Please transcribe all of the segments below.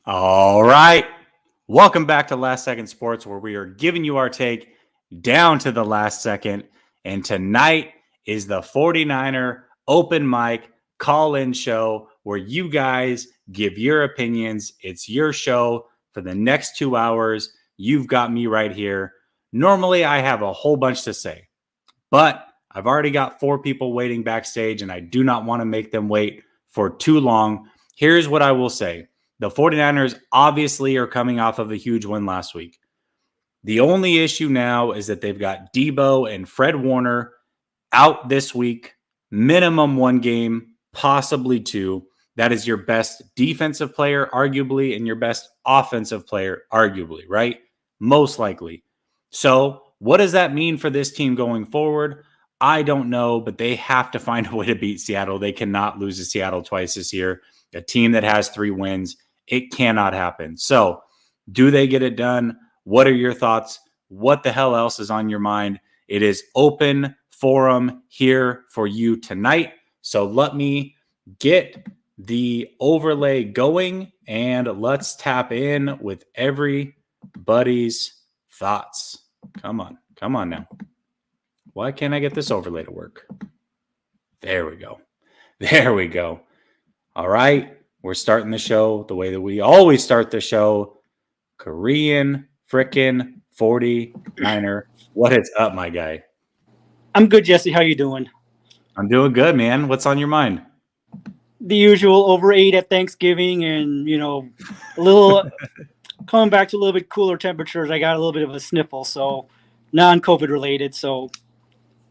All right. Welcome back to Last Second Sports, where we are giving you our take down to the last second. And tonight is the 49er open mic call-in show where you guys give your opinions. It's your show for the next 2 hours. You've got me right here. Normally, I have a whole bunch to say, but I've already got 4 people waiting backstage, and I do not want to make them wait for too long. Here's what I will say. The 49ers obviously are coming off of a huge win last week. The only issue now is that they've got Debo and Fred Warner out this week, minimum 1 game, possibly 2. That is your best defensive player, arguably, and your best offensive player, arguably, right? Most likely. So what does that mean for this team going forward? I don't know, but they have to find a way to beat Seattle. They cannot lose to Seattle twice this year. A team that has 3 wins, it cannot happen. So do they get it done? What are your thoughts? What the hell else is on your mind? It is open forum here for you tonight. So let me get the overlay going and let's tap in with everybody's thoughts. Come on now. Why can't I get this overlay to work? There we go. All right. We're starting the show the way that we always start the show. Korean frickin' 49er. What is up, my guy? I'm good, Jesse. How you doing? I'm doing good, man. What's on your mind? The usual, overate at Thanksgiving and, a little coming back to a little bit cooler temperatures. I got a little bit of a sniffle, so non-COVID related. So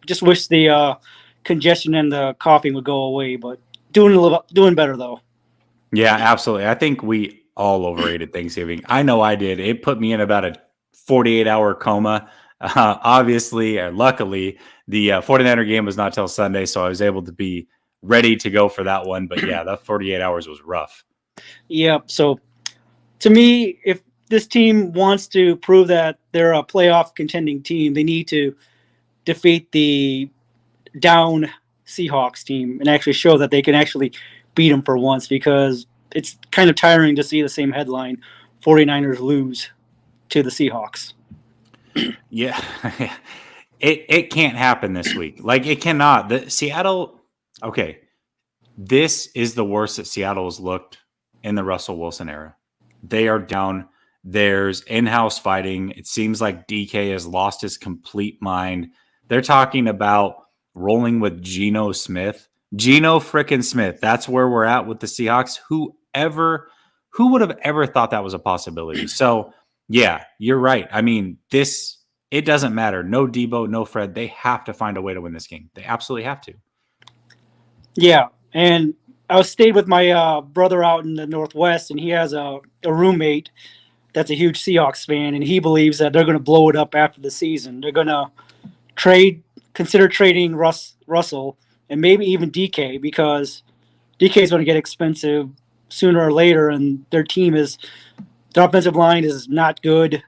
just wish the congestion and the coughing would go away, but doing better though. Yeah, absolutely. I think we all overrated Thanksgiving. I know I did. It put me in about a 48-hour coma. Obviously, or luckily, the 49er game was not till Sunday, so I was able to be ready to go for that one. But yeah, that 48 hours was rough. Yeah, so to me, if this team wants to prove that they're a playoff contending team, they need to defeat the down Seahawks team and actually show that they can actually beat them for once, because it's kind of tiring to see the same headline, 49ers lose to the Seahawks. Yeah, it can't happen this week. Like, it cannot. The Seattle, okay, this is the worst that Seattle has looked in the Russell Wilson era. They are down. There's in-house fighting. It seems like DK has lost his complete mind. They're talking about rolling with Geno Smith. Geno frickin' Smith. That's where we're at with the Seahawks. Who would have ever thought that was a possibility? So, yeah, you're right. I mean, it doesn't matter. No Debo, no Fred. They have to find a way to win this game. They absolutely have to. Yeah, and I stayed with my brother out in the Northwest, and he has a roommate that's a huge Seahawks fan, and he believes that they're going to blow it up after the season. They're going to consider trading Russell and maybe even DK, because DK is going to get expensive sooner or later, and their offensive line is not good.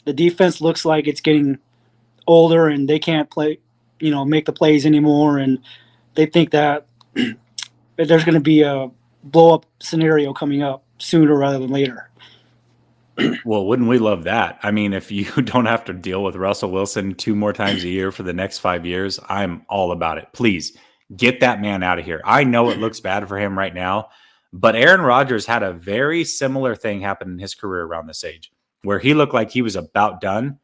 The defense looks like it's getting older, and they can't make the plays anymore, and they think that there's going to be a blow-up scenario coming up sooner rather than later. Well, wouldn't we love that? I mean, if you don't have to deal with Russell Wilson 2 more times a year for the next 5 years, I'm all about it. Please get that man out of here. I know it looks bad for him right now, but Aaron Rodgers had a very similar thing happen in his career around this age, where he looked like he was about done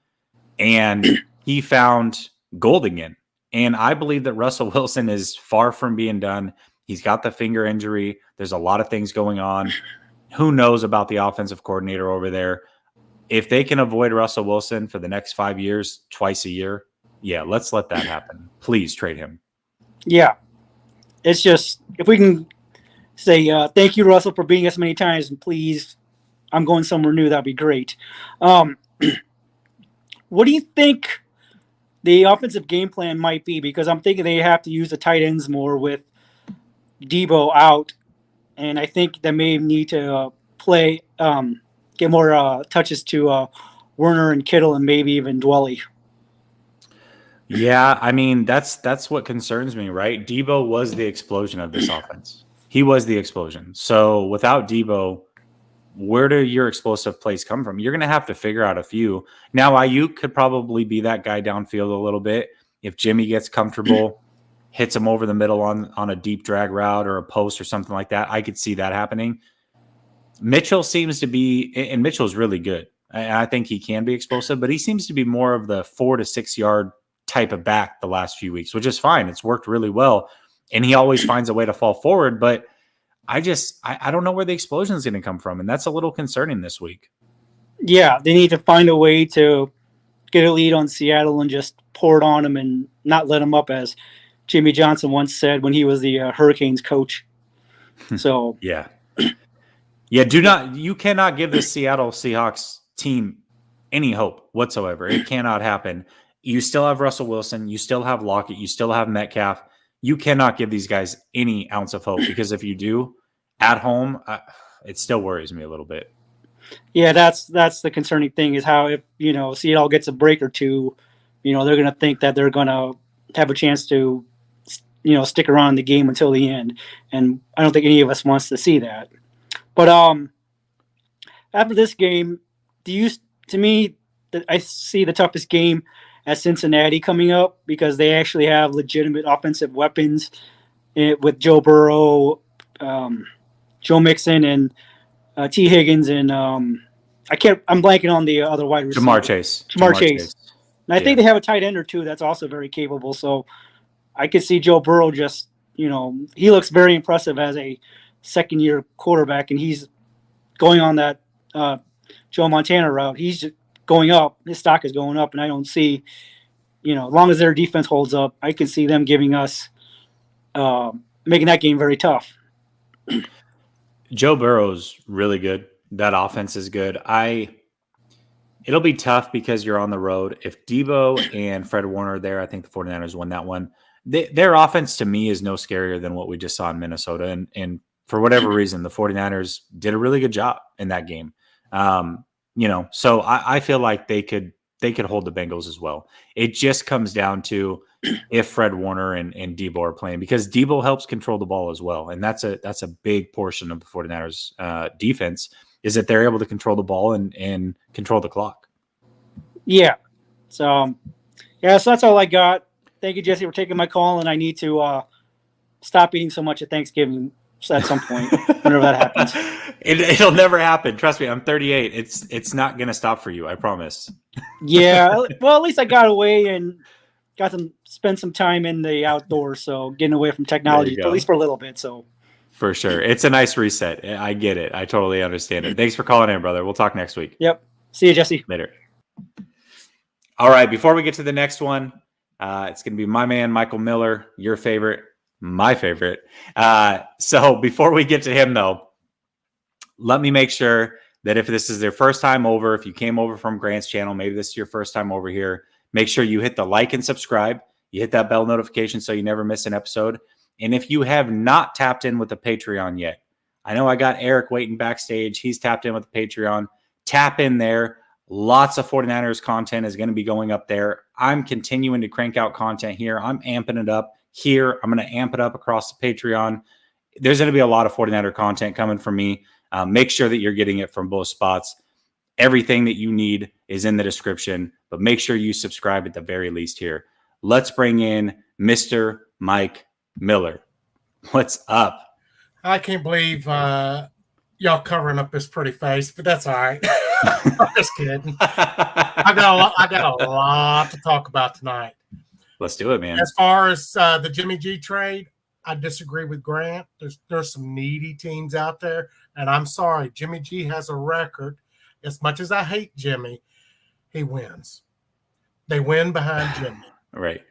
and he found gold again. And I believe that Russell Wilson is far from being done. He's got the finger injury. There's a lot of things going on. Who knows about the offensive coordinator over there? If they can avoid Russell Wilson for the next 5 years, twice a year, yeah, let's let that happen. Please trade him. Yeah. It's just, if we can say, thank you, Russell, for being us many times, and please, I'm going somewhere new, that'd be great. What do you think the offensive game plan might be? Because I'm thinking they have to use the tight ends more with Debo out, and I think they may need to get more touches to Werner and Kittle, and maybe even Dwelly. Yeah, I mean, that's what concerns me, right? Debo was the explosion of this offense. He was the explosion. So without Debo, where do your explosive plays come from? You're going to have to figure out a few. Now, Ayuk could probably be that guy downfield a little bit. If Jimmy gets comfortable, hits him over the middle on a deep drag route or a post or something like that, I could see that happening. Mitchell seems to be, and Mitchell's really good. I think he can be explosive, but he seems to be more of the 4 to 6 yard type of back the last few weeks, which is fine. It's worked really well. And he always finds a way to fall forward, but I don't know where the explosion is going to come from, and that's a little concerning this week. Yeah, they need to find a way to get a lead on Seattle and just pour it on them and not let them up, as Jimmy Johnson once said when he was the Hurricanes coach. So yeah. You cannot give the Seattle Seahawks team any hope whatsoever. It cannot happen. You still have Russell Wilson. You still have Lockett. You still have Metcalf. You cannot give these guys any ounce of hope, because if you do at home, it still worries me a little bit. Yeah, that's the concerning thing, is how if Seattle gets a break or two, they're going to think that they're going to have a chance to stick around in the game until the end, and I don't think any of us wants to see that. But after this game, to me, I see the toughest game as Cincinnati coming up, because they actually have legitimate offensive weapons with Joe Burrow, Joe Mixon, and T. Higgins, and I'm blanking on the other wide receiver. Jamar Chase. And I think they have a tight end or two that's also very capable. So I could see Joe Burrow just, he looks very impressive as a second-year quarterback, and he's going on that Joe Montana route. He's just going up. His stock is going up, and I don't see, as long as their defense holds up, I can see them giving us, making that game very tough. Joe Burrow's really good. That offense is good. It'll be tough because you're on the road. If Debo and Fred Warner are there, I think the 49ers won that one. Their offense to me is no scarier than what we just saw in Minnesota. And for whatever reason, the 49ers did a really good job in that game. So I feel like they could hold the Bengals as well. It just comes down to if Fred Warner and Debo are playing, because Debo helps control the ball as well. And that's a big portion of the 49ers defense, is that they're able to control the ball and control the clock. Yeah. So that's all I got. Thank you, Jesse, for taking my call. And I need to stop eating so much at Thanksgiving at some point, whenever that happens. It'll never happen. Trust me, I'm 38. It's not going to stop for you. I promise. Yeah. Well, at least I got away and got to spend some time in the outdoors. So getting away from technology, at least for a little bit. So for sure. It's a nice reset. I get it. I totally understand it. Thanks for calling in, brother. We'll talk next week. Yep. See you, Jesse. Later. All right. Before we get to the next one, it's going to be my man, Michael Miller, your favorite, my favorite. So before we get to him, though, let me make sure that if this is their first time over, if you came over from Grant's channel, maybe this is your first time over here, make sure you hit the like and subscribe. You hit that bell notification so you never miss an episode. And if you have not tapped in with the Patreon yet, I know I got Eric waiting backstage. He's tapped in with the Patreon. Tap in there. Lots of 49ers content is going to be going up there. I'm continuing to crank out content here. I'm amping it up here. I'm going to amp it up across the Patreon. There's going to be a lot of 49er content coming from me. Make sure that you're getting it from both spots. Everything that you need is in the description, but make sure you subscribe at the very least here. Let's bring in Mr. Mike Miller. What's up? I can't believe y'all covering up this pretty face, but that's all right. I'm just kidding. I got a lot to talk about tonight. Let's do it, man. As far as the Jimmy G trade, I disagree with Grant. There's some needy teams out there, and I'm sorry. Jimmy G has a record. As much as I hate Jimmy, he wins. They win behind Jimmy. Right.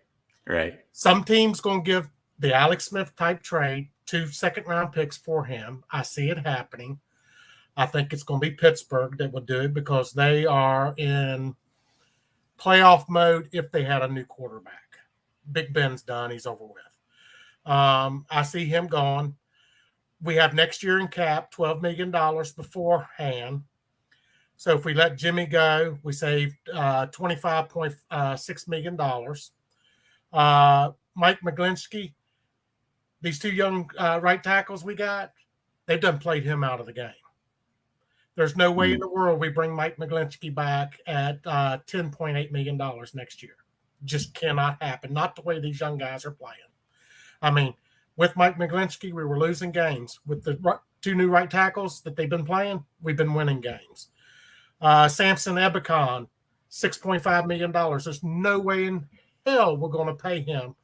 Some team's going to give the Alex Smith type trade 2 second-round picks for him. I see it happening. I think it's going to be Pittsburgh that will do it because they are in playoff mode if they had a new quarterback. Big Ben's done. He's over with. I see him gone. We have next year in cap, $12 million beforehand. So if we let Jimmy go, we save $25.6 million. Mike McGlinchey, these two young right tackles we got, they've done played him out of the game. There's no way in the world we bring Mike McGlinchey back at $10.8 million next year. Just cannot happen. Not the way these young guys are playing. I mean, with Mike McGlinchey, we were losing games. With the two new right tackles that they've been playing, we've been winning games. Samson Ebicon, $6.5 million. There's no way in hell we're going to pay him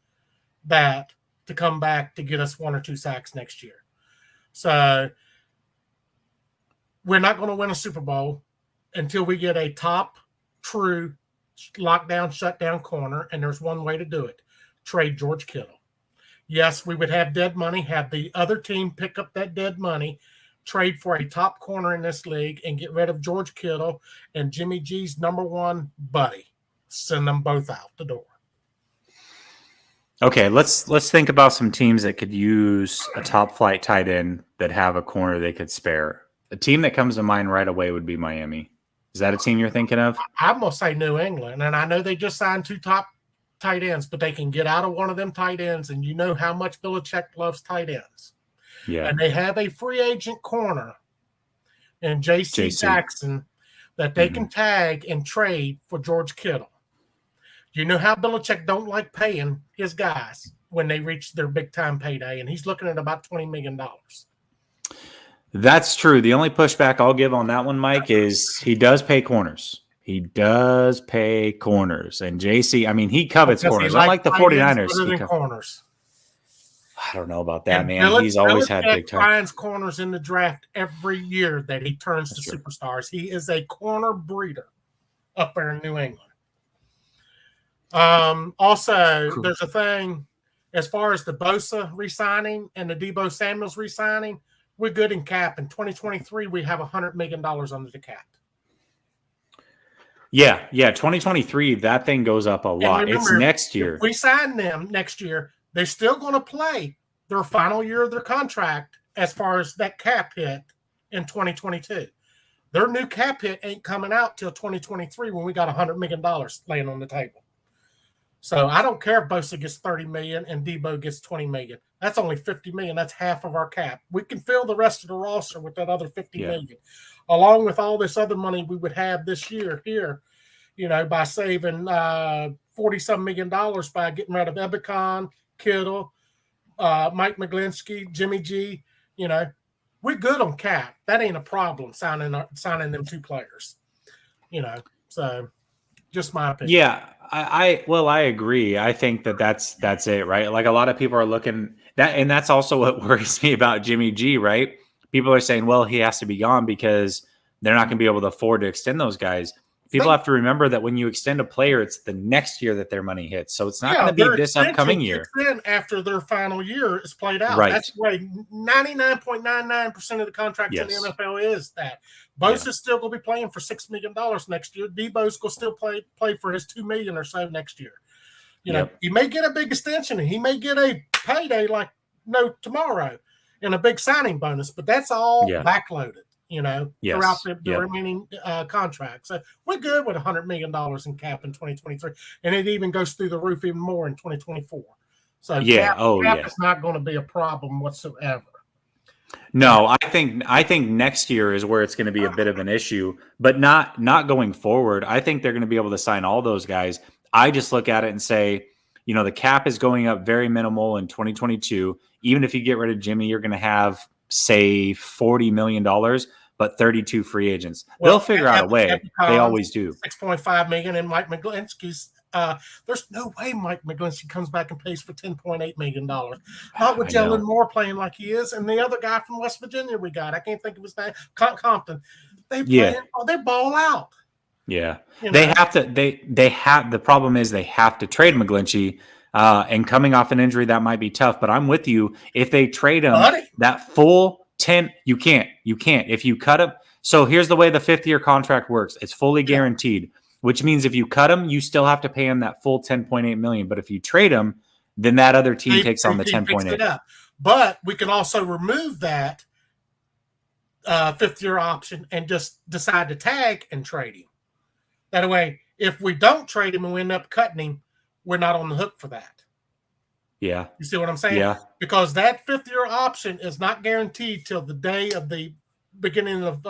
that to come back to get us 1 or 2 sacks next year. So we're not going to win a Super Bowl until we get a top, true, lockdown, shutdown corner, and there's one way to do it. Trade George Kittle. Yes, we would have dead money, have the other team pick up that dead money, trade for a top corner in this league, and get rid of George Kittle and Jimmy G's number one buddy. Send them both out the door. Okay, let's think about some teams that could use a top flight tight end that have a corner they could spare. A team that comes to mind right away would be Miami. Is that a team you're thinking of? I'm going to say New England, and I know they just signed 2 top tight ends, but they can get out of one of them tight ends, and you know how much Belichick loves tight ends. Yeah. And they have a free agent corner in J.C. Jackson that they can tag and trade for George Kittle. You know how Belichick don't like paying his guys when they reach their big-time payday, and he's looking at about $20 million. That's true. The only pushback I'll give on that one, Mike, is he does pay corners. He does pay corners. And JC, I mean, he covets corners. Unlike the 49ers. Corners. I don't know about that, and man. He's always had big time. Finds corners in the draft every year that he turns to superstars. He is a corner breeder up there in New England. Also, there's a thing as far as the Bosa re-signing and the Deebo Samuels re-signing, we're good in cap. In 2023, we have $100 million under the cap. Yeah. 2023, that thing goes up a lot. Remember, it's next year. If we sign them next year, they're still going to play their final year of their contract as far as that cap hit in 2022. Their new cap hit ain't coming out till 2023 when we got $100 million laying on the table. So I don't care if Bosa gets $30 million and Deebo gets $20 million. That's only $50 million. That's half of our cap. We can fill the rest of the roster with that other $50 million, along with all this other money we would have this year here, by saving $40-some million by getting rid of Ebicon, Kittle, Mike McGlinchey, Jimmy G. We're good on cap. That ain't a problem signing them 2 players. So just my opinion. Yeah. I agree. I think that's it, right? Like a lot of people are looking that, and that's also what worries me about Jimmy G, right? People are saying, well, he has to be gone because they're not going to be able to afford to extend those guys. People have to remember that when you extend a player, it's the next year that their money hits. So it's not going to be this upcoming year. After their final year is played out. Right. That's the way 99.99% of the contracts in the NFL is that. Bosa's still going to be playing for $6 million next year. Debo's going to still play for his $2 million or so next year. He may get a big extension and he may get a payday like no tomorrow and a big signing bonus, but that's all backloaded. Throughout the remaining contract. So we're good with $100 million in cap in 2023. And it even goes through the roof even more in 2024. So cap is not going to be a problem whatsoever. No, I think next year is where it's going to be a bit of an issue, but not going forward. I think they're going to be able to sign all those guys. I just look at it and say, the cap is going up very minimal in 2022. Even if you get rid of Jimmy, you're going to have, say, $40 million, but 32 free agents. They'll figure out a way. They always do. $6.5 million and Mike McGlinchey's. There's no way Mike McGlinchey comes back and pays for $10.8 million. Not with Jalen Moore playing like he is, and the other guy from West Virginia we got. I can't think of his name. Compton. They ball out. Yeah, they have to. They have. The problem is they have to trade McGlinchey. And coming off an injury, that might be tough. But I'm with you. If they trade him, that full 10, you can't. If you cut him. So here's the way the 5th-year contract works. It's fully guaranteed, which means if you cut him, you still have to pay him that full $10.8 million. But if you trade him, then that other team takes on the 10.8. But we can also remove that 5th-year option and just decide to tag and trade him. That way, if we don't trade him and we end up cutting him, we're not on the hook for that. Yeah. You see what I'm saying? Yeah. Because that 5th-year option is not guaranteed till the day of the beginning of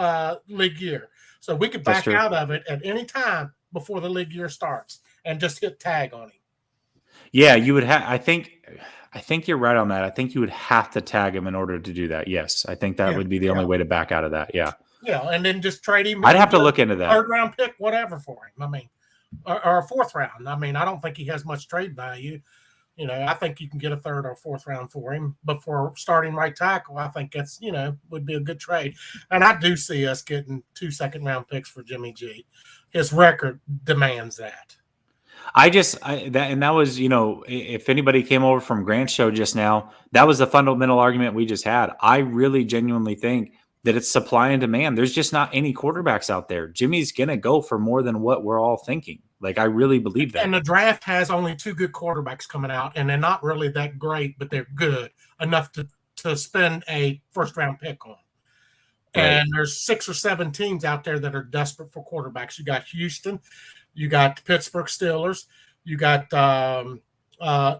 league year. So we could That's back true. out of it at any time before the league year starts and just hit tag on him. Yeah, you would have. I think you're right on that. I think you would have to tag him in order to do that. Yes, I think that would be the only way to back out of that. Yeah. Yeah, and then just trade him. I'd have to look into that. Third round pick, whatever for him. I mean, or a fourth round. I mean, I don't think he has much trade value. You know, I think you can get a third or fourth round for him. But for starting right tackle, I think that's, would be a good trade. And I do see us getting 2 second round picks for Jimmy G. His record demands that. That was, if anybody came over from Grant's show just now, that was the fundamental argument we just had. I really genuinely think that it's supply and demand. There's just not any quarterbacks out there. Jimmy's going to go for more than what we're all thinking. Like, I really believe that. And the draft has only 2 good quarterbacks coming out, and they're not really that great, but they're good enough to spend a first round pick on. Right. And there's 6 or 7 teams out there that are desperate for quarterbacks. You got Houston, you got the Pittsburgh Steelers, you got I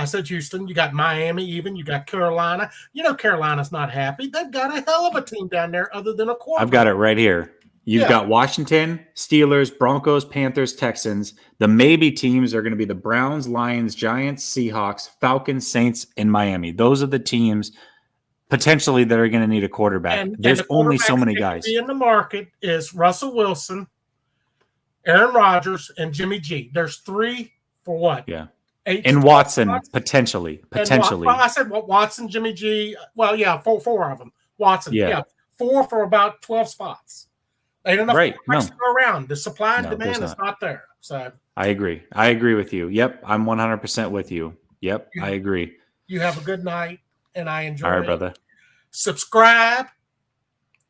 said Houston, you got Miami, even you got Carolina. Carolina's not happy. They've got a hell of a team down there other than a quarterback. I've got it right here. You've got Washington, Steelers, Broncos, Panthers, Texans. The maybe teams are going to be the Browns, Lions, Giants, Seahawks, Falcons, Saints, and Miami. Those are the teams potentially that are going to need a quarterback. There's only so many guys. In the market is Russell Wilson, Aaron Rodgers, and Jimmy G. There's 3 for what? Yeah. 8 and Watson, potentially. I said Watson, Jimmy G. Well, yeah, 4 of them. Watson, 4 for about 12 spots. Ain't enough to go around. The supply and demand is not there. So I agree. I agree with you. Yep, I'm 100% with you. Yep, I agree. You have a good night, and I enjoy it. All right, brother. Subscribe,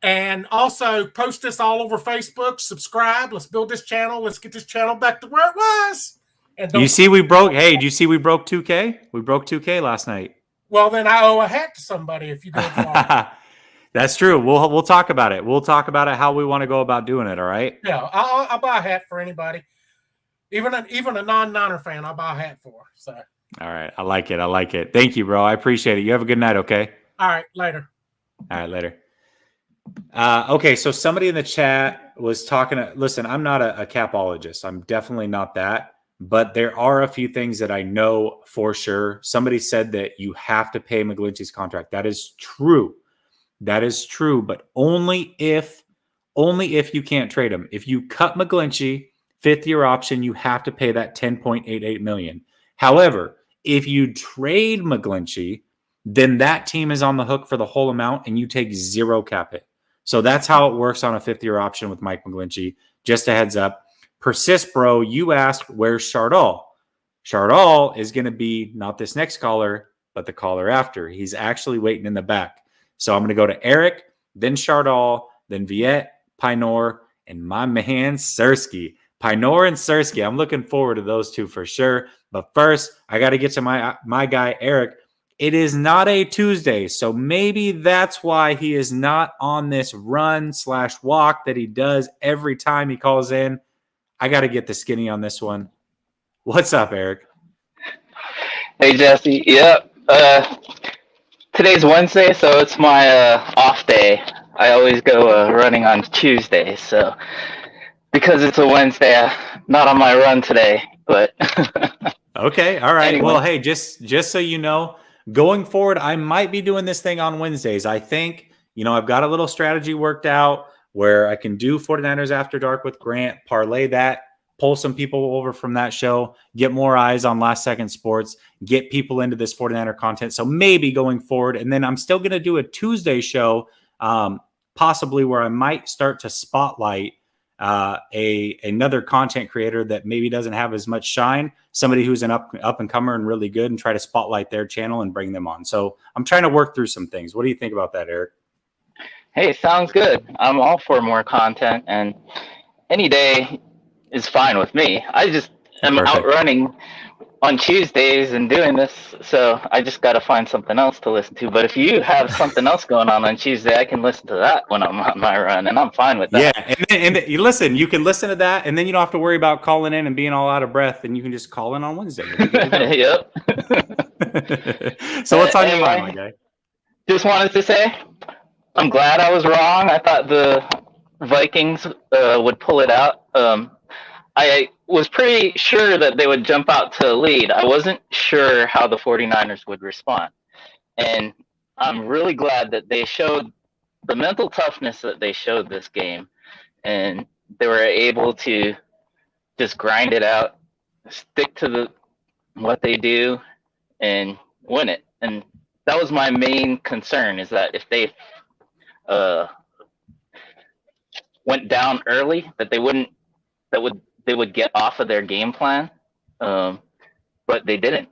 and also post this all over Facebook. Subscribe. Let's build this channel. Let's get this channel back to where it was. And you see, we broke. Hey, do you see we broke 2K? We broke 2K last night. Well, then I owe a hat to somebody if you do it wrong. That's true. We'll talk about it. We'll talk about it, how we want to go about doing it. All right. Yeah, I'll buy a hat for anybody, even a non-Niner fan. I'll buy a hat for. So. All right, I like it. Thank you, bro. I appreciate it. You have a good night. Okay. All right, later. All right, later. Okay, so somebody in the chat was talking. Listen, I'm not a capologist. I'm definitely not that. But there are a few things that I know for sure. Somebody said that you have to pay McGlinchey's contract. That is true. That is true, but only if you can't trade him. If you cut McGlinchey, 5th-year option, you have to pay that $10.88 million. However, if you trade McGlinchey, then that team is on the hook for the whole amount, and you take 0 cap hit. So that's how it works on a 5th-year option with Mike McGlinchey. Just a heads up. Persist, bro. You asked, where's Chardal? Chardal is going to be not this next caller, but the caller after. He's actually waiting in the back. So I'm going to go to Eric, then Chardal, then Viet, Pinor, and my man Sersky. Pinor and Sersky. I'm looking forward to those 2 for sure. But first, I got to get to my guy, Eric. It is not a Tuesday, so maybe that's why he is not on this run/walk that he does every time he calls in. I got to get the skinny on this one. What's up, Eric? Hey, Jesse. Yep. Today's Wednesday, so it's my off day. I always go running on Tuesday, so because it's a Wednesday, not on my run today, but okay, all right. Anyway. Well, hey, just so you know, going forward, I might be doing this thing on Wednesdays. I think, I've got a little strategy worked out where I can do 49ers After Dark with Grant, parlay that, pull some people over from that show, get more eyes on Last Second Sports, get people into this 49er content. So maybe going forward, and then I'm still going to do a Tuesday show, possibly where I might start to spotlight another content creator that maybe doesn't have as much shine, somebody who's an up and comer and really good, and try to spotlight their channel and bring them on. So I'm trying to work through some things. What do you think about that, Eric? Hey, sounds good. I'm all for more content, and any day is fine with me. I just am out running on Tuesdays and doing this, so I just got to find something else to listen to. But if you have something else going on Tuesday, I can listen to that when I'm on my run, and I'm fine with that. Yeah, and you listen. You can listen to that, and then you don't have to worry about calling in and being all out of breath, and you can just call in on Wednesday. Yep. So what's on your mind, my guy? Just wanted to say, I'm glad I was wrong. I thought the Vikings would pull it out. I was pretty sure that they would jump out to a lead. I wasn't sure how the 49ers would respond. And I'm really glad that they showed the mental toughness that they showed this game. And they were able to just grind it out, stick to what they do, and win it. And that was my main concern, is that if they went down early, that they would get off of their game plan, but they didn't.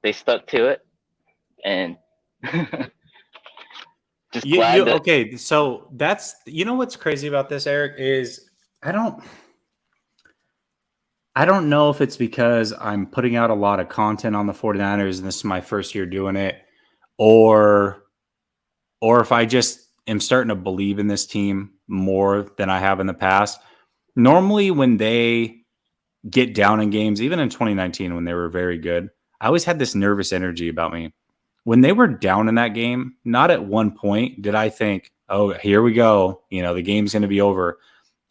They stuck to it, and just glad that. Okay, so that's what's crazy about this, Eric, is I don't know if it's because I'm putting out a lot of content on the 49ers and this is my first year doing it, or if I just am starting to believe in this team more than I have in the past. Normally when they get down in games, even in 2019 when they were very good, I always had this nervous energy about me. When they were down in that game, not at one point did I think, oh, here we go, the game's going to be over.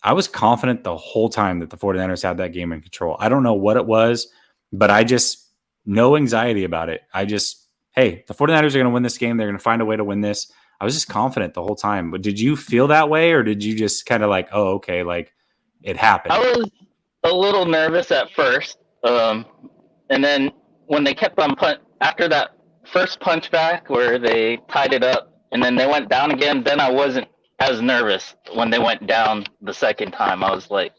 I was confident the whole time that the 49ers had that game in control. I don't know what it was, but I just, no anxiety about it. Hey, the 49ers are going to win this game. They're going to find a way to win this. I was just confident the whole time. But did you feel that way, or did you just kind of like, oh, okay, like it happened? I was a little nervous at first. And then when they kept on after that first punch back where they tied it up and then they went down again, then I wasn't as nervous when they went down the second time. I was like,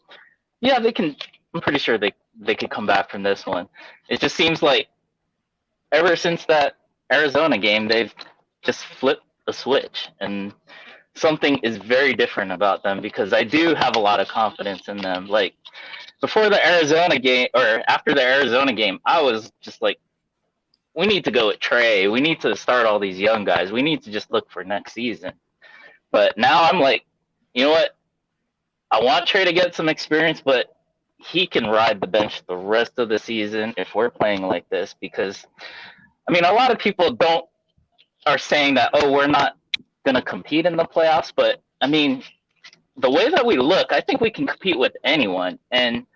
yeah, they can. I'm pretty sure they could come back from this one. It just seems like ever since that Arizona game, they've just flipped a switch, and something is very different about them, because I do have a lot of confidence in them. Like before the Arizona game, or after the Arizona game, I was just like, we need to go with Trey. We need to start all these young guys. We need to just look for next season. But now I'm like, you know what? I want Trey to get some experience, but he can ride the bench the rest of the season if we're playing like this. Because, I mean, a lot of people are saying that, oh, we're not going to compete in the playoffs. But, I mean, the way that we look, I think we can compete with anyone. And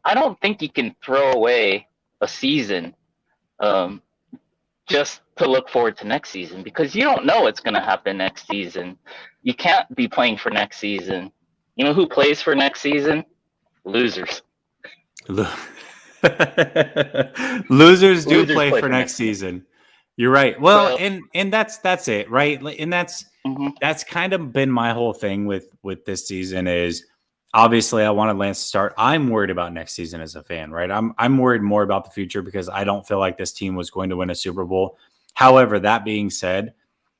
I don't think you can throw away a season just to look forward to next season, because you don't know what's going to happen next season. You can't be playing for next season. You know who plays for next season? Losers. Losers do play for next season. You're right. Well, and that's it, right? And that's kind of been my whole thing with this season is, obviously I wanted Lance to start. I'm worried about next season as a fan, right? I'm worried more about the future because I don't feel like this team was going to win a Super Bowl. However, that being said,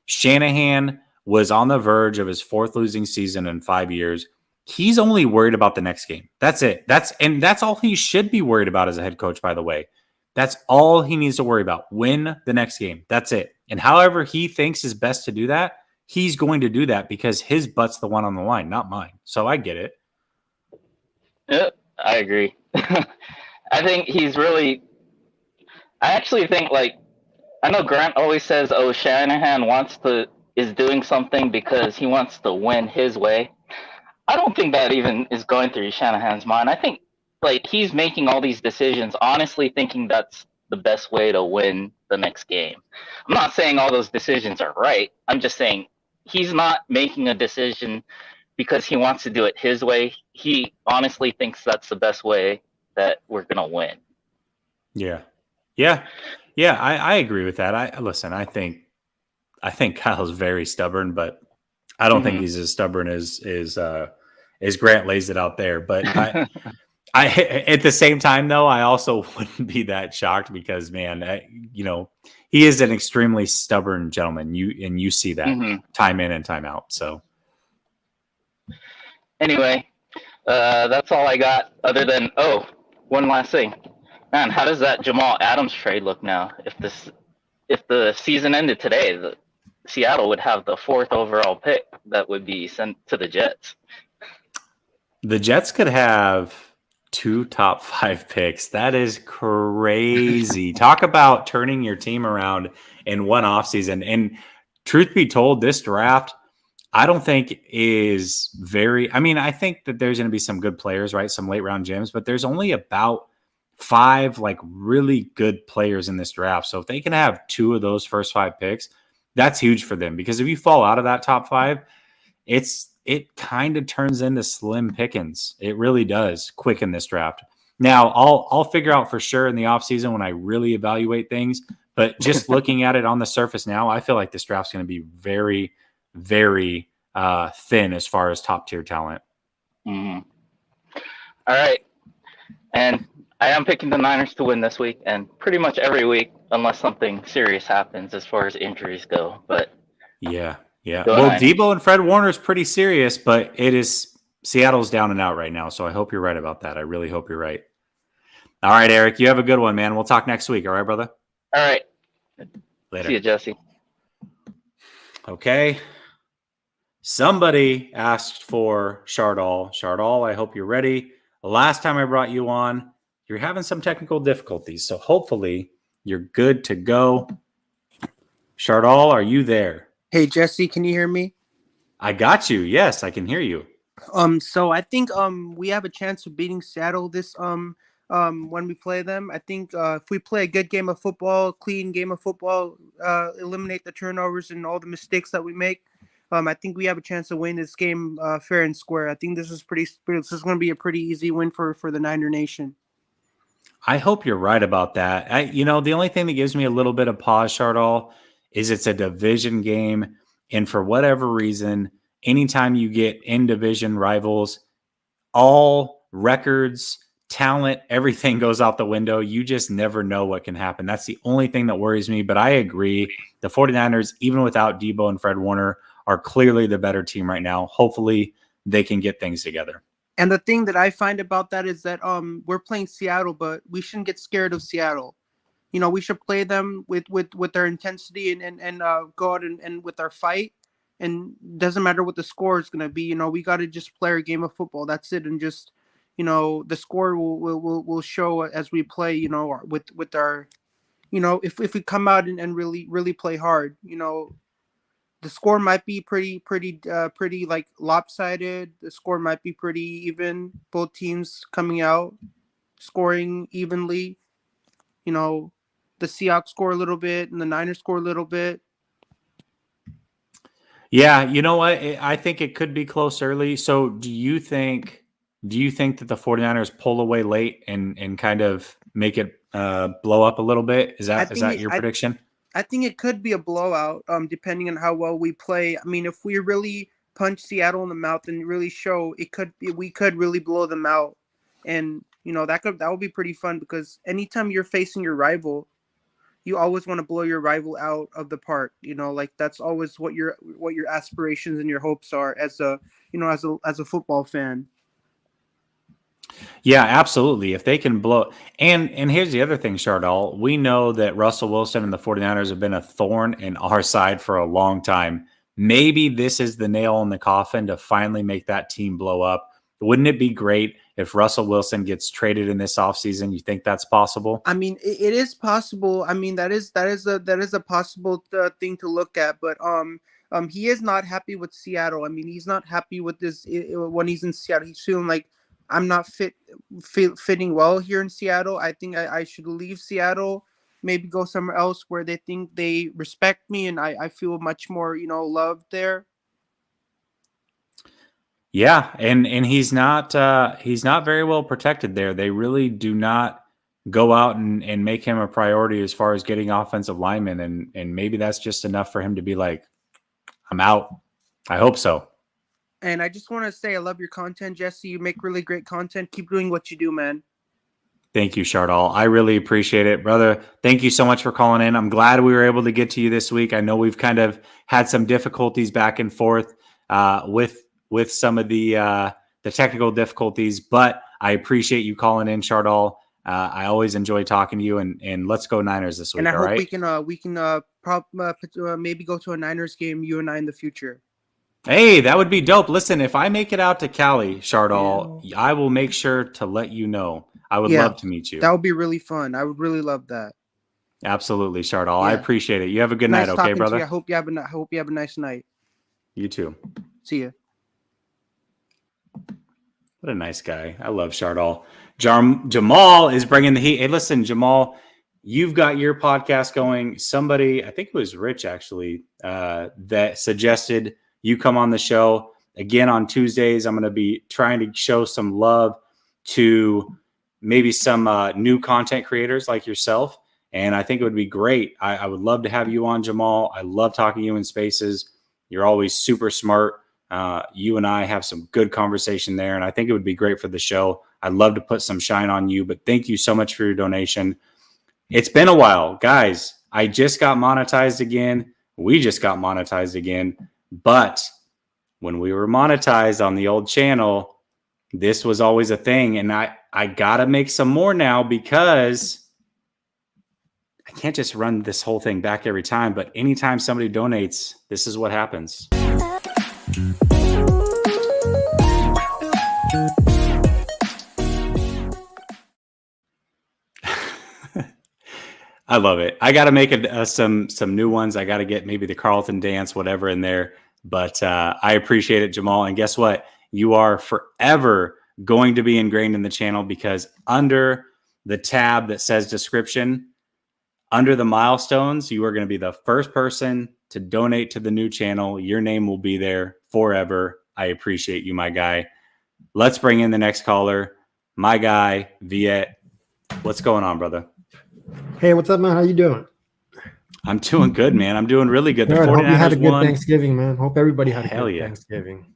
Shanahan was on the verge of his fourth losing season in 5 years. He's only worried about the next game. That's it. That's all he should be worried about as a head coach, by the way. That's all he needs to worry about. Win the next game. That's it. And however he thinks is best to do that, he's going to do that because his butt's the one on the line, not mine. So I get it. Yep, I agree. I think I actually think, like, I know Grant always says, oh, Shanahan is doing something because he wants to win his way. I don't think that even is going through Shanahan's mind. I think, like, he's making all these decisions honestly thinking that's the best way to win the next game. I'm not saying all those decisions are right. I'm just saying he's not making a decision because he wants to do it his way. He honestly thinks that's the best way that we're going to win. Yeah. I agree with that. I think Kyle's very stubborn, but I don't think he's as stubborn as Grant lays it out there. But I at the same time, though, I also wouldn't be that shocked because, man, he is an extremely stubborn gentleman. You see that time in and time out. So anyway, that's all I got. Other than one last thing, man, how does that Jamal Adams trade look now? If the season ended today, Seattle would have the 4th overall pick that would be sent to the Jets. The Jets could have 2 top 5 picks. That is crazy. Talk about turning your team around in one offseason. And truth be told, this draft, I don't think is very. I mean, I think that there's going to be some good players, right? Some late round gems, but there's only about 5 like really good players in this draft. So if they can have 2 of those first 5 picks, that's huge for them. Because if you fall out of that top 5, it kind of turns into slim pickings. It really does quick in this draft. Now I'll figure out for sure in the offseason when I really evaluate things. But just looking at it on the surface now, I feel like this draft's going to be very, very thin as far as top tier talent. Mm-hmm. All right. And I am picking the Niners to win this week and pretty much every week, unless something serious happens as far as injuries go. But yeah. Go Well, Niners. Debo and Fred Warner is pretty serious, but it is Seattle's down and out right now. So I hope you're right about that. I really hope you're right. All right, Eric, you have a good one, man. We'll talk next week. All right, brother? All right. Later. See you, Jesse. Okay. Somebody asked for Shardall. Shardall, I hope you're ready. Last time I brought you on, you're having some technical difficulties. So hopefully you're good to go. Shardall, are you there? Hey Jesse, can you hear me? I got you. Yes, I can hear you. So I think we have a chance of beating Seattle this when we play them. I think if we play a good game of football, clean game of football, eliminate the turnovers and all the mistakes that we make, I think we have a chance to win this game fair and square. I think this is going to be a pretty easy win for the Niner Nation. I hope you're right about that. The only thing that gives me a little bit of pause, Shardall, is it's a division game. And for whatever reason, anytime you get in division rivals, all records, talent, everything goes out the window. You just never know what can happen. That's the only thing that worries me. But I agree. The 49ers, even without Debo and Fred Warner, are clearly the better team right now. Hopefully they can get things together. And the thing that I find about that is that we're playing Seattle, but we shouldn't get scared of Seattle. We should play them with our intensity and go out and with our fight. And doesn't matter what the score is going to be. We got to just play our game of football. That's it. And just, the score will show as we play, with our, if we come out and really play hard, the score might be pretty like lopsided. The score might be pretty even. Both teams coming out, scoring evenly. The Seahawks score a little bit and the Niners score a little bit. Yeah, you know what? I think it could be close early. So do you think that the 49ers pull away late and kind of make it blow up a little bit? Is that your prediction? I think it could be a blowout, depending on how well we play. I mean, if we really punch Seattle in the mouth and really show, we could really blow them out. And that would be pretty fun because anytime you're facing your rival, you always want to blow your rival out of the park. Like that's always what your aspirations and your hopes are as a football fan. Yeah, absolutely. If they can blow and here's the other thing, Shardall. We know that Russell Wilson and the 49ers have been a thorn in our side for a long time. Maybe this is the nail in the coffin to finally make that team blow up. Wouldn't it be great if Russell Wilson gets traded in this offseason? You think that's possible? I mean, it is possible. I mean, that is a possible thing to look at. But he is not happy with Seattle. I mean, he's not happy with this when he's in Seattle. He's feeling like I'm not fitting well here in Seattle. I think I should leave Seattle, maybe go somewhere else where they think they respect me and I feel much more loved there. Yeah, and he's not very well protected there. They really do not go out and make him a priority as far as getting offensive linemen, and maybe that's just enough for him to be like, I'm out. I hope so. And I just want to say I love your content, Jesse. You make really great content. Keep doing what you do, man. Thank you, Shardall. I really appreciate it, brother. Thank you so much for calling in. I'm glad we were able to get to you this week. I know we've kind of had some difficulties back and forth with some of the technical difficulties, but I appreciate you calling in, Shardall. I always enjoy talking to you, and let's go Niners this week. And I hope right? we can maybe go to a Niners game, you and I, in the future. Hey, that would be dope. Listen, if I make it out to Cali, Shardall, I will make sure to let you know. I would love to meet you. That would be really fun. I would really love that. Absolutely, Shardall. I appreciate it. You have a good night, okay, brother? I hope you have a nice night. You too. See ya. What a nice guy. I love Shardall. Jamal is bringing the heat. Hey, listen, Jamal, you've got your podcast going. Somebody, I think it was Rich actually, that suggested you come on the show. Again, on Tuesdays, I'm going to be trying to show some love to maybe some new content creators like yourself. And I think it would be great. I would love to have you on, Jamal. I love talking to you in spaces. You're always super smart. You and I have some good conversation there, and I think it would be great for the show. I'd love to put some shine on you, but thank you so much for your donation. It's been a while. Guys, I just got monetized again. We just got monetized again. But when we were monetized on the old channel, this was always a thing, and I got to make some more now because I can't just run this whole thing back every time, but anytime somebody donates, this is what happens. I love it. I got to make some new ones. I got to get maybe the Carlton dance, whatever in there. But I appreciate it, Jamal. And guess what? You are forever going to be ingrained in the channel because under the tab that says description, under the milestones, you are going to be the first person to donate to the new channel. Your name will be there forever. I appreciate you, my guy. Let's bring in the next caller. My guy, Viet. What's going on, brother? Hey, what's up, man? How you doing? I'm doing good, man. I'm doing really good. The Good. 49ers Hope you had a good won. Thanksgiving, man. Hope everybody had a Hell good yeah. Thanksgiving.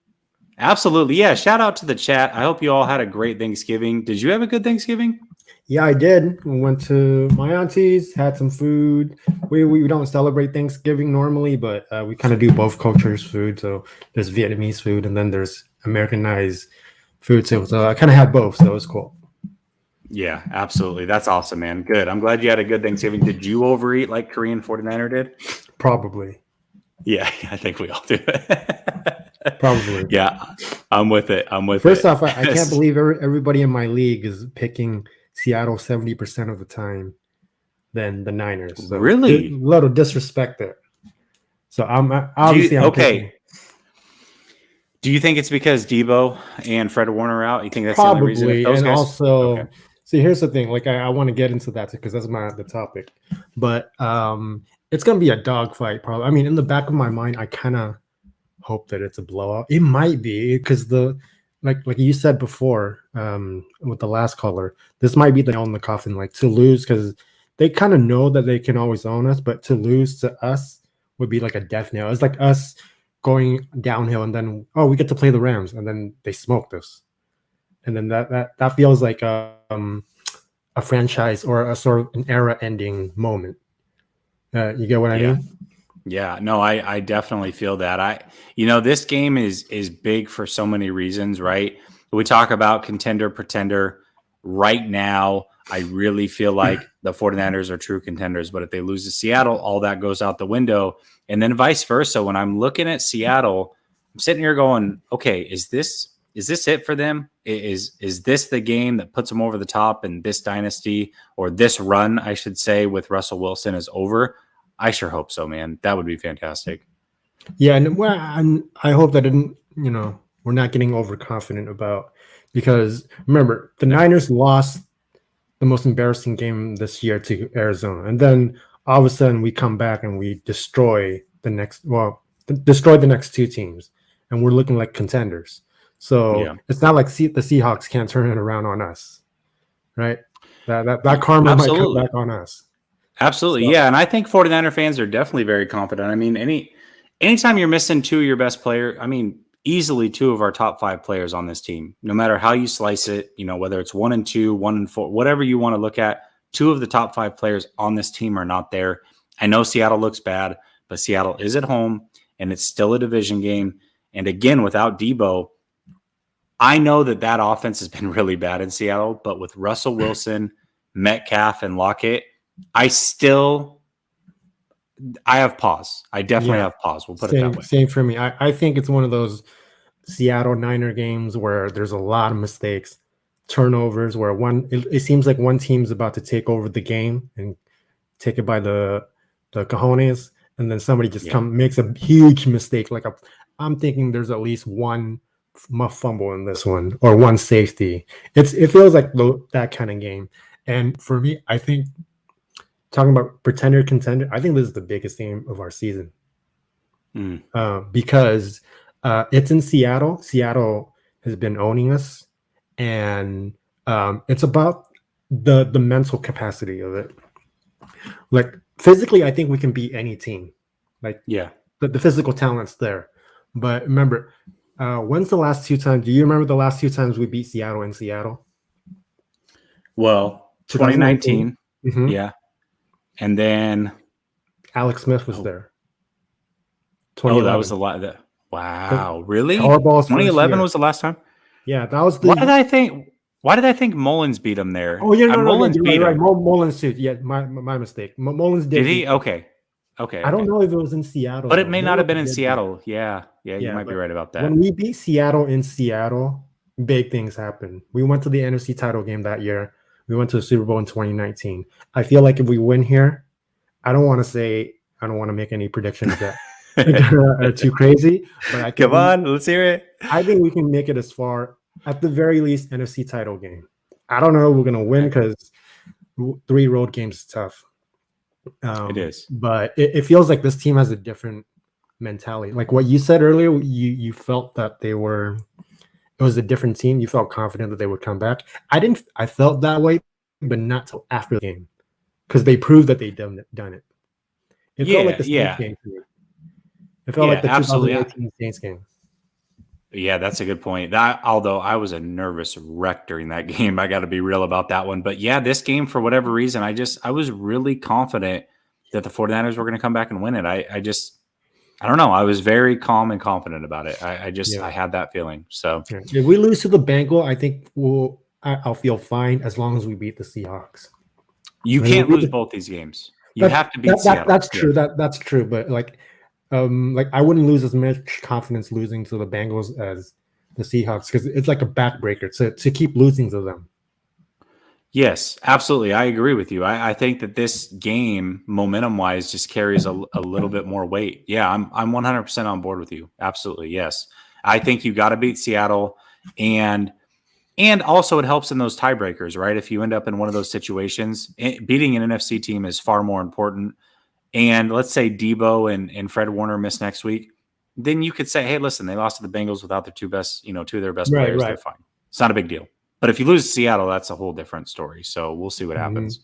Absolutely. Yeah. Shout out to the chat. I hope you all had a great Thanksgiving. Did you have a good Thanksgiving? Yeah, I did. We went to my auntie's, had some food. We don't celebrate Thanksgiving normally, but we kind of do both cultures' food. So there's Vietnamese food and then there's Americanized food too. So I kind of had both. So it was cool. Yeah, absolutely. That's awesome, man. Good. I'm glad you had a good Thanksgiving. Did you overeat like Korean 49er did? Probably. Yeah, I think we all do. Probably. Yeah, I'm with it. First off, I can't believe everybody in my league is picking Seattle 70% of the time than the Niners. So really? A little disrespect there. So I'm okay. Do you think it's because Debo and Fred Warner are out? You think that's probably the only reason? and guys? Also, okay. See, here's the thing. Like I want to get into that because that's the topic. But it's gonna be a dogfight, probably. I mean, in the back of my mind, I kind of hope that it's a blowout. It might be because like you said before, with the last caller, this might be the nail in the coffin. Like to lose because they kind of know that they can always own us, but to lose to us would be like a death nail. It's like us going downhill and then we get to play the Rams and then they smoked us, and then that feels like a franchise or a sort of an era-ending moment. You get what I mean? Yeah, no, I definitely feel that. This game is big for so many reasons, right? We talk about contender, pretender. Right now, I really feel like the 49ers are true contenders, but if they lose to Seattle, all that goes out the window. And then vice versa. When I'm looking at Seattle, I'm sitting here going, okay, is this it for them? Is this the game that puts them over the top and this dynasty or this run, I should say, with Russell Wilson is over? I sure hope so, man. That would be fantastic. Yeah, and I hope that we're not getting overconfident about, because remember the Niners lost the most embarrassing game this year to Arizona, and then all of a sudden we come back and we destroy the next two teams, and we're looking like contenders. So It's not like the Seahawks can't turn it around on us, right? That karma might come back on us. Absolutely. So, yeah. And I think 49er fans are definitely very confident. I mean, anytime you're missing two of your best players, I mean, easily two of our top 5 players on this team, no matter how you slice it, whether it's 1 and 2, 1 and 4, whatever you want to look at, 2 of the top 5 players on this team are not there. I know Seattle looks bad, but Seattle is at home and it's still a division game. And again, without Debo, I know that offense has been really bad in Seattle, but with Russell Wilson, Metcalf, and Lockett, I have pause. I definitely have pause. We'll put it that way. Same for me. I think it's one of those Seattle Niner games where there's a lot of mistakes, turnovers, where it seems like one team's about to take over the game and take it by the cojones, and then somebody just makes a huge mistake, like I'm thinking there's at least one fumble in this one or one safety. It feels like that kind of game. And for me, I think talking about pretender contender, I think this is the biggest game of our season because it's in Seattle. Seattle has been owning us, and it's about the mental capacity of it. Like physically, I think we can beat any team. Like the physical talent's there. But remember, when's the last 2 times? Do you remember the last 2 times we beat Seattle in Seattle? Well, 2019. Mm-hmm. Yeah. And then Alex Smith was there. Oh, that was a lot. Wow, really? 2011 was the last time? Yeah, that was the. Why did I think Mullins beat him there? Oh, yeah, Mullins beat him. Right. Mullins too. Yeah, my mistake. Mullins did he? Okay. I don't know if it was in Seattle. But it may not have been in Seattle. Yeah, you might be right about that. When we beat Seattle in Seattle, big things happened. We went to the NFC title game that year. We went to the Super Bowl in 2019. I feel like if we win here, I don't want to make any predictions that are too crazy. But Come on, let's hear it. I think we can make it as far, at the very least, NFC title game. I don't know if we're gonna win because 3 road games is tough. It is, but it feels like this team has a different mentality. Like what you said earlier, you felt that it was a different team. You felt confident that they would come back. I felt that way, but not till after the game, because they proved that they'd done it. It felt like the Saints game to me. It felt like the 2018 Saints game. Yeah, that's a good point. Although I was a nervous wreck during that game, I got to be real about that one. But yeah, this game, for whatever reason, I was really confident that the 49ers were going to come back and win it. I don't know. I was very calm and confident about it. I had that feeling. So if we lose to the Bengals, I think I'll feel fine as long as we beat the Seahawks. You can't lose both these games. You have to beat Seattle. That's true. That's true. But like I wouldn't lose as much confidence losing to the Bengals as the Seahawks, because it's like a backbreaker to keep losing to them. Yes, absolutely. I agree with you. I think that this game, momentum-wise, just carries a little bit more weight. Yeah, I'm 100% on board with you. Absolutely, yes. I think you got to beat Seattle, and also it helps in those tiebreakers, right? If you end up in one of those situations, beating an NFC team is far more important. And let's say Debo and Fred Warner miss next week, then you could say, hey, listen, they lost to the Bengals without their 2 of their best players. Right. They're fine. It's not a big deal. But if you lose to Seattle, that's a whole different story. So we'll see what happens.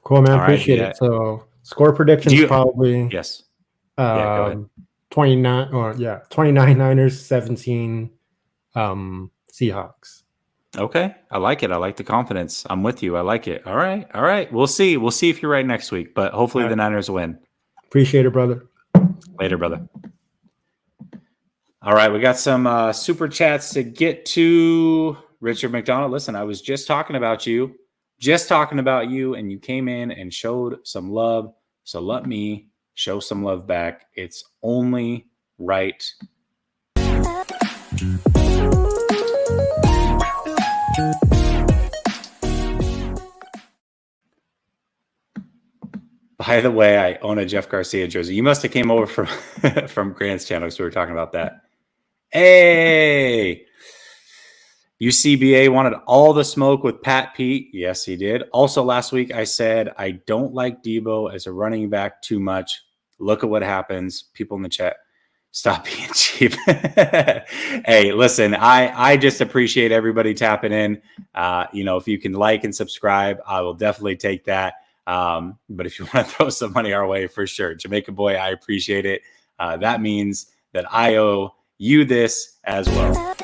Cool, man. Appreciate it. So score predictions probably. Yes. 29 Niners, 17 Seahawks. Okay. I like it. I like the confidence. I'm with you. I like it. All right. We'll see. We'll see if you're right next week, but hopefully the Niners win. Appreciate it, brother. Later, brother. All right. We got some super chats to get to. Richard McDonald, listen, I was just talking about you, and you came in and showed some love. So let me show some love back. It's only right. By the way, I own a Jeff Garcia jersey. You must have came over from Grant's channel because we were talking about that. Hey, UCBA wanted all the smoke with Pat Pete. Yes, he did. Also, last week I said I don't like Debo as a running back too much. Look at what happens. People in the chat, stop being cheap. Hey, listen, I just appreciate everybody tapping in. If you can like and subscribe, I will definitely take that. But if you want to throw some money our way, for sure. Jamaica boy, I appreciate it. That means that I owe you this as well.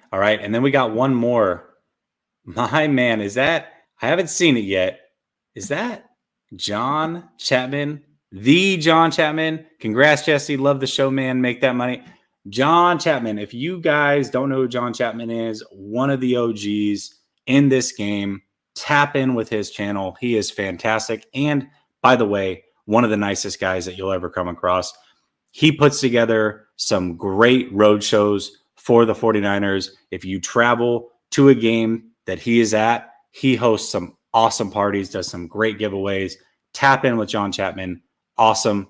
All right. And then we got one more. My man, I haven't seen it yet. Is that John Chapman? The John Chapman? Congrats, Jesse. Love the show, man. Make that money. John Chapman, if you guys don't know who John Chapman is, one of the OGs in this game, tap in with his channel. He is fantastic. And by the way, one of the nicest guys that you'll ever come across. He puts together some great road shows for the 49ers. If you travel to a game that he is at, he hosts some awesome parties, does some great giveaways. Tap in with John Chapman. Awesome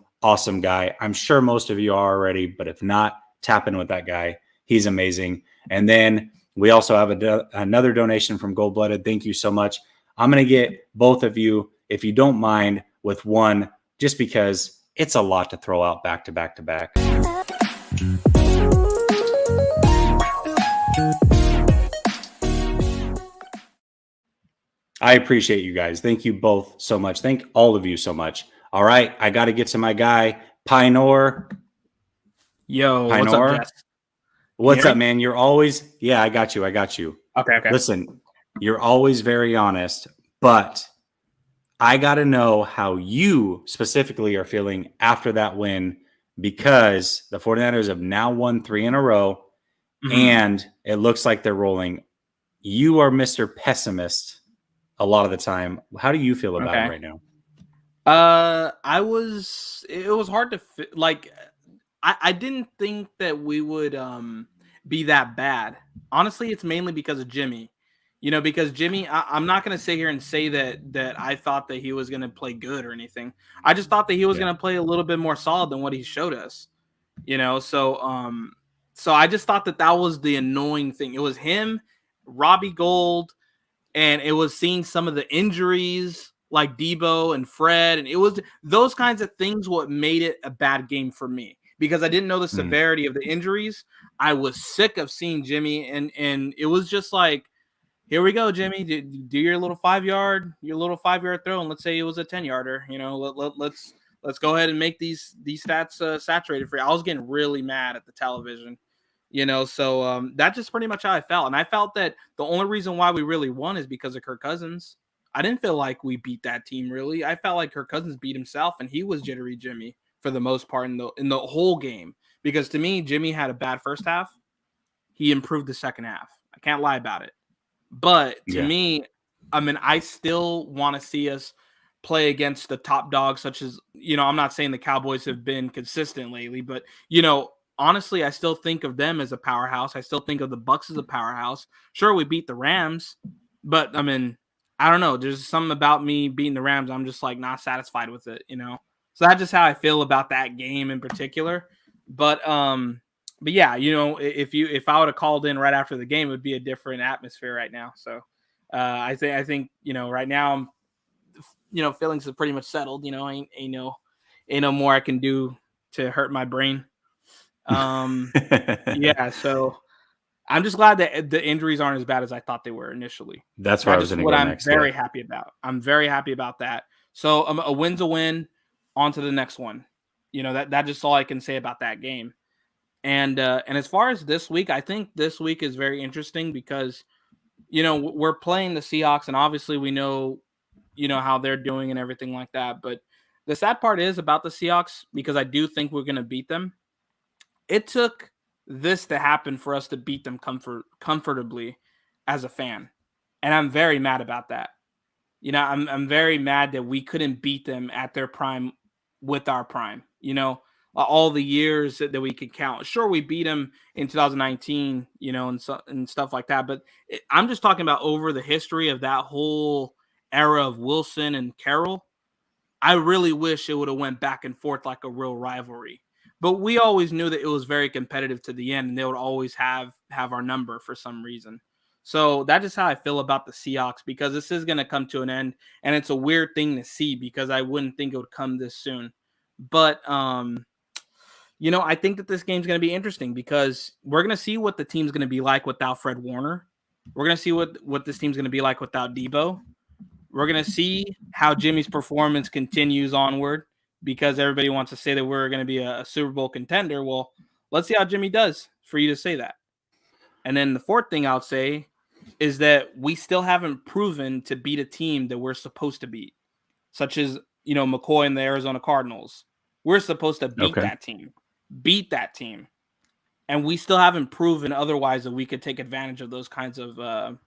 guy. I'm sure most of you are already, but if not, tap in with that guy. He's amazing. And then we also have another donation from Gold Blooded. Thank you so much. I'm going to get both of you, if you don't mind, with one, just because it's a lot to throw out back to back to back. I appreciate you guys. Thank you both so much. Thank all of you so much. All right, I got to get to my guy, Pinor. Yo, Pinor. what's up, Jess? What's up, man? You're always, yeah, I got you. Okay. Listen, you're always very honest, but I got to know how you specifically are feeling after that win, because the 49ers have now won 3 in a row, and it looks like they're rolling. You are Mr. Pessimist a lot of the time. How do you feel about it right now? It was hard to like. I didn't think that we would be that bad. Honestly, it's mainly because of Jimmy. Because Jimmy, I'm not going to sit here and say that I thought that he was going to play good or anything. I just thought that he was going to play a little bit more solid than what he showed us. So I just thought that was the annoying thing. It was him, Robbie Gould, and it was seeing some of the injuries like Debo and Fred, and it was those kinds of things what made it a bad game for me, because I didn't know the severity of the injuries. I was sick of seeing Jimmy, and it was just like, here we go, Jimmy, do your little 5-yard throw, and let's say it was a 10-yarder. Let's go ahead and make these stats saturated for you. I was getting really mad at the television. So that's just pretty much how I felt. And I felt that the only reason why we really won is because of Kirk Cousins. I didn't feel like we beat that team, really. I felt like Kirk Cousins beat himself, and he was jittery Jimmy for the most part in the whole game. Because to me, Jimmy had a bad first half. He improved the second half. I can't lie about it. But to me, I still want to see us play against the top dogs, such as, I'm not saying the Cowboys have been consistent lately, but, honestly, I still think of them as a powerhouse. I still think of the Bucs as a powerhouse. Sure, we beat the Rams, but I don't know. There's something about me beating the Rams. I'm just like not satisfied with it, So that's just how I feel about that game in particular. But yeah, if I would have called in right after the game, it would be a different atmosphere right now. So I think right now I'm feelings are pretty much settled. Ain't no more I can do to hurt my brain. Yeah, so I'm just glad that the injuries aren't as bad as I thought they were initially. That's where I was going to go next. I'm very happy about. I'm very happy about that. So a win's a win. On to the next one. That's just all I can say about that game. And as far as this week, I think this week is very interesting because, we're playing the Seahawks, and obviously we know, how they're doing and everything like that. But the sad part is about the Seahawks, because I do think we're going to beat them. It took this to happen for us to beat them comfortably as a fan. And I'm very mad about that. I'm very mad that we couldn't beat them at their prime with our prime, all the years that we could count. Sure, we beat them in 2019, and stuff like that. But I'm just talking about over the history of that whole era of Wilson and Carroll. I really wish it would have went back and forth like a real rivalry. But we always knew that it was very competitive to the end, and they would always have our number for some reason. So that's just how I feel about the Seahawks, because this is going to come to an end, and it's a weird thing to see because I wouldn't think it would come this soon. But, I think that this game's going to be interesting because we're going to see what the team's going to be like without Fred Warner. We're going to see what this team's going to be like without Debo. We're going to see how Jimmy's performance continues onward, because everybody wants to say that we're going to be a Super Bowl contender. Well, let's see how Jimmy does for you to say that. And then the fourth thing I'll say is that we still haven't proven to beat a team that we're supposed to beat, such as, McCoy and the Arizona Cardinals. We're supposed to beat that team. And we still haven't proven otherwise that we could take advantage of those kinds of,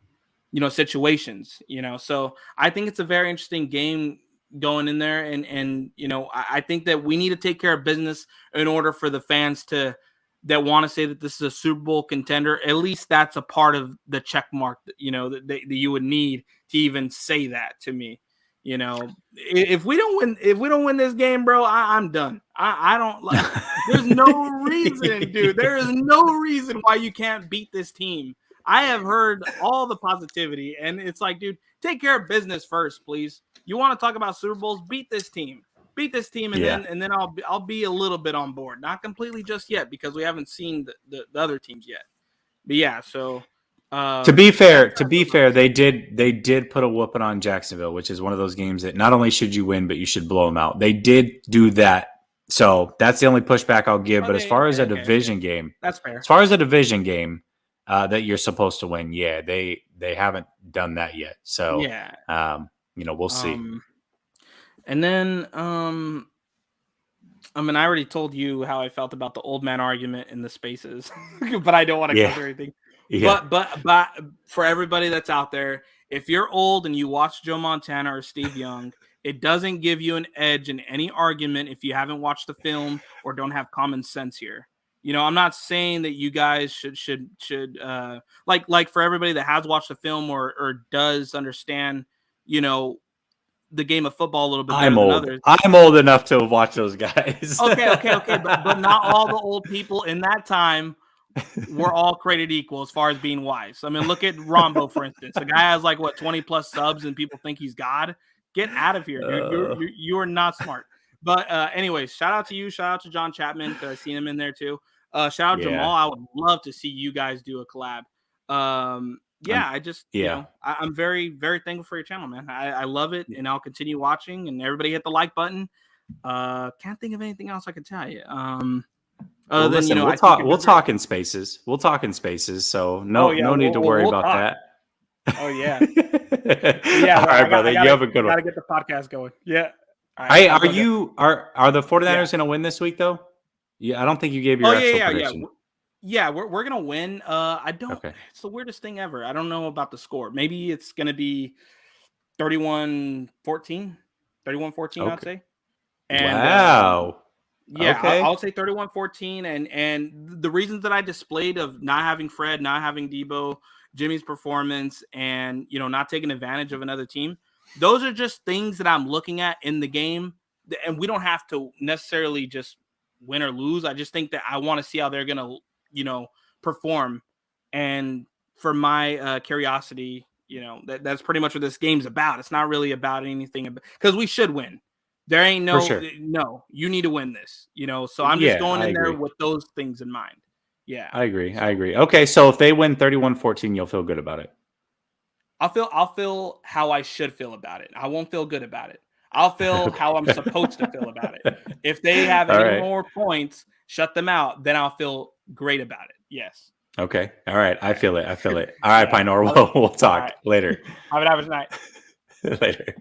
situations, So I think it's a very interesting game going in there. And I think that we need to take care of business in order for the fans to that want to say that this is a Super Bowl contender, at least that's a part of the check mark that, that you would need to even say that to me. If we don't win this game, bro, I'm done. I don't like. There's no reason, dude. There is no reason why you can't beat this team. I have heard all the positivity, and it's like, dude, take care of business first, please. You want to talk about Super Bowls? Beat this team, and then I'll be a little bit on board. Not completely just yet because we haven't seen the other teams yet. But yeah, so. To be fair, they did put a whooping on Jacksonville, which is one of those games that not only should you win, but you should blow them out. They did do that, so that's the only pushback I'll give. But as far as a division game, that's fair. As far as a division game that you're supposed to win, yeah, they haven't done that yet. So yeah, we'll see. And then I already told you how I felt about the old man argument in the spaces, but I don't want to cover anything. Yeah. But for everybody that's out there, if you're old and you watch Joe Montana or Steve Young, it doesn't give you an edge in any argument if you haven't watched the film or don't have common sense here. I'm not saying that you guys should like for everybody that has watched the film or does understand, the game of football a little bit better than others. I'm old enough to have watched those guys. Okay. But not all the old people in that time we're all created equal as far as being wise. I mean, look at Rombo, for instance. The guy has 20 plus subs and people think he's God. Get out of here, dude. You're not smart. But anyways, shout out to you. Shout out to John Chapman because I've seen him in there too. Shout out Jamal. I would love to see you guys do a collab. I'm very, very thankful for your channel, man. I love it, and I'll continue watching. And everybody hit the like button. Can't think of anything else I can tell you. Listen, we'll talk in spaces. We'll talk in spaces. So no need to worry about that. Oh yeah, yeah. All right, brother. You have a good one. Gotta get the podcast going. Yeah. Right, are the 49ers going to win this week though? Yeah, I don't think you gave your actual prediction. Yeah, we're gonna win. I don't. Okay. It's the weirdest thing ever. I don't know about the score. Maybe it's gonna be 31-14. 31-14, I'd say. And, wow. Yeah, okay. I'll say 31-14, and the reasons that I displayed of not having Fred, not having Debo, Jimmy's performance, and not taking advantage of another team. Those are just things that I'm looking at in the game, and we don't have to necessarily just win or lose. I just think that I want to see how they're gonna, perform, and for my curiosity, that's pretty much what this game's about. It's not really about anything because we should win. There ain't no, you need to win this, so I'm just going in there with those things in mind. Yeah. I agree. Okay. So if they win 31-14, you'll feel good about it. I'll feel how I should feel about it. I won't feel good about it. I'll feel how I'm supposed to feel about it. If they have any more points, shut them out, then I'll feel great about it. Yes. Okay. All right. I feel it. All right, Pinor, we'll talk later. Have an average night. Later.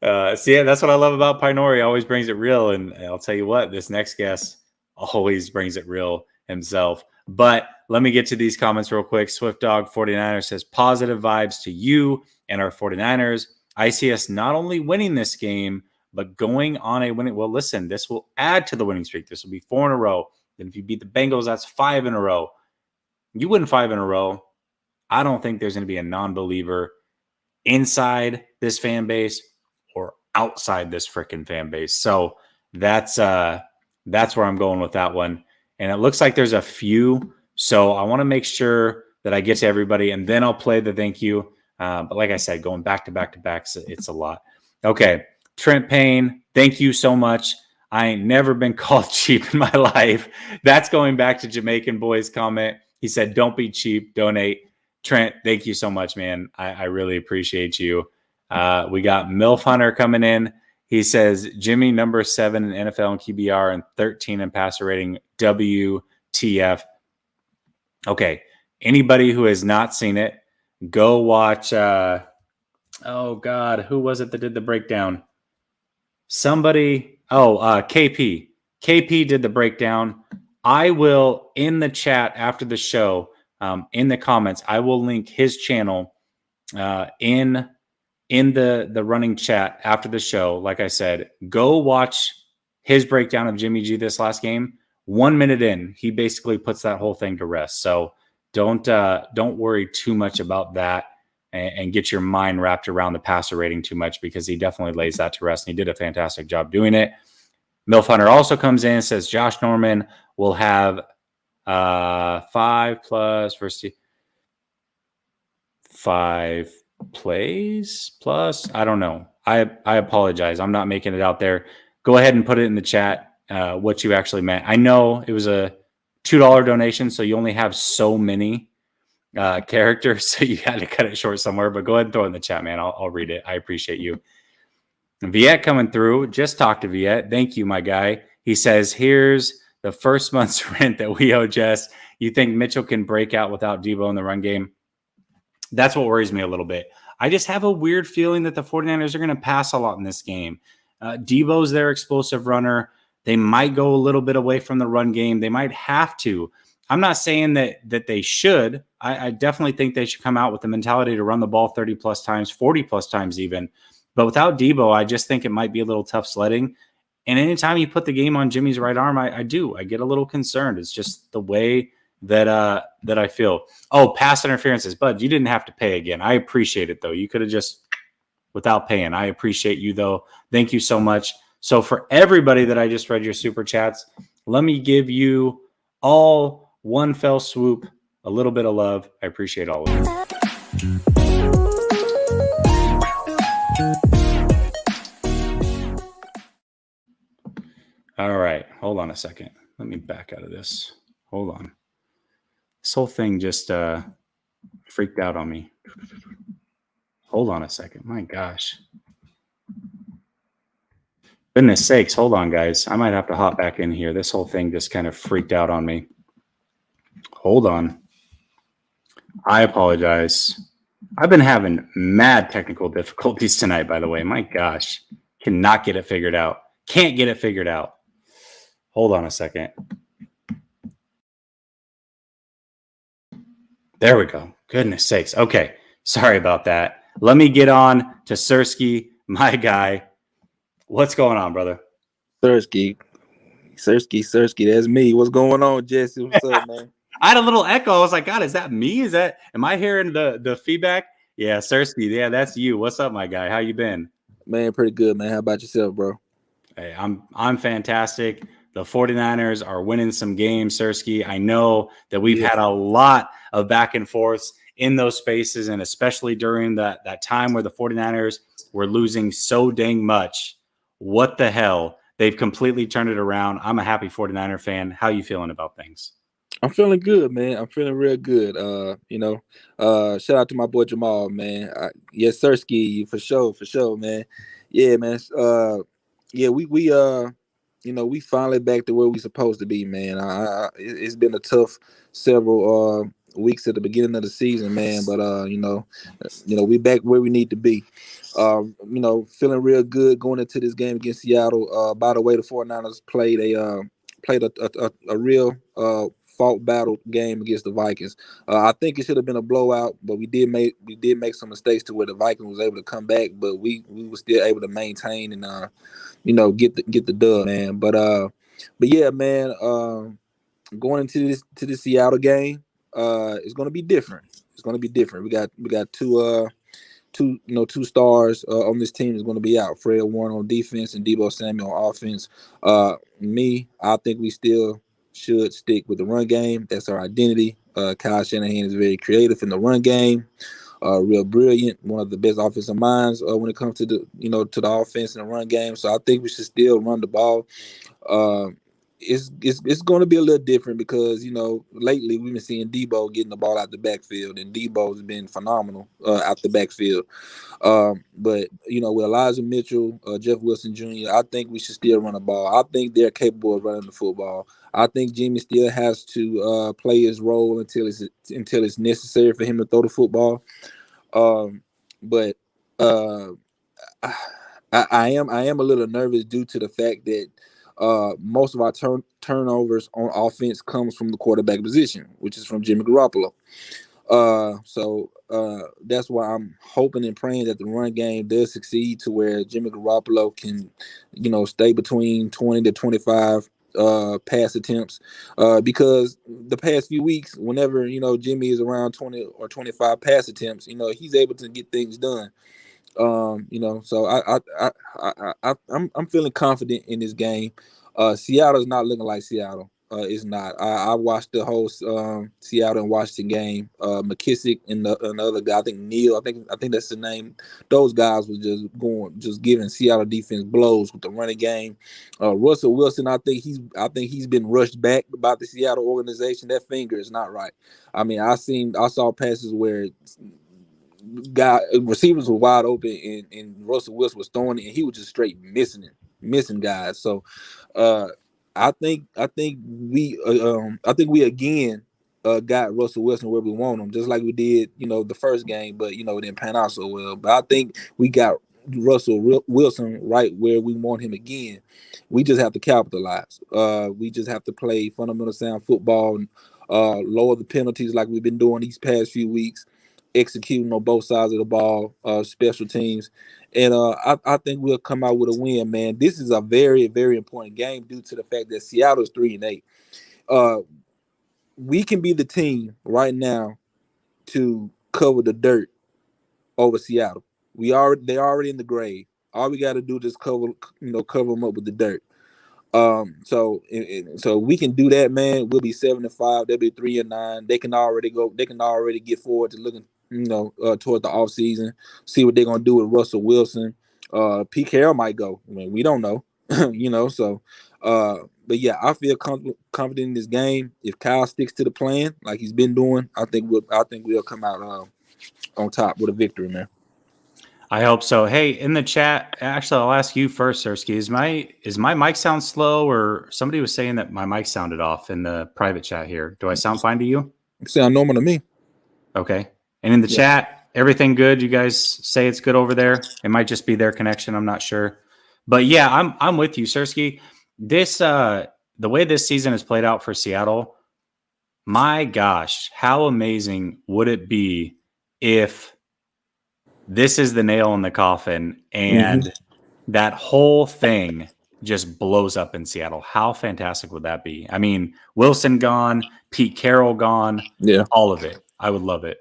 That's what I love about Pinor. He always brings it real. And I'll tell you what, this next guest always brings it real himself. But let me get to these comments real quick. Swift Dog 49ers says positive vibes to you and our 49ers. I see us not only winning this game, but going on a winning. Well, listen, this will add to the winning streak. This will be 4 in a row. Then if you beat the Bengals, that's 5 in a row. You win 5 in a row. I don't think there's going to be a non-believer inside this fan base or outside this freaking fan base. So that's where I'm going with that one. And it looks like there's a few. So I want to make sure that I get to everybody, and then I'll play the thank you. But like I said, going back to back to back, it's a lot. Okay. Trent Payne, thank you so much. I ain't never been called cheap in my life. That's going back to Jamaican Boy's comment. He said, don't be cheap, donate. Trent, thank you so much, man. I really appreciate you. We got MILF Hunter coming in. He says, Jimmy, number 7 in NFL and QBR and 13 in passer rating. WTF. Okay. Anybody who has not seen it, go watch. Oh, God. Who was it that did the breakdown? Somebody. KP. KP did the breakdown. I will, in the chat after the show, in the comments, I will link his channel in the running chat after the show. Like I said, go watch his breakdown of Jimmy G this last game. 1 minute in, he basically puts that whole thing to rest. So don't worry too much about that and get your mind wrapped around the passer rating too much, because he definitely lays that to rest, and he did a fantastic job doing it. Milf Hunter also comes in and says Josh Norman will have 5 plus first 5 plays plus. I don't know. I apologize. I'm not making it out there. Go ahead and put it in the chat what you actually meant. I know it was a $2 donation, so you only have so many characters, so you had to cut it short somewhere. But go ahead and throw it in the chat, man. I'll read it. I appreciate you. Viet coming through. Just talked to Viet. Thank you, my guy. He says, here's the first month's rent that we owe Jess. You think Mitchell can break out without Debo in the run game? That's what worries me a little bit. I just have a weird feeling that the 49ers are going to pass a lot in this game. Debo's their explosive runner. They might go a little bit away from the run game. They might have to. I'm not saying that they should. I definitely think they should come out with the mentality to run the ball 30 plus times, 40 plus times even. But without Debo, I just think it might be a little tough sledding. And anytime you put the game on Jimmy's right arm, I get a little concerned. It's just the way that I feel. Oh, pass interferences. Bud, you didn't have to pay again. I appreciate it, though. You could have just without paying. I appreciate you, though. Thank you so much. So for everybody that I just read your super chats, let me give you all one fell swoop, a little bit of love. I appreciate all of you. All right. Hold on a second. Let me back out of this. Hold on. This whole thing just freaked out on me. Hold on a second. My gosh. Goodness sakes. Hold on, guys. I might have to hop back in here. This whole thing just kind of freaked out on me. Hold on. I apologize. I've been having mad technical difficulties tonight, by the way. My gosh. Cannot get it figured out. Can't get it figured out. Hold on a second. There we go. Goodness sakes. Okay. Sorry about that. Let me get on to Sersky, my guy. What's going on, brother? Sersky, that's me. What's going on, Jesse? What's up, man? I had a little echo. I was like, God, is that me? Am I hearing the feedback? Yeah, Sersky. Yeah, that's you. What's up, my guy? How you been? Man, pretty good, man. How about yourself, bro? Hey, I'm fantastic. The 49ers are winning some games, Sersky. I know that we've had a lot of back and forths in those spaces, and especially during that time where the 49ers were losing so dang much. What the hell? They've completely turned it around. I'm a happy 49er fan. How you feeling about things? I'm feeling good, man. I'm feeling real good. Shout out to my boy Jamal, man. Yes, Sersky, for sure, man. Yeah, man. We finally back to where we supposed to be, man. It's been a tough several weeks at the beginning of the season, man. But we back where we need to be. Feeling real good going into this game against Seattle. By the way, the 49ers played a real fought battle game against the Vikings. I think it should have been a blowout, but we did make some mistakes to where the Vikings was able to come back, but we were still able to maintain and get the dub, man. But yeah, man. Going into this Seattle game, it's gonna be different. It's gonna be different. We got two stars on this team is going to be out. Fred Warner on defense and Debo Samuel on offense. I think we still should stick with the run game. That's our identity. Kyle Shanahan is very creative in the run game. Real brilliant, one of the best offensive minds when it comes to the offense and the run game. So I think we should still run the ball. It's going to be a little different because lately we've been seeing Debo getting the ball out the backfield, and Debo's been phenomenal out the backfield. But with Elijah Mitchell, Jeff Wilson Jr., I think we should still run the ball. I think they're capable of running the football. I think Jimmy still has to play his role until it's necessary for him to throw the football. But I am a little nervous due to the fact that most of our turnovers on offense comes from the quarterback position, which is from Jimmy Garoppolo. So that's why I'm hoping and praying that the run game does succeed to where Jimmy Garoppolo can, stay between 20 to 25 pass attempts, because the past few weeks, whenever Jimmy is around 20 or 25 pass attempts, he's able to get things done. So I'm feeling confident in this game. Seattle's not looking like Seattle. It's not. I watched the whole Seattle and Washington game. McKissick and the other guy, I think Neal, I think that's the name. Those guys was just giving Seattle defense blows with the running game. Russell Wilson, I think he's been rushed back by the Seattle organization. That finger is not right. I mean, I saw passes where receivers were wide open and Russell Wilson was throwing it and he was just straight missing guys. So I think we again got Russell Wilson where we want him, just like we did the first game, but it didn't pan out so well. But I think we got Russell Wilson right where we want him again. We just have to capitalize. We just have to play fundamental sound football, lower the penalties like we've been doing these past few weeks, executing on both sides of the ball, special teams. And I think we'll come out with a win, man. This is a very, very important game due to the fact that Seattle is 3-8. We can be the team right now to cover the dirt over Seattle. They're already in the grave. All we got to do is cover them up with the dirt. So we can do that, man. We'll be 7-5. They'll be 3-9. They can already get forward to looking, toward the offseason, see what they're gonna do with Russell Wilson. Pete Carroll might go. I mean, we don't know, So, but yeah, I feel confident in this game. If Kyle sticks to the plan like he's been doing, I think we'll come out on top with a victory, man. I hope so. Hey, in the chat, actually, I'll ask you first, Sersky. Is my mic sound slow, or somebody was saying that my mic sounded off in the private chat here? Do I sound fine to you? It sound normal to me. Okay. And in the chat, everything good? You guys say it's good over there? It might just be their connection. I'm not sure. But yeah, I'm with you, Sersky. This the way this season has played out for Seattle, my gosh, how amazing would it be if this is the nail in the coffin and that whole thing just blows up in Seattle? How fantastic would that be? I mean, Wilson gone, Pete Carroll gone, all of it. I would love it.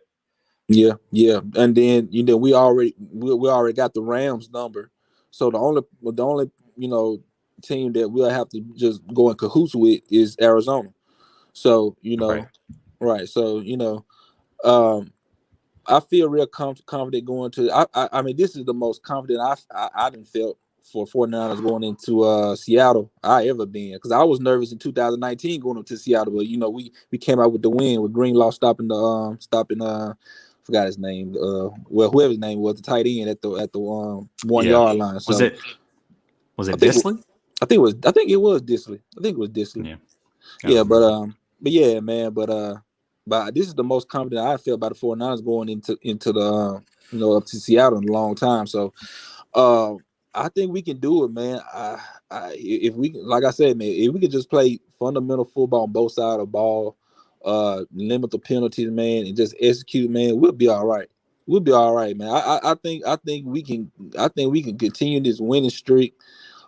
Yeah. And then we already got the Rams number. So the only team that we'll have to just go in cahoots with is Arizona. So, right. So, I feel real confident going to. I mean, this is the most confident I done felt for 49ers going into Seattle I ever been, because I was nervous in 2019 going up to Seattle, but we came out with the win with Greenlaw stopping forgot his name. Whoever his name was, the tight end at the 1 yard line. So, was it Disley? I think it was Disley. Yeah, but yeah, man, but this is the most confident I feel about the 49ers going into the up to Seattle in a long time. So I think we can do it, man. If we, like I said, man, if we could just play fundamental football on both sides of the ball, limit the penalties, man, and just execute, man, we'll be all right. We'll be all right, man. I think we can continue this winning streak.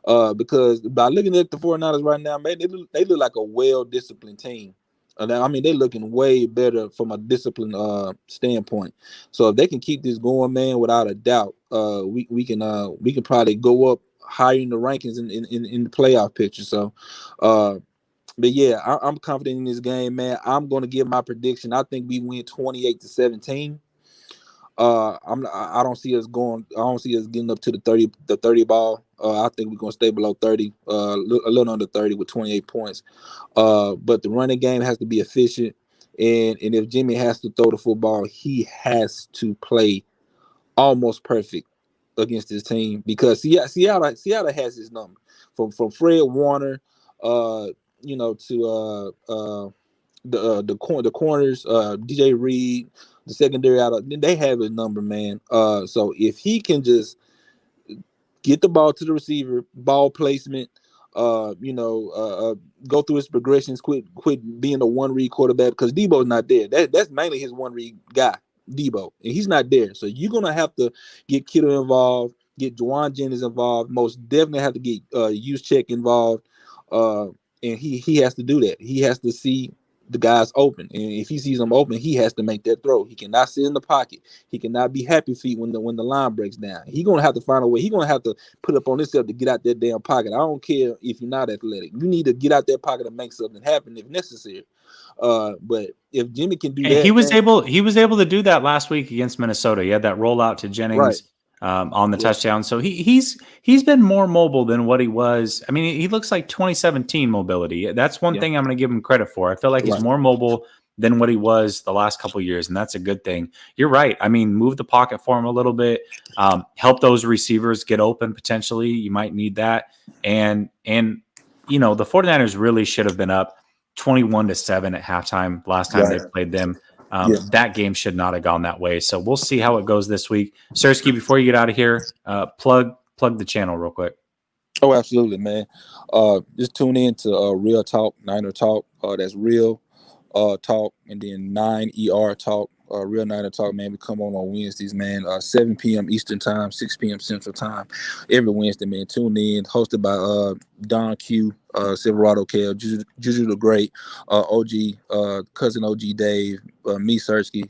Because by looking at the 49ers right now, man, they look like a well-disciplined team. I mean, they're looking way better from a discipline standpoint. So if they can keep this going, man, without a doubt, we can probably go up higher in the rankings in the playoff picture. So, but yeah, I'm confident in this game, man. I'm going to give my prediction. I think we win 28-17. I don't see us getting up to the 30 ball. I think we're gonna stay below 30, a little under 30 with 28 points. But the running game has to be efficient, and if Jimmy has to throw the football, he has to play almost perfect against this team, because Seattle has his number from Fred Warner, to the corners, DJ Reed, the secondary they have his number, man. So if he can just get the ball to the receiver, ball placement, go through his progressions, quit being a one read quarterback, because Debo's not there. That's mainly his one read guy, Debo, and he's not there. So you're gonna have to get Kittle involved, get Juwan Jennings involved, most definitely have to get Juszczyk involved. and he has to do that. He has to see the guys open, and if he sees them open, he has to make that throw. He cannot sit in the pocket. He cannot be happy feet when the line breaks down. He's gonna have to find a way. He's gonna have to put up on himself to get out that damn pocket. I don't care if you're not athletic. You need to get out that pocket and make something happen if necessary. But if Jimmy can do that, he was able to do that last week against Minnesota. He had that rollout to Jennings. Right. On the touchdown. So he's been more mobile than what he was. I mean, he looks like 2017 mobility. That's one thing I'm going to give him credit for. I feel like he's more mobile than what he was the last couple of years, and that's a good thing. You're right. I mean, move the pocket for him a little bit, help those receivers get open potentially. You might need that. And you know, the 49ers really should have been up 21-7 at halftime last time they played them. That game should not have gone that way. So we'll see how it goes this week. Sersky, before you get out of here, plug the channel real quick. Oh, absolutely, man. Just tune in to Real Talk, Niner Talk. That's Real Talk, and then 9ER Talk. Real Niner Talk, man. We come on Wednesdays, man. 7 p.m. Eastern Time, 6 p.m. Central Time. Every Wednesday, man. Tune in. Hosted by Don Q, Silverado Kale, Juju the Great, OG, cousin OG Dave, me, Sersky.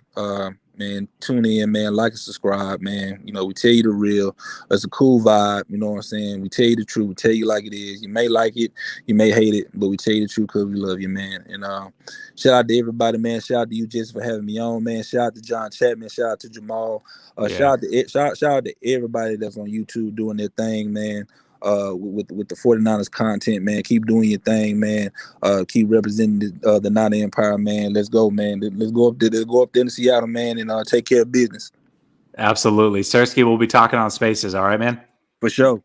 Man, tune in, man. Like and subscribe, man. You know, we tell you the real. It's a cool vibe. You know what I'm saying? We tell you the truth. We tell you like it is. You may like it, you may hate it, but we tell you the truth because we love you, man. And shout out to everybody, man. Shout out to you, Jesse, for having me on, man. Shout out to John Chapman. Shout out to Jamal. Shout out to everybody that's on YouTube doing their thing, man. With the 49ers content, man. Keep doing your thing, man. Keep representing the Niner Empire, man. Let's go, man. Let's go up there in Seattle, man, and take care of business. Absolutely. Sersky, we'll be talking on Spaces. All right, man? For sure.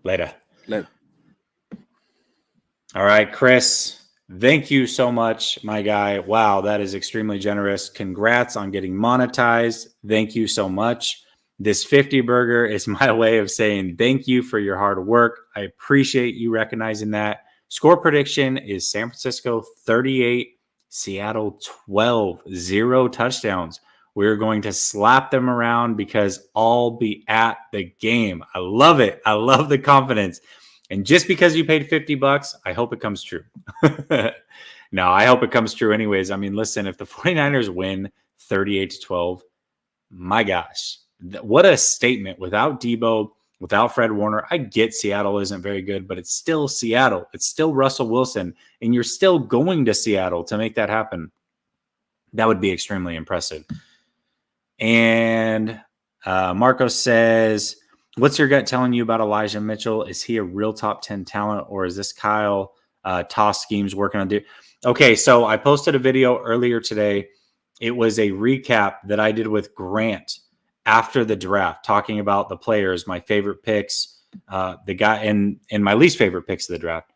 Later. All right, Chris. Thank you so much, my guy. Wow, that is extremely generous. Congrats on getting monetized. Thank you so much. This 50 burger is my way of saying thank you for your hard work. I appreciate you recognizing that. Score prediction is San Francisco 38, Seattle 12, 0 touchdowns. We're going to slap them around because I'll be at the game. I love it. I love the confidence. And just because you paid $50, I hope it comes true. No, I hope it comes true anyways. I mean, listen, if the 49ers win 38-12, my gosh. What a statement. Without Debo, without Fred Warner, I get Seattle isn't very good, but it's still Seattle. It's still Russell Wilson, and you're still going to Seattle to make that happen. That would be extremely impressive. And Marco says, what's your gut telling you about Elijah Mitchell? Is he a real top 10 talent, or is this Kyle toss schemes working on? Okay, so I posted a video earlier today. It was a recap that I did with Grant after the draft, talking about the players, my favorite picks, the guy and my least favorite picks of the draft.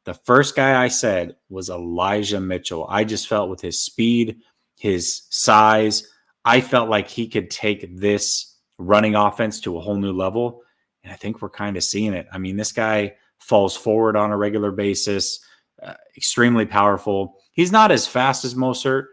The first guy I said was Elijah Mitchell. I just felt with his speed, his size, I felt like he could take this running offense to a whole new level. And I think we're kind of seeing it. I mean, this guy falls forward on a regular basis, extremely powerful. He's not as fast as Mostert,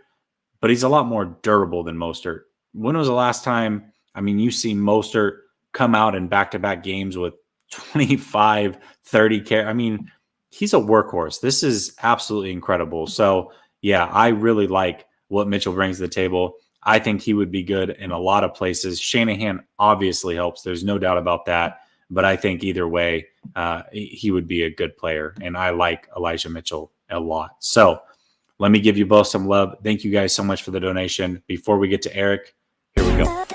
but he's a lot more durable than Mostert. When was the last time, I mean, you see Mostert come out in back-to-back games with 25, 30 carries? I mean, he's a workhorse. This is absolutely incredible. So, yeah, I really like what Mitchell brings to the table. I think he would be good in a lot of places. Shanahan obviously helps. There's no doubt about that. But I think either way, he would be a good player. And I like Elijah Mitchell a lot. So let me give you both some love. Thank you guys so much for the donation. Before we get to Eric, here we go.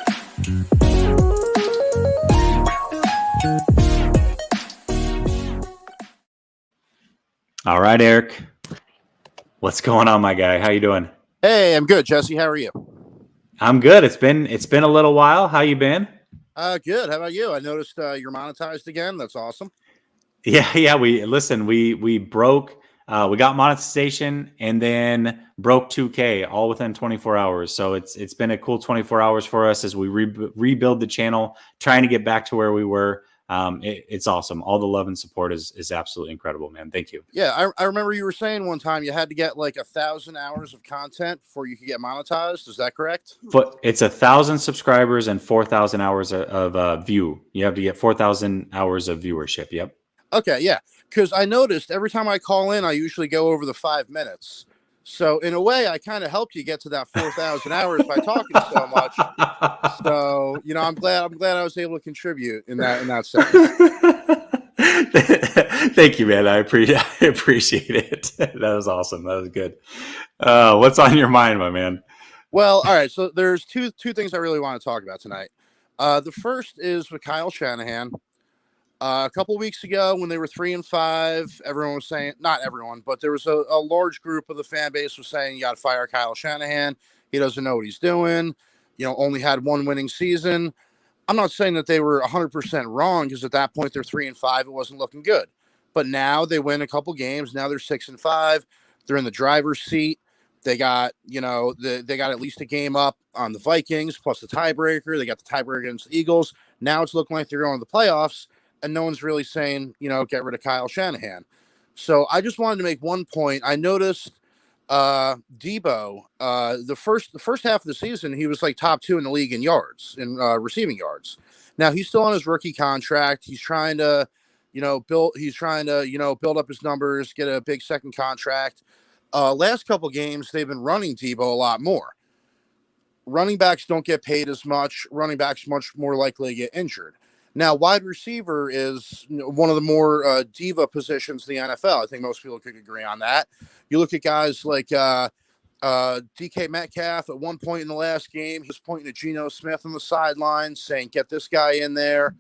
All right, Eric. What's going on, my guy? How you doing? Hey, I'm good, Jesse. How are you? I'm good. It's been a little while. How you been? Good. How about you? I noticed you're monetized again. That's awesome. Yeah. We broke. We got monetization and then broke 2K all within 24 hours. So it's been a cool 24 hours for us as we rebuild the channel, trying to get back to where we were. It's awesome. All the love and support is absolutely incredible, man. Thank you. Yeah, I remember you were saying one time you had to get like 1,000 hours of content before you could get monetized. Is that correct? But it's 1,000 subscribers and 4,000 hours of view. You have to get 4,000 hours of viewership. Yep. Okay, yeah. because I noticed every time I call in, I usually go over the 5 minutes. So in a way, I kind of helped you get to that 4,000 hours by talking so much. So I'm glad I was able to contribute in that sense. Thank you, man. I appreciate it. That was awesome. That was good. What's on your mind, my man? Well, all right. So there's two things I really want to talk about tonight. The first is with Kyle Shanahan. A couple of weeks ago, when they were 3-5, everyone was saying, not everyone, but there was a large group of the fan base was saying, you got to fire Kyle Shanahan. He doesn't know what he's doing. Only had one winning season. I'm not saying that they were 100% wrong, because at that point they're 3-5. It wasn't looking good. But now they win a couple games. Now they're 6-5. They're in the driver's seat. They got, they got at least a game up on the Vikings plus the tiebreaker. They got the tiebreaker against the Eagles. Now it's looking like they're going to the playoffs, and no one's really saying, get rid of Kyle Shanahan. So I just wanted to make one point. I noticed Debo, the first half of the season, he was like top 2 in the league in yards, in receiving yards. Now he's still on his rookie contract. He's trying to, build up his numbers, get a big second contract. Last couple games, they've been running Debo a lot more. Running backs don't get paid as much. Running backs much more likely to get injured. Now, wide receiver is one of the more diva positions in the NFL. I think most people could agree on that. You look at guys like DK Metcalf. At one point in the last game, he was pointing to Geno Smith on the sidelines, saying, "Get this guy in there."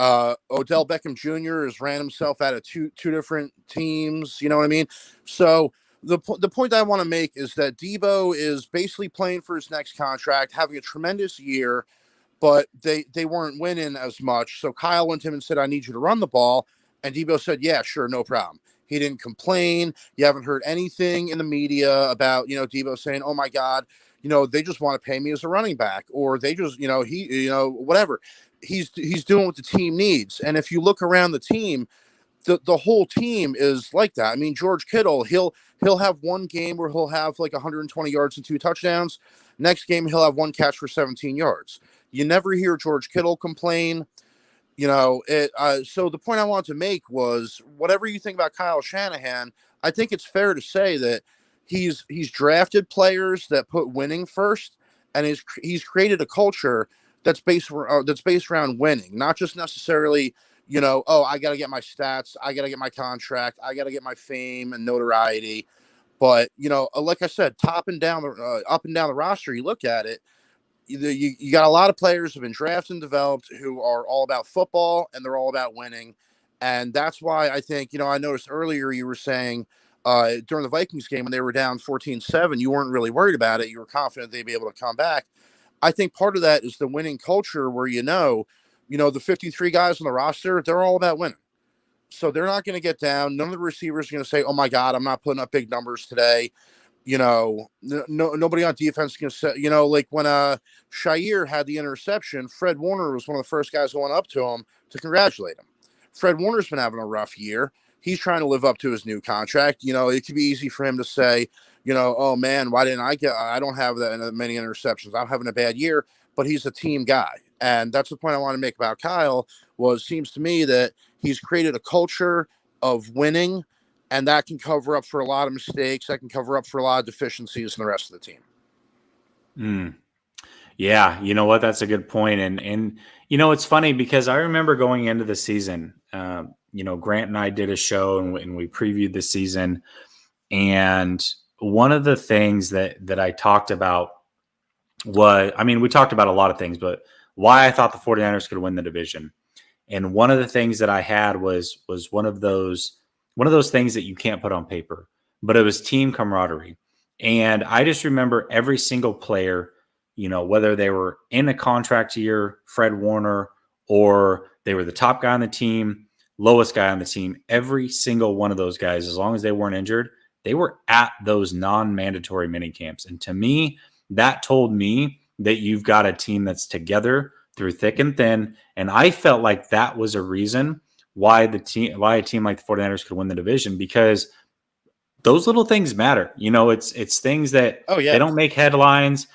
Odell Beckham Jr. has ran himself out of two different teams. You know what I mean? So the point I want to make is that Debo is basically playing for his next contract, having a tremendous year, but they weren't winning as much. So Kyle went to him and said, "I need you to run the ball." And Debo said, "Yeah, sure, no problem." He didn't complain. You haven't heard anything in the media about, Debo saying, "Oh my God, they just want to pay me as a running back," or they just, whatever. He's doing what the team needs. And if you look around the team, the whole team is like that. I mean, George Kittle, he'll have one game where he'll have like 120 yards and 2 touchdowns. Next game, he'll have one catch for 17 yards. You never hear George Kittle complain. So the point I wanted to make was, whatever you think about Kyle Shanahan, I think it's fair to say that he's drafted players that put winning first, and he's created a culture that's based around winning, not just necessarily, I got to get my stats, I got to get my contract, I got to get my fame and notoriety. But like I said, up and down the roster, you look at it. You got a lot of players who have been drafted and developed who are all about football, and they're all about winning. And that's why I think, I noticed earlier you were saying during the Vikings game when they were down 14-7, you weren't really worried about it. You were confident they'd be able to come back. I think part of that is the winning culture where, the 53 guys on the roster, they're all about winning. So they're not going to get down. None of the receivers are going to say, "Oh my God, I'm not putting up big numbers today." Nobody on defense can say, like when Shair had the interception, Fred Warner was one of the first guys who went up to him to congratulate him. Fred Warner's been having a rough year. He's trying to live up to his new contract. It could be easy for him to say, "Oh man, why didn't I don't have that many interceptions. I'm having a bad year," but he's a team guy. And that's the point I want to make about Kyle. Seems to me that he's created a culture of winning, and that can cover up for a lot of mistakes. That can cover up for a lot of deficiencies in the rest of the team. Yeah, you know what? That's a good point. And it's funny because I remember going into the season, Grant and I did a show and we previewed the season. And one of the things that I talked about was, we talked about a lot of things, but why I thought the 49ers could win the division. And one of the things that I had was one of those things that you can't put on paper, but it was team camaraderie. And I just remember every single player, whether they were in a contract year, Fred Warner, or they were the top guy on the team, lowest guy on the team, every single one of those guys, as long as they weren't injured, they were at those non-mandatory mini camps. And to me, that told me that you've got a team that's together through thick and thin. And I felt like that was a reason why a team like the 49ers could win the division, because those little things matter. It's things that they don't make headlines.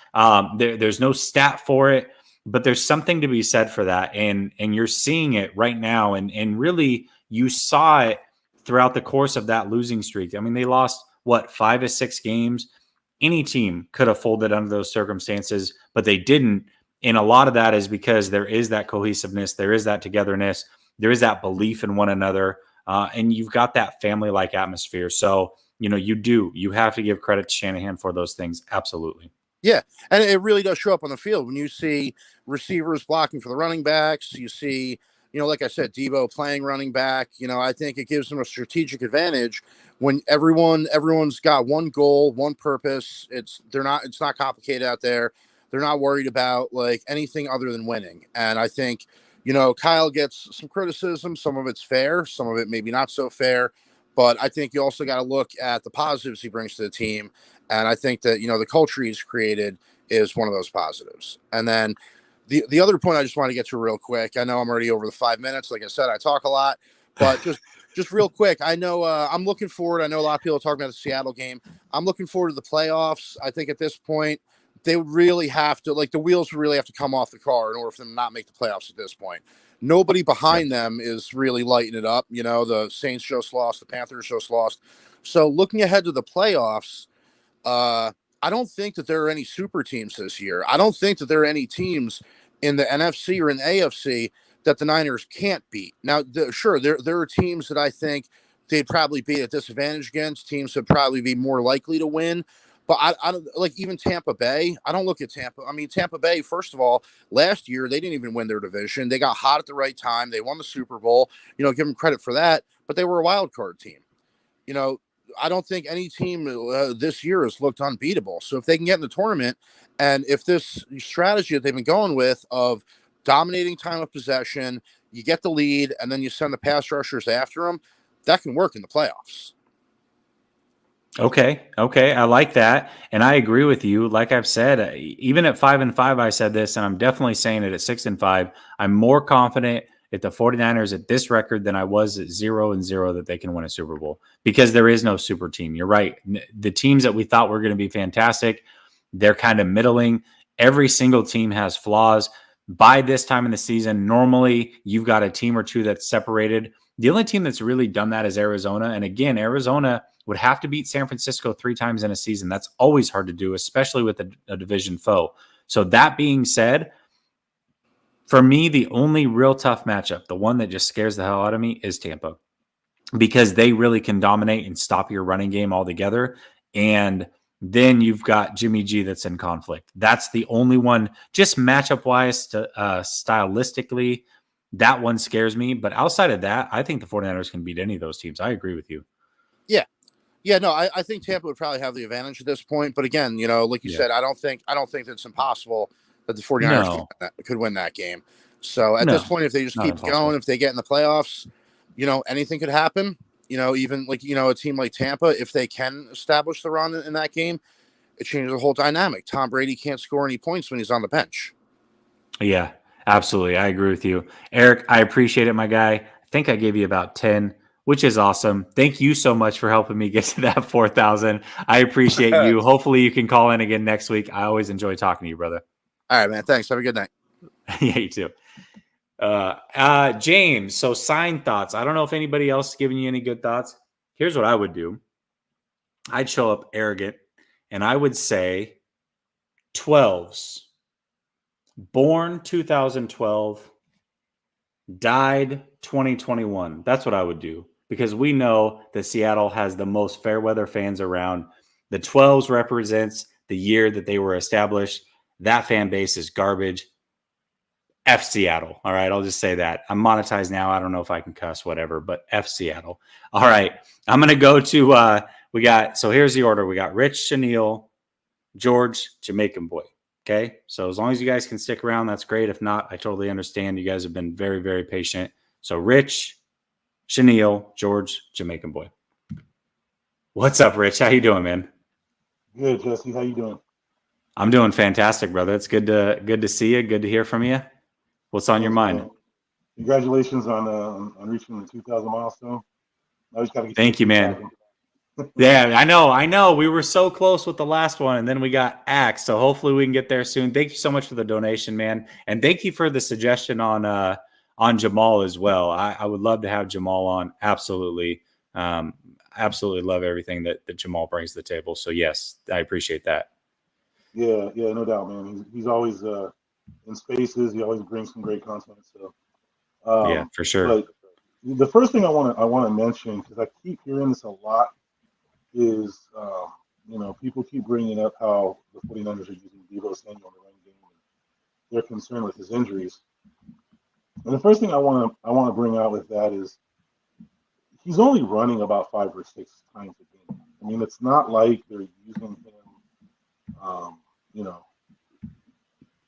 There's no stat for it, but there's something to be said for that. And you're seeing it right now. And really you saw it throughout the course of that losing streak. I mean, they lost, 5 or 6 games? Any team could have folded under those circumstances, but they didn't. And a lot of that is because there is that cohesiveness, there is that togetherness, there is that belief in one another, and you've got that family-like atmosphere. So, you have to give credit to Shanahan for those things. Absolutely. Yeah, and it really does show up on the field when you see receivers blocking for the running backs. You see, like I said, Debo playing running back. I think it gives them a strategic advantage when everyone's got one goal, one purpose. It's not complicated out there. They're not worried about like anything other than winning. And I think, Kyle gets some criticism. Some of it's fair, some of it maybe not so fair. But I think you also got to look at the positives he brings to the team. And I think that, the culture he's created is one of those positives. And then the other point I just want to get to real quick. I know I'm already over the 5 minutes. Like I said, I talk a lot, but just real quick. I know I'm looking forward. I know a lot of people are talking about the Seattle game. I'm looking forward to the playoffs. I think at this point, they would really have to, the wheels would really have to come off the car in order for them to not make the playoffs at this point. Nobody behind them is really lighting it up. The Saints just lost. The Panthers just lost. So looking ahead to the playoffs, I don't think that there are any super teams this year. I don't think that there are any teams in the NFC or in the AFC that the Niners can't beat. Now, sure, there are teams that I think they'd probably be at disadvantage against, teams that probably be more likely to win. But I don't like even Tampa Bay. I don't look at Tampa. I mean, Tampa Bay, first of all, last year, they didn't even win their division. They got hot at the right time. They won the Super Bowl, give them credit for that. But they were a wild card team. I don't think any team this year has looked unbeatable. So if they can get in the tournament, and if this strategy that they've been going with of dominating time of possession, you get the lead, and then you send the pass rushers after them, that can work in the playoffs. Okay. I like that. And I agree with you. Like I've said, even at 5-5, I said this, and I'm definitely saying it at 6-5. I'm more confident at the 49ers at this record than I was at 0-0 that they can win a Super Bowl, because there is no super team. You're right. The teams that we thought were going to be fantastic, they're kind of middling. Every single team has flaws. By this time in the season, normally you've got a team or two that's separated. The only team that's really done that is Arizona. And again, Arizona would have to beat San Francisco 3 times in a season. That's always hard to do, especially with a division foe. So that being said, for me, the only real tough matchup, the one that just scares the hell out of me, is Tampa, because they really can dominate and stop your running game altogether. And then you've got Jimmy G that's in conflict. That's the only one, just matchup-wise, stylistically, that one scares me. But outside of that, I think the 49ers can beat any of those teams. I agree with you. Yeah. Yeah, no, I think Tampa would probably have the advantage at this point. But again, like you said, I don't think that it's impossible that the 49ers could win that game. So at this point, if they just keep going, if they get in the playoffs, anything could happen. Even a team like Tampa, if they can establish the run in that game, it changes the whole dynamic. Tom Brady can't score any points when he's on the bench. Yeah, absolutely. I agree with you. Eric, I appreciate it, my guy. I think I gave you about 10, which is awesome. Thank you so much for helping me get to that 4,000. I appreciate you. Hopefully you can call in again next week. I always enjoy talking to you, brother. All right, man. Thanks. Have a good night. Yeah, you too. James, so sign thoughts. I don't know if anybody else is giving you any good thoughts. Here's what I would do. I'd show up arrogant, and I would say 12s. Born 2012, died 2021. That's what I would do, because we know that Seattle has the most fair weather fans around. The 12s represents the year that they were established. That fan base is garbage. F Seattle. All right. I'll just say that. I'm monetized now. I don't know if I can cuss, whatever, but F Seattle. All right. I'm going to go to, so here's the order. We got Rich, Chenille, George, Jamaican Boy. Okay. So as long as you guys can stick around, that's great. If not, I totally understand. You guys have been very, very patient. So Rich, Chenille, George, Jamaican Boy. What's up, Rich? How you doing, man? Good, Jesse. How you doing? I'm doing fantastic, brother. It's good to see you. Good to hear from you. What's on your mind? Congratulations on reaching the 2,000 milestone. I just gotta get Thank you, man. Yeah, I know. We were so close with the last one, and then we got axed. So hopefully we can get there soon. Thank you so much for the donation, man, and thank you for the suggestion on Jamal as well. I would love to have Jamal on. Absolutely. Absolutely love everything that Jamal brings to the table. So yes, I appreciate that. Yeah, no doubt, man. He's always in spaces. He always brings some great content. So, Yeah, for sure. But the first thing I want to mention, because I keep hearing this a lot, is people keep bringing up how the 49ers are using Deebo Samuel in the running game, and they're concerned with his injuries. And the first thing I want to bring out with that is he's only running about 5 or 6 times a game. I mean, it's not like they're using him,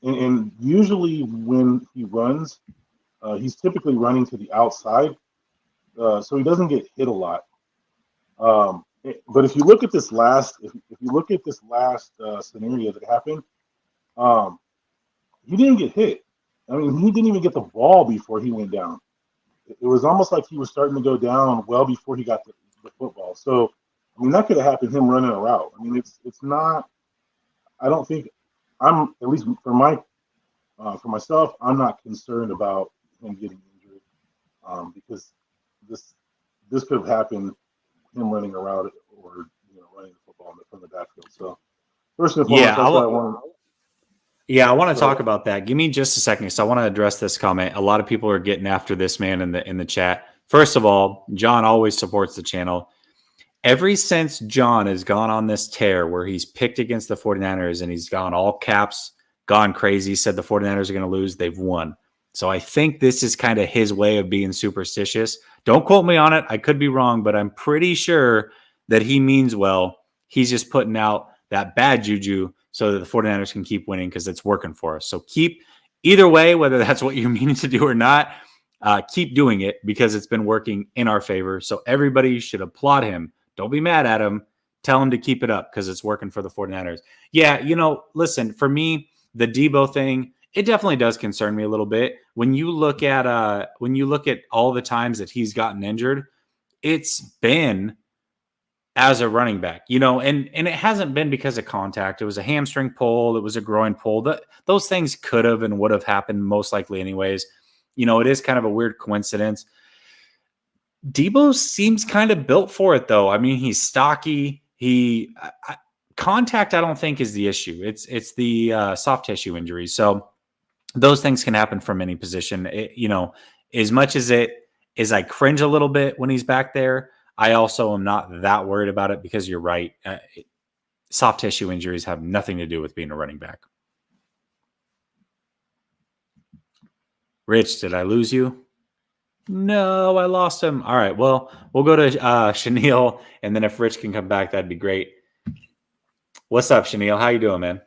and usually when he runs, he's typically running to the outside, so he doesn't get hit a lot. But if you look at this last, scenario that happened, he didn't get hit. I mean, he didn't even get the ball before he went down. It was almost like he was starting to go down well before he got the football. So, I mean, that could have happened him running a route. I mean, it's not. I don't think I'm, at least for myself, I'm not concerned about him getting injured, because this could have happened him running a route or running the football from the backfield. So first and foremost, that's what I want. Yeah, I want to talk about that. Give me just a second, because I want to address this comment. A lot of people are getting after this man in the chat. First of all, John always supports the channel. Ever since John has gone on this tear where he's picked against the 49ers and he's gone all caps, gone crazy, said the 49ers are going to lose, they've won. So I think this is kind of his way of being superstitious. Don't quote me on it. I could be wrong, but I'm pretty sure that he means well. He's just putting out that bad juju so that the 49ers can keep winning, because it's working for us. So keep, either way, whether that's what you're meaning to do or not, keep doing it, because it's been working in our favor. So everybody should applaud him. Don't be mad at him. Tell him to keep it up, because it's working for the 49ers. Yeah, listen, for me, the Deebo thing, it definitely does concern me a little bit. When you look at all the times that he's gotten injured, it's been as a running back, and it hasn't been because of contact. It was a hamstring pull. It was a groin pull. Those things could have and would have happened most likely anyways. It is kind of a weird coincidence. Deebo seems kind of built for it, though. I mean, he's stocky. Contact, I don't think, is the issue. It's the soft tissue injuries. So those things can happen from any position. As much as I cringe a little bit when he's back there, I also am not that worried about it, because you're right. Soft tissue injuries have nothing to do with being a running back. Rich, did I lose you? No, I lost him. All right. Well, we'll go to Chenille, and then if Rich can come back, that'd be great. What's up, Chenille? How you doing, man?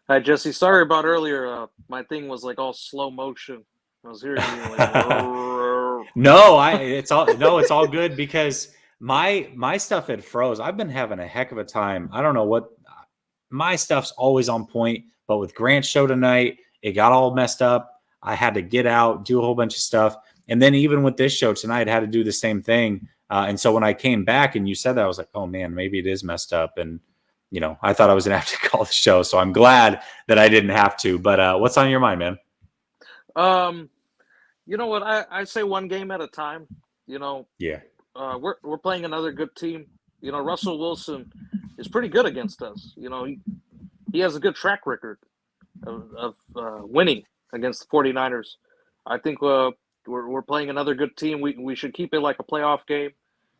Hi, Jesse. Sorry about earlier. My thing was like all slow motion. I was hearing you like. It's all good, because my stuff had froze. I've been having a heck of a time. I don't know what, my stuff's always on point, but with Grant's show tonight, it got all messed up. I had to get out, do a whole bunch of stuff. And then even with this show tonight, I had to do the same thing. And so when I came back and you said that, I was like, oh man, maybe it is messed up. And, I thought I was going to have to call the show. So I'm glad that I didn't have to. But what's on your mind, man? You know what? I say one game at a time. Yeah. We're playing another good team. Russell Wilson is pretty good against us. He has a good track record of winning against the 49ers. I think we're playing another good team. We should keep it like a playoff game,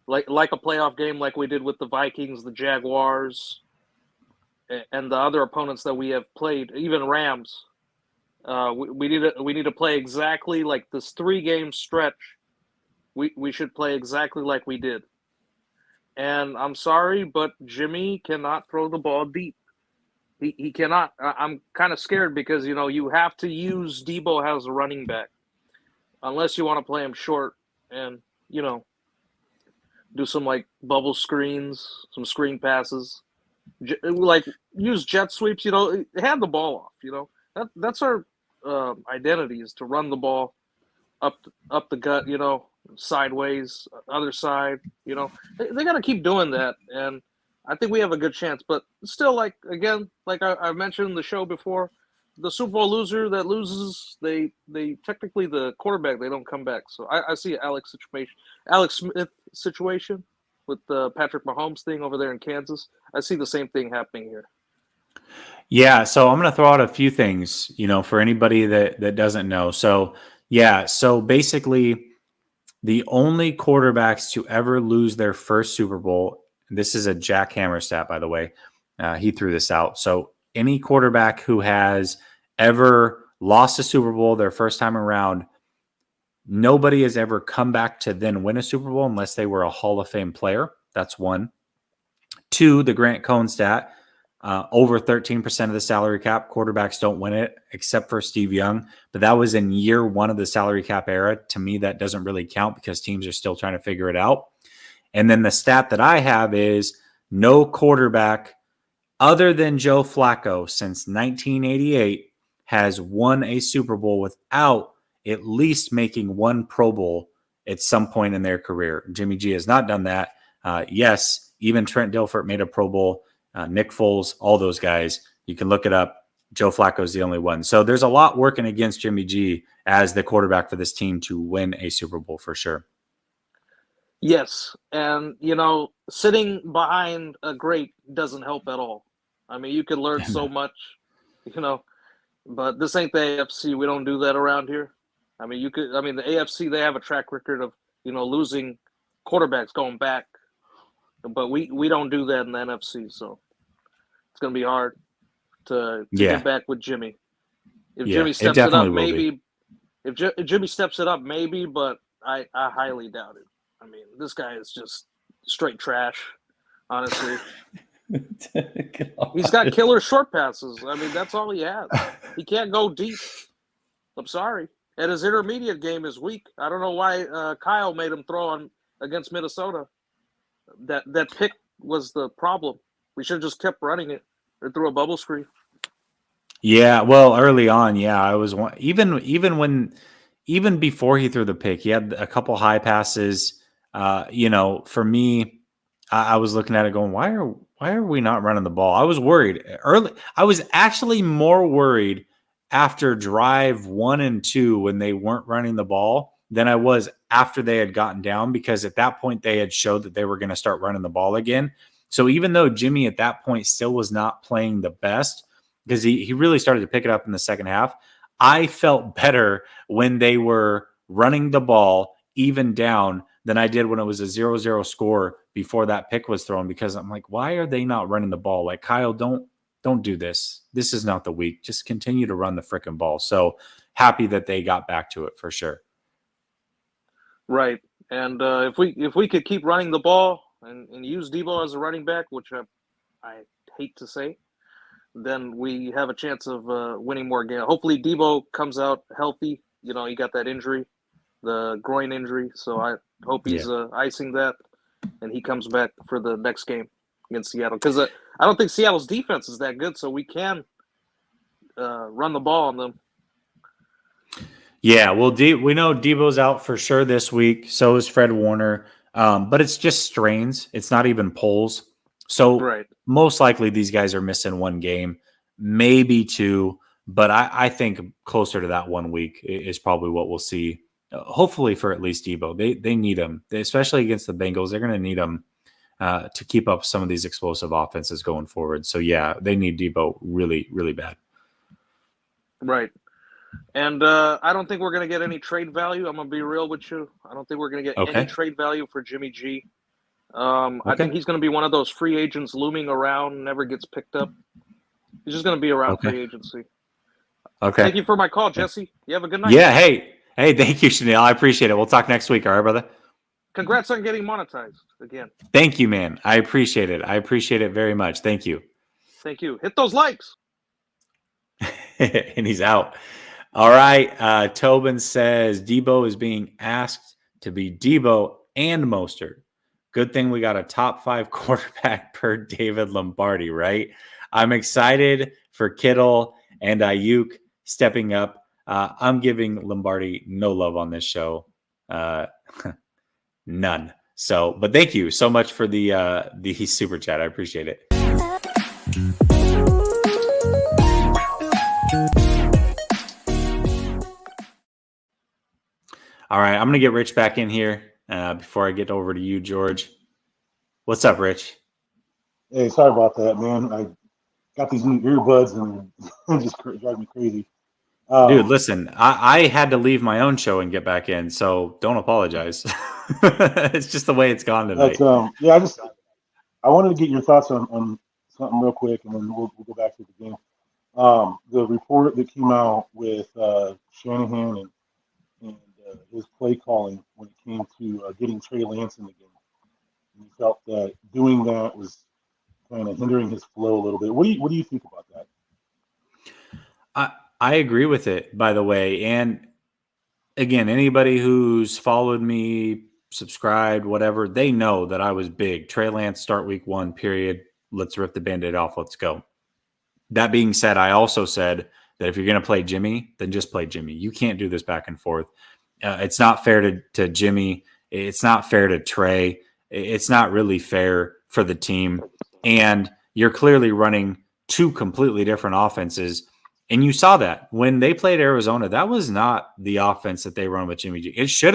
like a playoff game, like we did with the Vikings, the Jaguars, and the other opponents that we have played, even Rams. We need to play exactly like this 3-game stretch. We should play exactly like we did. And I'm sorry, but Jimmy cannot throw the ball deep. He cannot. I'm kind of scared, because you have to use Deebo as a running back, unless you want to play him short and do some like bubble screens, some screen passes, like use jet sweeps. Hand the ball off. That's our identity, is to run the ball up the gut. Sideways, other side. They got to keep doing that, and I think we have a good chance. But still, like I mentioned in the show before, the Super Bowl loser that loses, they technically the quarterback, they don't come back. So I see Alex Smith situation with the Patrick Mahomes thing over there in Kansas. I see the same thing happening here. Yeah, so I'm going to throw out a few things, for anybody that doesn't know. So, yeah, so basically the only quarterbacks to ever lose their first Super Bowl, this is a Jack Hammer stat, by the way. He threw this out. So any quarterback who has ever lost a Super Bowl their first time around, nobody has ever come back to then win a Super Bowl unless they were a Hall of Fame player. That's one. Two, the Grant Cohn stat. Over 13% of the salary cap, quarterbacks don't win it except for Steve Young. But that was in year one of the salary cap era. To me, that doesn't really count because teams are still trying to figure it out. And then the stat that I have is no quarterback other than Joe Flacco since 1988 has won a Super Bowl without at least making one Pro Bowl at some point in their career. Jimmy G has not done that. Yes, even Trent Dilfer made a Pro Bowl. Nick Foles, all those guys. You can look it up. Joe Flacco is the only one. So there's a lot working against Jimmy G as the quarterback for this team to win a Super Bowl for sure. Yes, and sitting behind a great doesn't help at all. I mean, you can learn so much, but this ain't the AFC. We don't do that around here. I mean, the AFC, they have a track record of, losing quarterbacks going back, but we don't do that in the NFC. So it's going to be hard to get back with Jimmy. If Jimmy steps it up, maybe. If Jimmy steps it up, maybe, but I highly doubt it. I mean, this guy is just straight trash, honestly. He's got killer short passes. I mean, that's all he has. He can't go deep. I'm sorry. And his intermediate game is weak. I don't know why Kyle made him throw on against Minnesota. That pick was the problem. We should have just kept running it or threw a bubble screen. Yeah, well, early on, I was even before he threw the pick, he had a couple high passes. For me, I was looking at it going, why are we not running the ball? I was worried early. I was actually more worried after drive 1 and 2 when they weren't running the ball than I was after they had gotten down, because at that point they had showed that they were going to start running the ball again. So even though Jimmy at that point still was not playing the best, because he really started to pick it up in the second half, I felt better when they were running the ball even down than I did when it was a 0-0 score before that pick was thrown, because I'm like, why are they not running the ball? Like, Kyle, don't do this. This is not the week. Just continue to run the freaking ball. So happy that they got back to it for sure. Right. And if we could keep running the ball and use Debo as a running back, which I hate to say, then we have a chance of winning more games. Hopefully Debo comes out healthy. He got that injury, the groin injury. So I hope he's icing that and he comes back for the next game against Seattle. Because I don't think Seattle's defense is that good, so we can run the ball on them. Yeah, well, we know Debo's out for sure this week. So is Fred Warner. But it's just strains. It's not even pulls. So most likely these guys are missing one game, maybe two. But I think closer to that 1 week is probably what we'll see. Hopefully for at least Debo. They need him, especially against the Bengals. They're going to need him to keep up some of these explosive offenses going forward. So, they need Debo really, really bad. Right. And I don't think we're going to get any trade value. I'm going to be real with you. I don't think we're going to get any trade value for Jimmy G. I think he's going to be one of those free agents looming around, never gets picked up. He's just going to be around free agency. Okay. Thank you for my call, Jesse. You have a good night. Yeah, hey, thank you, Chanel. I appreciate it. We'll talk next week. All right, brother? Congrats on getting monetized again. Thank you, man. I appreciate it. I appreciate it very much. Thank you. Thank you. Hit those likes. And he's out. All right. Tobin says Debo is being asked to be Debo and Mostert. Good thing we got a top 5 quarterback per David Lombardi, right? I'm excited for Kittle and Ayuk stepping up. I'm giving Lombardi no love on this show. None. So, but thank you so much for the super chat. I appreciate it. All right, I'm going to get Rich back in here before I get over to you, George. What's up, Rich? Hey, sorry about that, man. I got these new earbuds and it just drive me crazy. Dude, listen, I had to leave my own show and get back in, so don't apologize. It's just the way it's gone tonight. But yeah, I wanted to get your thoughts on something real quick, and then we'll go back to the game. The report that came out with Shanahan and his play calling when it came to getting Trey Lance in the game. And he felt that doing that was kind of hindering his flow a little bit. What do you think about that? I agree with it, by the way. And again, anybody who's followed me, subscribed, whatever, they know that I was big. Trey Lance, start week 1, period. Let's rip the Band-Aid off. Let's go. That being said, I also said that if you're going to play Jimmy, then just play Jimmy. You can't do this back and forth. It's not fair to Jimmy. It's not fair to Trey. It's not really fair for the team. And you're clearly running 2 completely different offenses. And you saw that when they played Arizona, that was not the offense that they run with Jimmy G. They should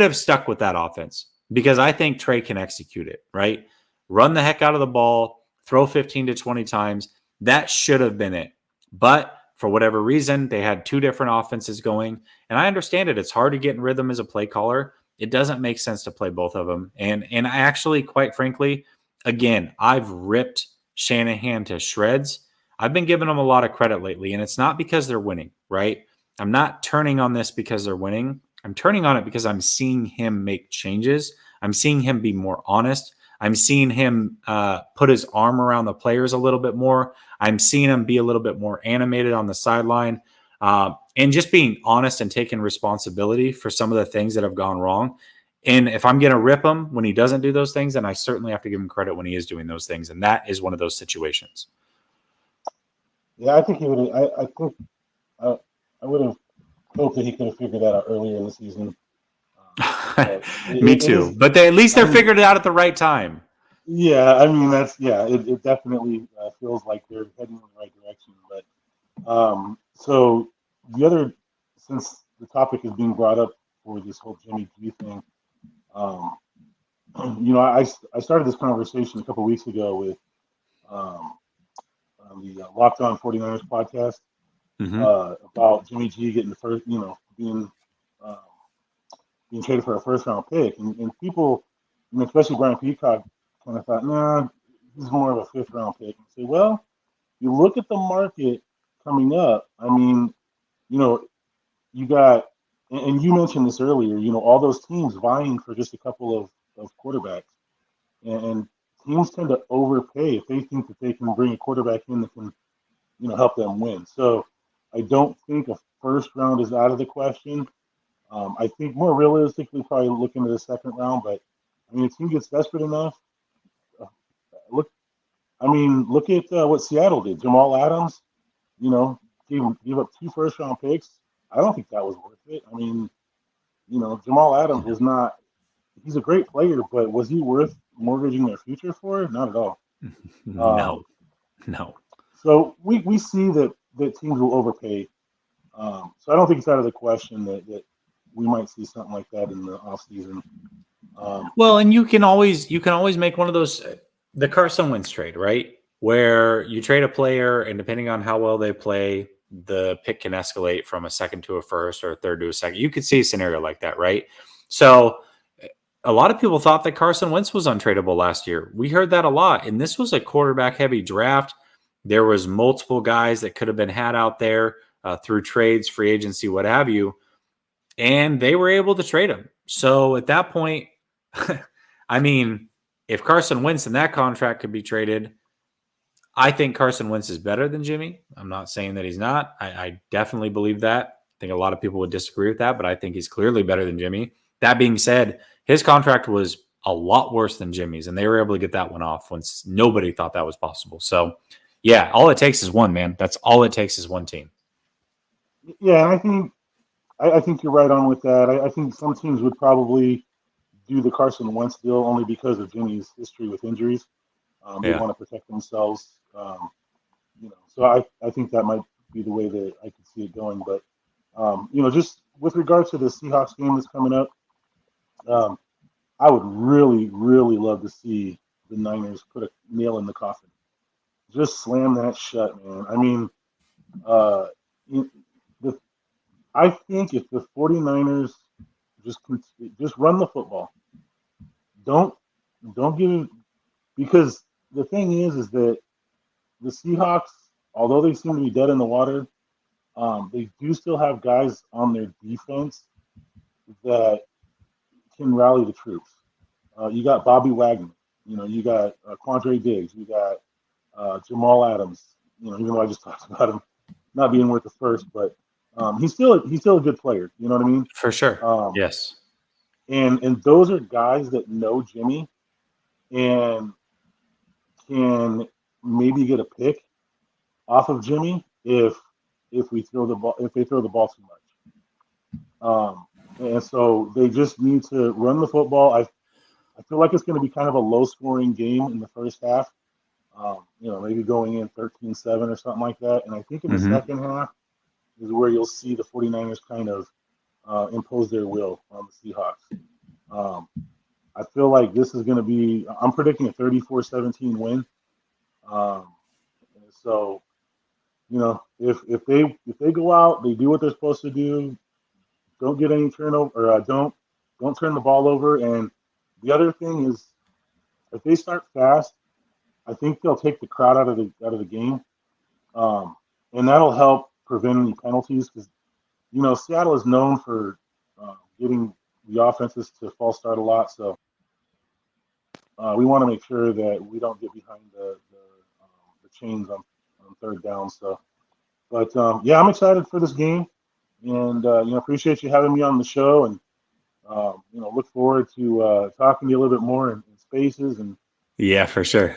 have stuck with that offense because I think Trey can execute it, right? Run the heck out of the ball, throw 15 to 20 times. That should have been it. But for whatever reason, they had 2 different offenses going. And I understand it. It's hard to get in rhythm as a play caller. It doesn't make sense to play both of them. And I actually, quite frankly, again, I've ripped Shanahan to shreds. I've been giving them a lot of credit lately, and it's not because they're winning, right? I'm not turning on this because they're winning. I'm turning on it because I'm seeing him make changes. I'm seeing him be more honest. I'm seeing him put his arm around the players a little bit more. I'm seeing him be a little bit more animated on the sideline and just being honest and taking responsibility for some of the things that have gone wrong. And if I'm going to rip him when he doesn't do those things, then I certainly have to give him credit when he is doing those things. And that is one of those situations. Yeah, I think he would. I would have hoped that he could have figured that out earlier in the season. Me too. But at least they're figured it out at the right time. Yeah, I mean it definitely feels like they're heading in the right direction. But so since the topic is being brought up for this whole Jimmy G thing, I started this conversation a couple weeks ago with the Locked On 49ers podcast about Jimmy G getting the first, being traded for a first round pick. And people, especially Brian Peacock, kind of thought, nah, this is more of a 5th round pick. And say, well, you look at the market coming up. I mean, you got, and you mentioned this earlier, all those teams vying for just a couple of quarterbacks. And teams tend to overpay if they think that they can bring a quarterback in that can, help them win. So I don't think a first round is out of the question. I think more realistically, probably looking at the 2nd round. But I mean, if team gets desperate enough, look at what Seattle did. Jamal Adams, gave up 2 first round picks. I don't think that was worth it. I mean, Jamal Adams was not. He's a great player, but was he worth mortgaging their future for? Not at all. No. So we see that teams will overpay. So I don't think it's out of the question that we might see something like that in the offseason. Well, and you can always make one of those, the Carson Wentz trade, right? Where you trade a player, and depending on how well they play, the pick can escalate from a 2nd to a 1st or a 3rd to a 2nd. You could see a scenario like that, right? So a lot of people thought that Carson Wentz was untradeable last year. We heard that a lot, and this was a quarterback-heavy draft. There was multiple guys that could have been had out there through trades, free agency, what have you, and they were able to trade him. So at that point, I mean, if Carson Wentz in that contract could be traded, I think Carson Wentz is better than Jimmy. I'm not saying that he's not. I definitely believe that. I think a lot of people would disagree with that, but I think he's clearly better than Jimmy. That being said, his contract was a lot worse than Jimmy's, and they were think get that one off once nobody thought that was possible. So, yeah, all it takes is one, man. That's all it takes is one team. Yeah, I think you're right on with that. I think some teams would probably do the Carson Wentz deal only because of Jimmy's history with injuries. They want to protect themselves. So I think that might be the way that I could see it going. But, with regard to the Seahawks game that's coming up, I would really, really love to see the Niners put a nail in the coffin. Just slam that shut, man. I mean, uh, the, I think if the 49ers just run the football, don't give it, because the thing is that the Seahawks, although they seem to be dead in the water, they do still have guys on their defense that can rally the troops. You got Bobby Wagner, you got Quandre Diggs, you got Jamal Adams. Even though I just talked about him not being worth the first, but he's still a good player. You know what I mean? For sure. Yes. And those are guys that know Jimmy and can maybe get a pick off of Jimmy if we throw the ball if they throw the ball too much. And so they just need to run the football. I feel like it's going to be kind of a low scoring game in the first half. Maybe going in 13-7 or something like that. And I think in the second half is where you'll see the 49ers kind of impose their will on the Seahawks. I feel like this is going to be, I'm predicting a 34-17 win. So, if they go out, they do what they're supposed to do, don't get any turnover, or don't turn the ball over. And the other thing is, if they start fast, I think they'll take the crowd out of the game, and that'll help prevent any penalties, because Seattle is known for getting the offenses to false start a lot. So we want to make sure that we don't get behind the chains on third down. So, but yeah, I'm excited for this game, and appreciate you having me on the show, and look forward to talking to you a little bit more in spaces. And yeah, for sure.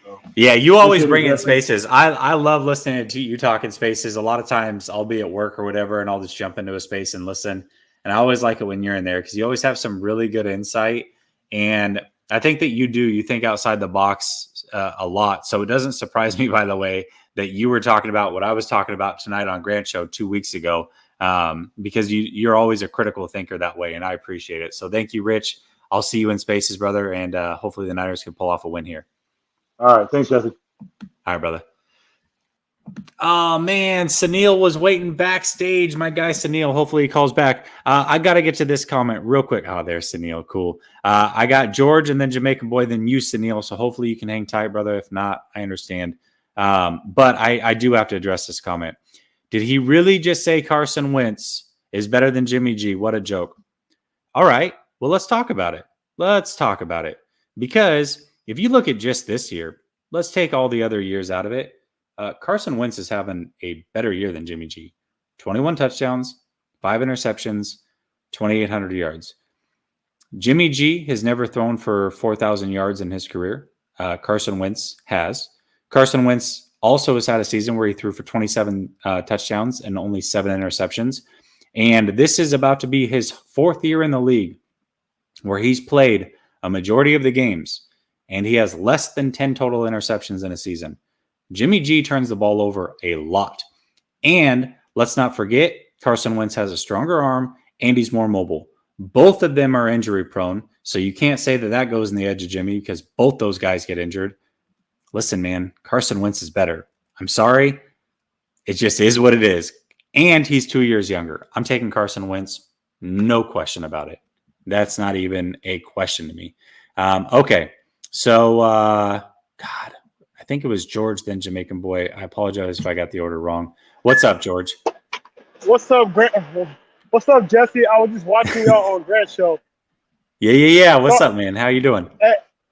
So, yeah, you always bring in spaces. I love listening to you talk in spaces. A lot of times I'll be at work or whatever, and I'll just jump into a space and listen. And I always like it when you're in there, because you always have some really good insight. And I think that you think outside the box a lot. So it doesn't surprise me, by the way, that you were talking about what I was talking about tonight on Grant Show 2 weeks ago, because you're always a critical thinker that way, and I appreciate it. So thank you, Rich. I'll see you in spaces, brother, and hopefully the Niners can pull off a win here. All right. Thanks, Jesse. All right, brother. Oh, man. Sunil was waiting backstage. My guy, Sunil. Hopefully he calls back. I got to get to this comment real quick. Oh, there's Sunil. Cool. I got George and then Jamaican Boy, then you, Sunil. So hopefully you can hang tight, brother. If not, I understand. But I do have to address this comment. Did he really just say Carson Wentz is better than Jimmy G? What a joke. All right. Well, let's talk about it. Because if you look at just this year, let's take all the other years out of it. Carson Wentz is having a better year than Jimmy G. 21 touchdowns, 5 interceptions, 2,800 yards. Jimmy G has never thrown for 4,000 yards in his career. Carson Wentz has. Carson Wentz also has had a season where he threw for 27 touchdowns and only 7 interceptions. And this is about to be his 4th year in the league where he's played a majority of the games, and he has less than 10 total interceptions in a season. Jimmy G turns the ball over a lot. And let's not forget, Carson Wentz has a stronger arm, and he's more mobile. Both of them are injury prone, so you can't say that goes in the edge of Jimmy, because both those guys get injured. Listen, man, Carson Wentz is better. I'm sorry. It just is what it is. And he's 2 years younger. I'm taking Carson Wentz. No question about it. That's not even a question to me. Okay. So, God, I think it was George, then Jamaican Boy. I apologize if I got the order wrong. What's up, George? What's up, Grant? What's up, Jesse? I was just watching y'all on Grant Show. Yeah. What's up, man? How you doing?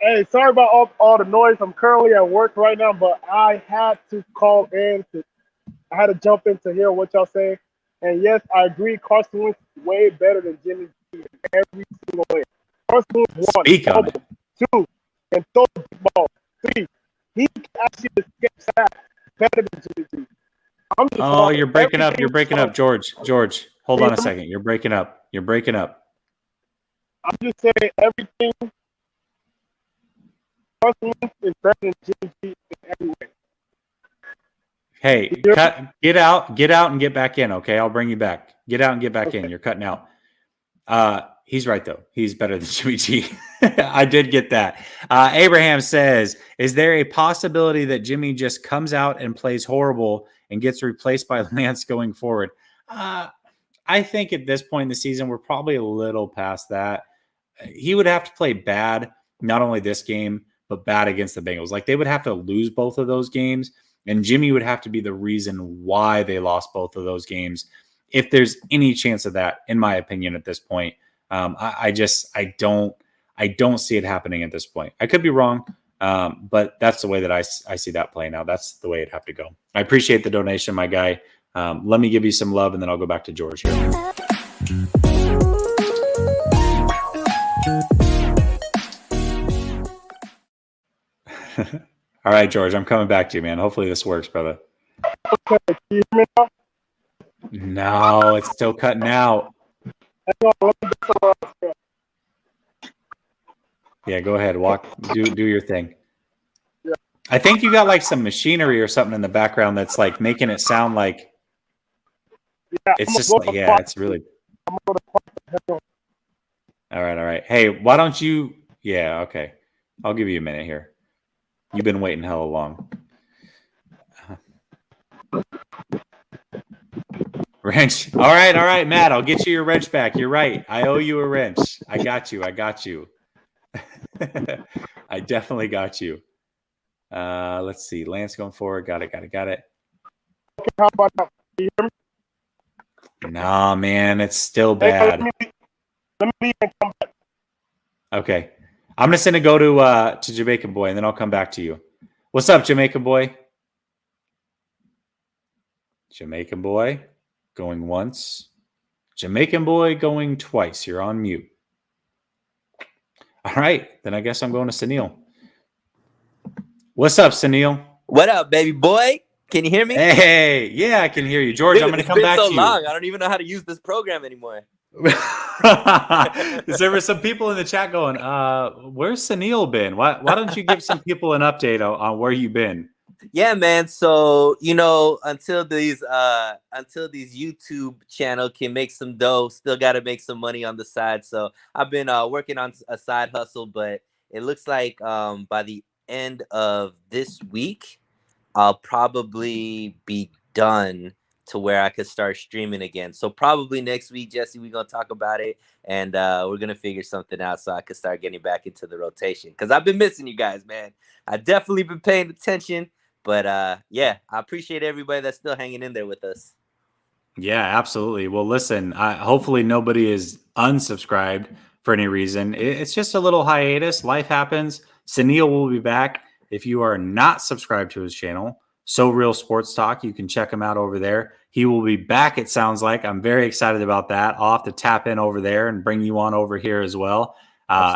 Hey, sorry about all the noise. I'm currently at work right now, but I had to call in. I had to jump in to hear what y'all say. And yes, I agree. Carson Wentz is way better than Jimmy G in every single way. Carson Wentz, 1, Speak on it. 2, and throw the ball. 3, he can actually escape sack better than Jimmy G. Oh, you're breaking up. You're breaking up, George. George, hold on a second. You're breaking up. I'm just saying everything. Carson Wentz is better than Jimmy G in every way. Hey, get out and get back in. Okay, I'll bring you back. Get out and get back in. You're cutting out. He's right though. He's better than Jimmy G. I did get that. Abraham says, "Is there a possibility that Jimmy just comes out and plays horrible and gets replaced by Lance going forward?" I think at this point in the season, we're probably a little past that. He would have to play bad, not only this game, but bad against the Bengals. Like they would have to lose both of those games, and Jimmy would have to be the reason why they lost both of those games. If there's any chance of that, in my opinion, at this point, I don't see it happening at this point. I could be wrong, but that's the way that I see that playing out. That's the way it'd have to go. I appreciate the donation, my guy. Let me give you some love, and then I'll go back to George here. All right, George, I'm coming back to you, man. Hopefully this works, brother. Okay, can you hear me now? No, it's still cutting out. Yeah, go ahead. Do your thing. Yeah. I think you got like some machinery or something in the background that's like making it sound like it's just like, yeah, it's really. All right. Hey, why don't you? Yeah, okay. I'll give you a minute here. You've been waiting hella long. Wrench. All right, Matt. I'll get you your wrench back. You're right. I owe you a wrench. I got you. I definitely got you. Let's see. Lance going forward. Got it. Okay, how about now? Can you hear me? Nah, man. It's still bad. Let me leave and come back. Okay. I'm going to send a go to Jamaican Boy, and then I'll come back to you. What's up, Jamaican Boy? Jamaican Boy going once. Jamaican Boy going twice. You're on mute. All right. Then I guess I'm going to Sunil. What's up, Sunil? What up, baby boy? Can you hear me? Hey, yeah, I can hear you. George, Dude, I'm going to come back so to you. long. I don't even know how to use this program anymore. There were some people in the chat going, where's Sunil been? Why don't you give some people an update on where you've been? Yeah, man. So, until these YouTube channel can make some dough, still got to make some money on the side. So I've been working on a side hustle, but it looks like by the end of this week, I'll probably be done to where I could start streaming again. So probably next week, Jesse, we're going to talk about it, and we're going to figure something out so I could start getting back into the rotation. Because I've been missing you guys, man. I definitely been paying attention. But yeah, I appreciate everybody that's still hanging in there with us. Yeah, absolutely. Well, listen, hopefully nobody is unsubscribed for any reason. It's just a little hiatus. Life happens. Sunil will be back. If you are not subscribed to his channel, So Real Sports Talk, you can check him out over there. He will be back, it sounds like. I'm very excited about that. I'll have to tap in over there and bring you on over here as well.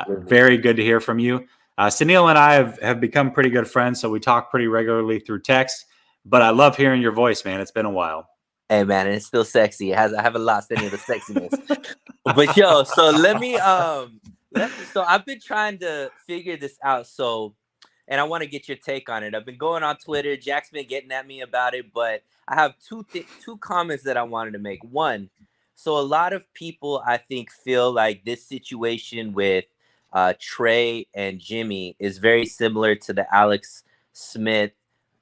Very good to hear from you. Sunil and I have become pretty good friends, so we talk pretty regularly through text. But I love hearing your voice, man. It's been a while. Hey, man, and it's still sexy. I haven't lost any of the sexiness. But yo, so let me. So I've been trying to figure this out. And I want to get your take on it. I've been going on Twitter. Jack's been getting at me about it, but I have two comments that I wanted to make. One, so a lot of people, I think, feel like this situation with Trey and Jimmy is very similar to the Alex Smith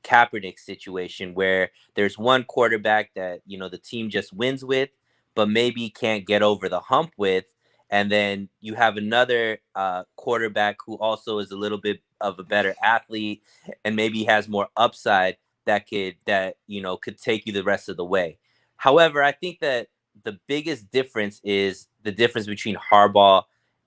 Kaepernick situation, where there's one quarterback that the team just wins with, but maybe can't get over the hump with, and then you have another quarterback who also is a little bit of a better athlete and maybe has more upside that could take you the rest of the way. However, I think that the biggest difference is the difference between Harbaugh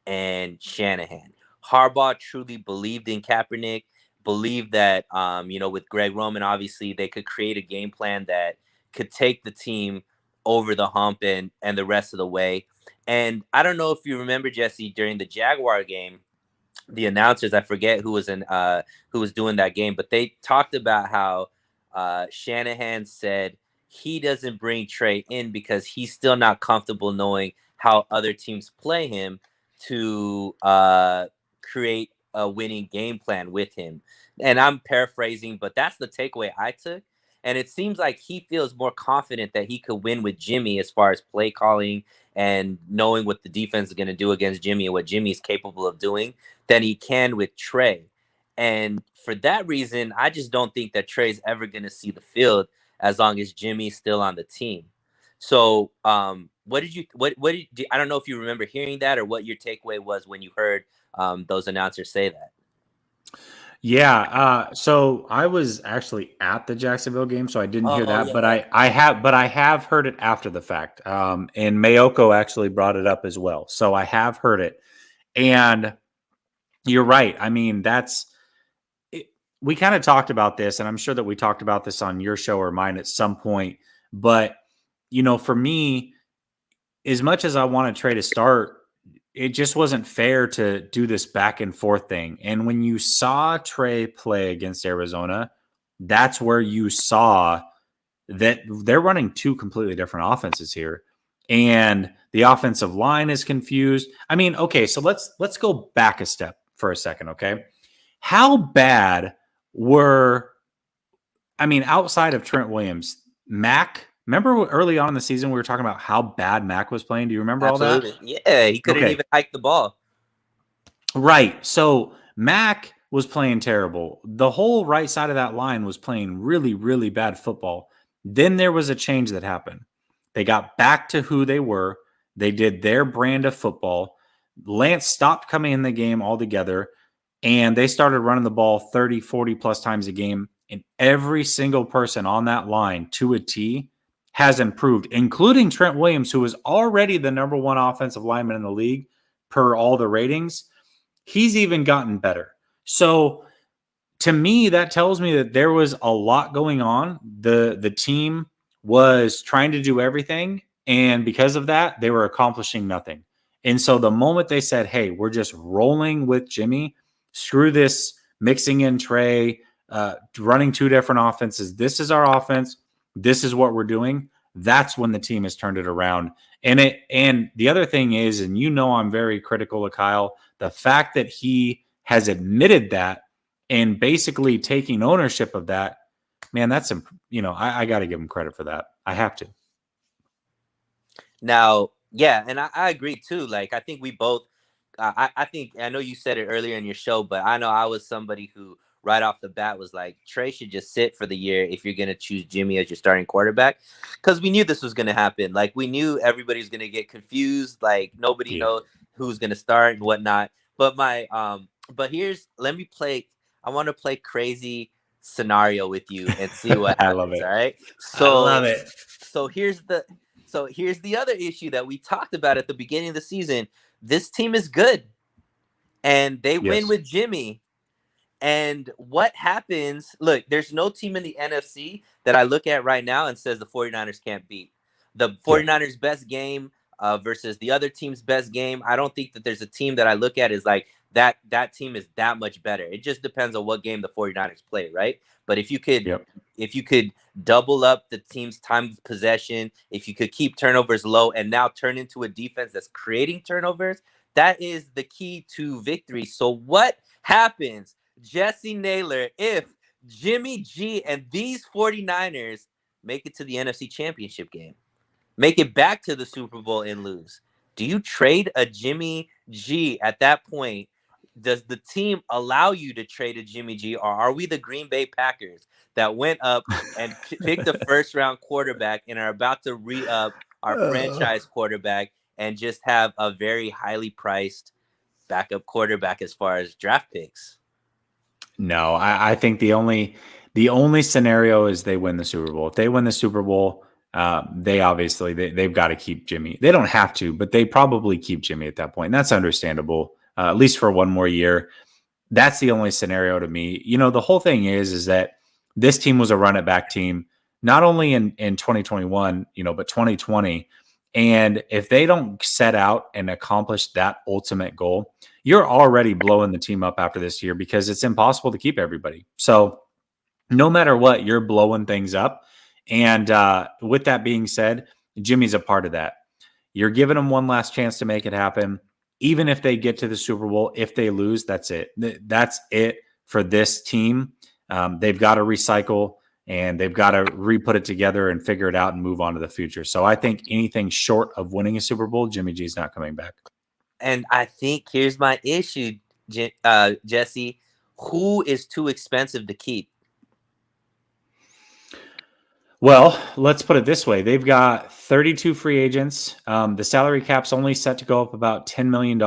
and Shanahan. Harbaugh truly believed in Kaepernick, believed that, with Greg Roman, obviously they could create a game plan that could take the team over the hump and the rest of the way. And I don't know if you remember, Jesse, during the Jaguar game, the announcers, I forget who was doing that game, but they talked about how Shanahan said he doesn't bring Trey in because he's still not comfortable knowing how other teams play him to create a winning game plan with him. And I'm paraphrasing, but that's the takeaway I took. And it seems like he feels more confident that he could win with Jimmy as far as play calling and knowing what the defense is going to do against Jimmy and what Jimmy's capable of doing than he can with Trey. And for that reason, I just don't think that Trey's ever going to see the field as long as Jimmy's still on the team. So, what did you? I don't know if you remember hearing that or what your takeaway was when you heard those announcers say that. Yeah, so I was actually at the Jacksonville game, so I didn't hear that, Yeah, but yeah. I have heard it after the fact. And Mayoko actually brought it up as well, so I have heard it. And you're right. I mean, we kind of talked about this, and I'm sure that we talked about this on your show or mine at some point. But for me, as much as I want Trey to start, it just wasn't fair to do this back and forth thing. And when you saw Trey play against Arizona, that's where you saw that they're running two completely different offenses here. And the offensive line is confused. I mean, okay, so let's go back a step for a second, okay? How bad outside of Trent Williams, Mac, remember early on in the season we were talking about how bad Mac was playing? Do you remember all that? Yeah, he couldn't even hike the ball. Right. So Mac was playing terrible. The whole right side of that line was playing really, really bad football. Then there was a change that happened. They got back to who they were. They did their brand of football. Lance stopped coming in the game altogether, and they started running the ball 30, 40 plus times a game. And every single person on that line to a T has improved, including Trent Williams, who was already the number one offensive lineman in the league per all the ratings. He's even gotten better. So to me, that tells me that there was a lot going on. The team was trying to do everything, and because of that, they were accomplishing nothing. And so the moment they said, hey, we're just rolling with Jimmy, screw this mixing in Trey, running two different offenses. This is our offense. This is what we're doing. That's when the team has turned it around. And the other thing is, and I'm very critical of Kyle, the fact that he has admitted that and basically taking ownership of that, man, that's, I got to give him credit for that. I have to. Now, yeah, and I agree too. Like, I think we both, I know you said it earlier in your show, but I know I was somebody who right off the bat was like, Trey should just sit for the year if you're going to choose Jimmy as your starting quarterback, because we knew this was going to happen. Like, we knew everybody's going to get confused. Like, nobody knows who's going to start and whatnot. But I want to play crazy scenario with you and see what happens. I love it. All right. I love it. So here's the other issue that we talked about at the beginning of the season. This team is good, and they win with Jimmy. And what happens? Look, there's no team in the NFC that I look at right now and says the 49ers can't beat. The 49ers' best game versus the other team's best game. I don't think that there's a team that I look at is like that team is that much better. It just depends on what game the 49ers play, right? But if you could double up the team's time of possession, if you could keep turnovers low and now turn into a defense that's creating turnovers, that is the key to victory. So what happens, Jesse Naylor, if Jimmy G and these 49ers make it to the NFC Championship game, make it back to the Super Bowl and lose? Do you trade a Jimmy G at that point? Does the team allow you to trade a Jimmy G, or are we the Green Bay Packers that went up and picked a first-round quarterback and are about to re-up our franchise quarterback and just have a very highly priced backup quarterback as far as draft picks? No, I think the only scenario is they win the Super Bowl. If they win the Super Bowl, they've got to keep Jimmy. They don't have to, but they probably keep Jimmy at that point. And that's understandable, at least for one more year. That's the only scenario to me. The whole thing is that this team was a run it back team, not only in 2021, but 2020. And if they don't set out and accomplish that ultimate goal, you're already blowing the team up after this year because it's impossible to keep everybody. So no matter what, you're blowing things up. And with that being said, Jimmy's a part of that. You're giving them one last chance to make it happen. Even if they get to the Super Bowl, if they lose, that's it. That's it for this team. They've got to recycle. and they've got to re-put it together and figure it out and move on to the future. So I think anything short of winning a Super Bowl, Jimmy G's not coming back. And I think here's my issue, Jesse. Who is too expensive to keep? Well, let's put it this way. They've got 32 free agents. The salary cap's only set to go up about $10 million,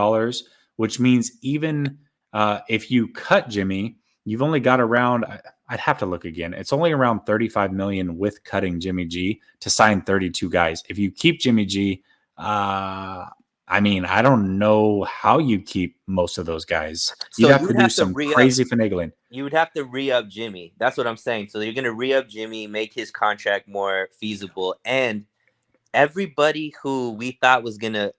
which means even if you cut Jimmy, you've only got around, I'd have to look again. It's only around 35 million with cutting Jimmy G to sign 32 guys. If you keep Jimmy G, I mean, I don't know how you keep most of those guys. You'd have to do some crazy finagling. You would have to re-up Jimmy. That's what I'm saying. So you're going to re-up Jimmy, make his contract more feasible. And everybody who we thought was going to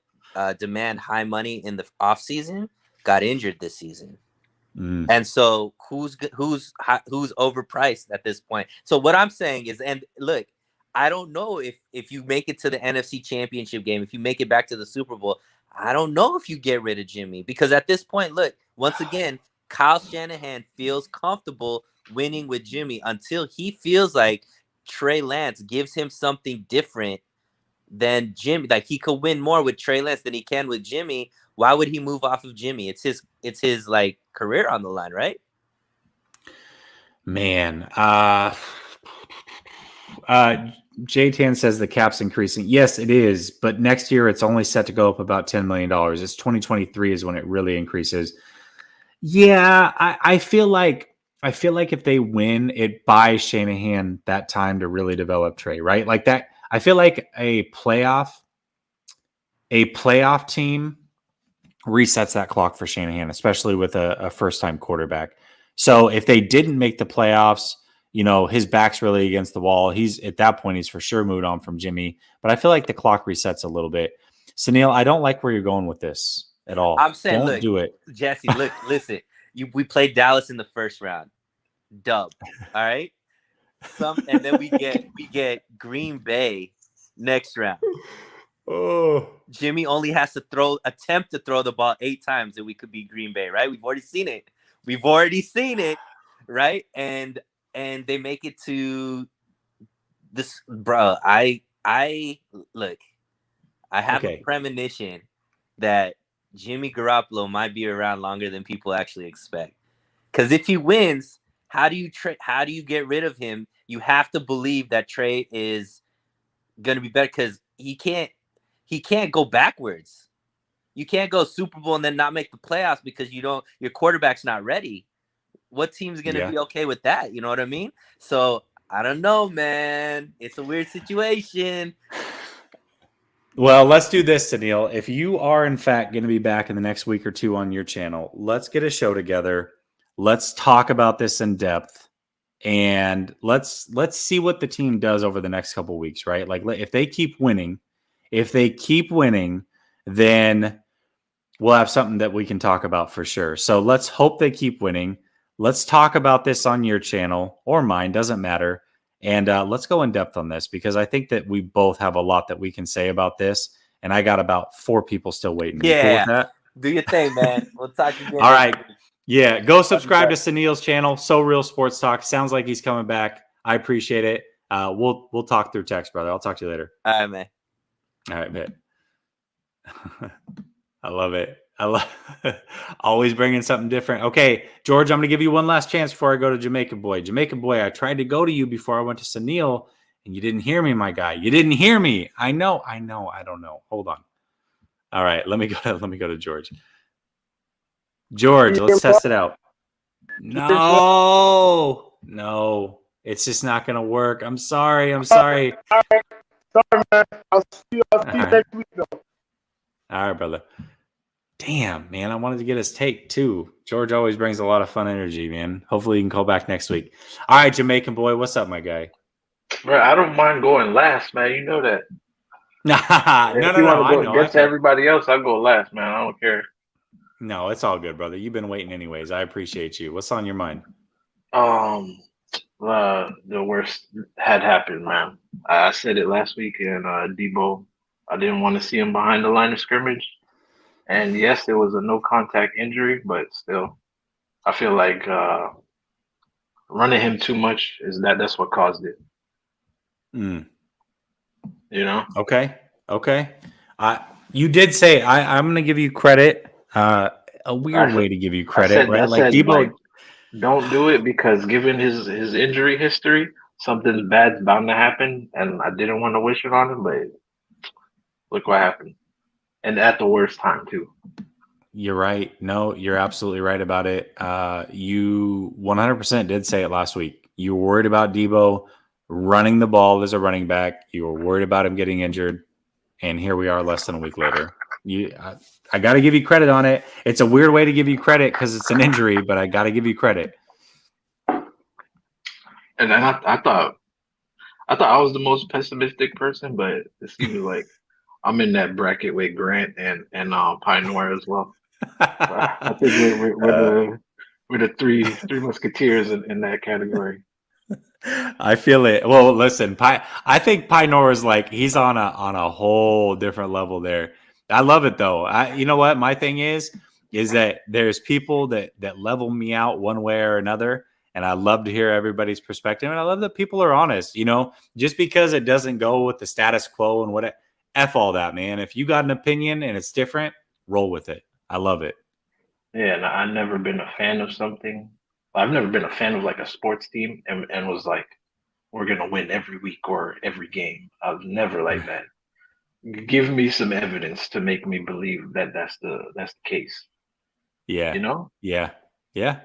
demand high money in the offseason got injured this season. And so who's overpriced at this point? So what I'm saying is, and look, I don't know if you make it to the NFC Championship game, if you make it back to the Super Bowl, I don't know if you get rid of Jimmy, because at this point, look, once again, Kyle Shanahan feels comfortable winning with Jimmy until he feels like Trey Lance gives him something different than Jimmy. Like he could win more with Trey Lance than he can with Jimmy. Why would he move off of Jimmy? It's his like career on the line, right? Man, J-Tan says the cap's increasing. Yes, it is, but next year it's only set to go up about $10 million. It's 2023 is when it really increases. Yeah, I feel like if they win, it buys Shanahan that time to really develop Trey, right? Like that. I feel like a playoff team resets that clock for Shanahan, especially with a first-time quarterback. So if they didn't make the playoffs, you know, his back's really against the wall. He's at that point, he's for sure moved on from Jimmy. But I feel like the clock resets a little bit. Sunil, I don't like where you're going with this at all. I'm saying, don't look, do it. Jesse, look, listen. We played Dallas in the first round. Dub. All right. And then we get Green Bay next round. Oh. Jimmy only has to attempt to throw the ball 8 times and we could beat Green Bay, right? We've already seen it. Right? And they make it to this, bro. I look, I have a premonition that Jimmy Garoppolo might be around longer than people actually expect. Because if he wins, how do you get rid of him? You have to believe that Trey is going to be better, because he can't go backwards. You can't go Super Bowl and then not make the playoffs because your quarterback's not ready. What team's going to be okay with that? You know what I mean? So I don't know, man. It's a weird situation. Well, let's do this, Sunil. If you are, in fact, going to be back in the next week or two on your channel, let's get a show together. Let's talk about this in depth, and let's see what the team does over the next couple of weeks, right? Like if they keep winning, then we'll have something that we can talk about for sure. So let's hope they keep winning. Let's talk about this on your channel or mine, doesn't matter. And let's go in depth on this, because I think that we both have a lot that we can say about this. And I got about 4 people still waiting. Yeah. Cool with that? Do your thing, man. We'll talk again. All right. Yeah. Go subscribe to Sunil's channel. So Real Sports Talk. Sounds like he's coming back. I appreciate it. We'll talk through text, brother. I'll talk to you later. All right, man. All right, man. I love it. Always bringing something different. Okay, George, I'm going to give you one last chance before I go to Jamaican Boy. Jamaican Boy, I tried to go to you before I went to Sunil, and you didn't hear me, my guy. You didn't hear me. I know. I don't know. Hold on. All right, let me go to George. George, let's test it out. No, it's just not going to work. I'm sorry. Sorry, man. I'll see you next week, though. All right, brother. Damn, man. I wanted to get his take, too. George always brings a lot of fun energy, man. Hopefully you can call back next week. All right, Jamaican Boy. What's up, my guy? Bro, I don't mind going last, man. You know that. No. If you want to go against everybody else, I'll go last, man. I don't care. No, it's all good, brother. You've been waiting anyways. I appreciate you. What's on your mind? The worst had happened, man. I said it last week, and Debo, I didn't want to see him behind the line of scrimmage. And yes, it was a no contact injury, but still, I feel like running him too much that's what caused it. Mm. You know? Okay. You did say I'm going to give you credit. A weird way to give you credit, right? Like Debo. Don't do it because given his injury history, something bad's bound to happen, and I didn't want to wish it on him, but look what happened, and at the worst time too. You're right. No, you're absolutely right about it. You 100% did say it last week. You were worried about Debo running the ball as a running back. You were worried about him getting injured, and here we are, less than a week later. I got to give you credit on it. It's a weird way to give you credit because it's an injury, but I got to give you credit. And then I thought I was the most pessimistic person, but it seems like I'm in that bracket with Grant and Pie Noir as well. I think we're the three musketeers in that category. I feel it. Well, listen, I think Pie Noir is like he's on a whole different level there. I love it though. You know what? My thing is that there's people that level me out one way or another. And I love to hear everybody's perspective. And I love that people are honest, just because it doesn't go with the status quo and what F all that, man. If you got an opinion and it's different, roll with it. I love it. Yeah. And I've never been a fan of something. I've never been a fan of like a sports team and was like, we're going to win every week or every game. I was never like that. Give me some evidence to make me believe that that's the case. Yeah. Yeah. Yeah.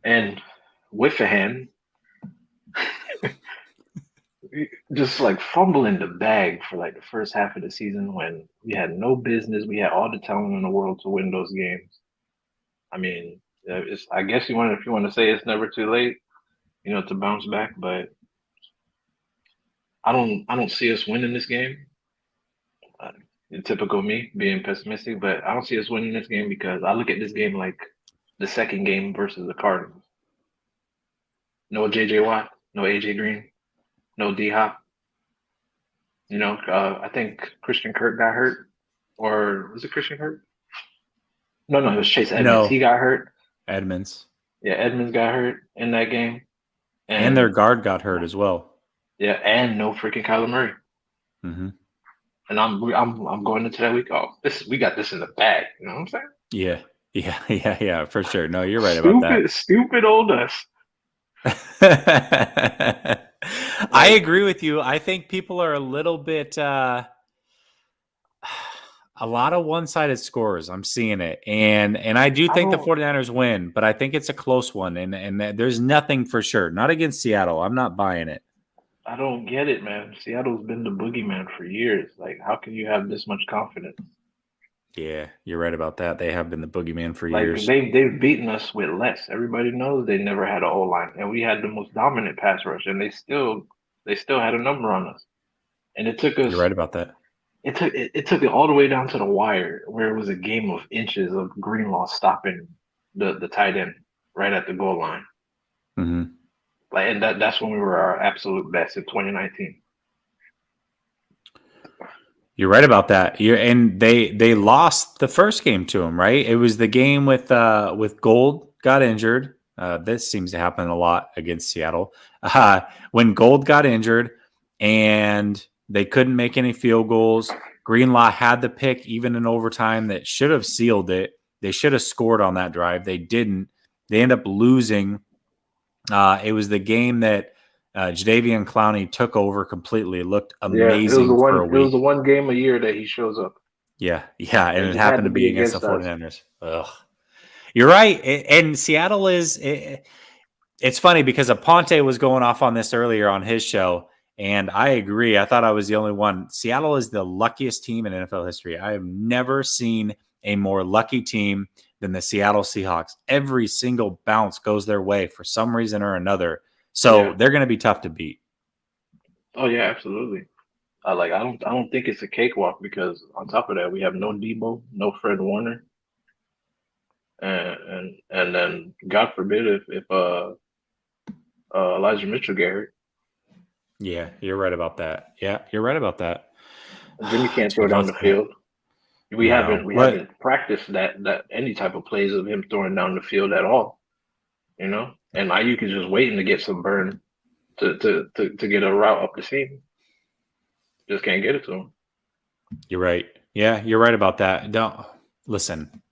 And with a hand, just like fumbling the bag for like the first half of the season when we had no business. We had all the talent in the world to win those games. I mean, I guess if you want to say it's never too late, to bounce back, but I don't see us winning this game. Typical me being pessimistic, but I don't see us winning this game because I look at this game like the second game versus the Cardinals. No JJ Watt, no AJ Green, no D Hop. I think Christian Kirk got hurt, or was it Christian Kirk? No, it was Chase Edmonds. No. He got hurt. Edmonds. Yeah, Edmonds got hurt in that game, and their guard got hurt as well. Yeah, and no freaking Kyler Murray. Mm-hmm. And I'm going into that week. Oh, we got this in the bag. You know what I'm saying? Yeah, for sure. No, you're right about that. Stupid old us. I agree with you. I think people are a little bit a lot of one-sided scores. I'm seeing it. And I do think the 49ers win, but I think it's a close one. And there's nothing for sure. Not against Seattle. I'm not buying it. I don't get it, man. Seattle's been the boogeyman for years. Like, how can you have this much confidence? Yeah, you're right about that. They have been the boogeyman for years. They've beaten us with less. Everybody knows they never had an O-line, and we had the most dominant pass rush, and they still had a number on us. And it took us. You're right about that. It took it all the way down to the wire, where it was a game of inches of Greenlaw stopping the tight end right at the goal line. Mm-hmm. And that's when we were our absolute best in 2019. You're right about that. And they lost the first game to him, right? It was the game with Gold got injured. This seems to happen a lot against Seattle. When Gold got injured and they couldn't make any field goals, Greenlaw had the pick even in overtime that should have sealed it. They should have scored on that drive. They didn't. They end up losing. It was the game that Jadeveon Clowney took over completely. It looked amazing for a week. It was the one game a year that he shows up. Yeah, and it happened to be against the 49ers. Ugh. You're right. And Seattle is it's funny because Aponte was going off on this earlier on his show, and I agree. I thought I was the only one. Seattle is the luckiest team in NFL history. I have never seen a more lucky team than the Seattle Seahawks. Every single bounce goes their way for some reason or another. So they're going to be tough to beat. Oh yeah, absolutely. I don't think it's a cakewalk because on top of that we have no Debo, no Fred Warner, and then God forbid if Elijah Mitchell get hurt. Yeah, you're right about that. Jimmy can't throw down the field. We haven't practiced that any type of plays of him throwing down the field at all. you know. And Ayuk is just waiting to get some burn to get a route up the seam. Just can't get it to him. You're right. Yeah, you're right about that. Don't listen.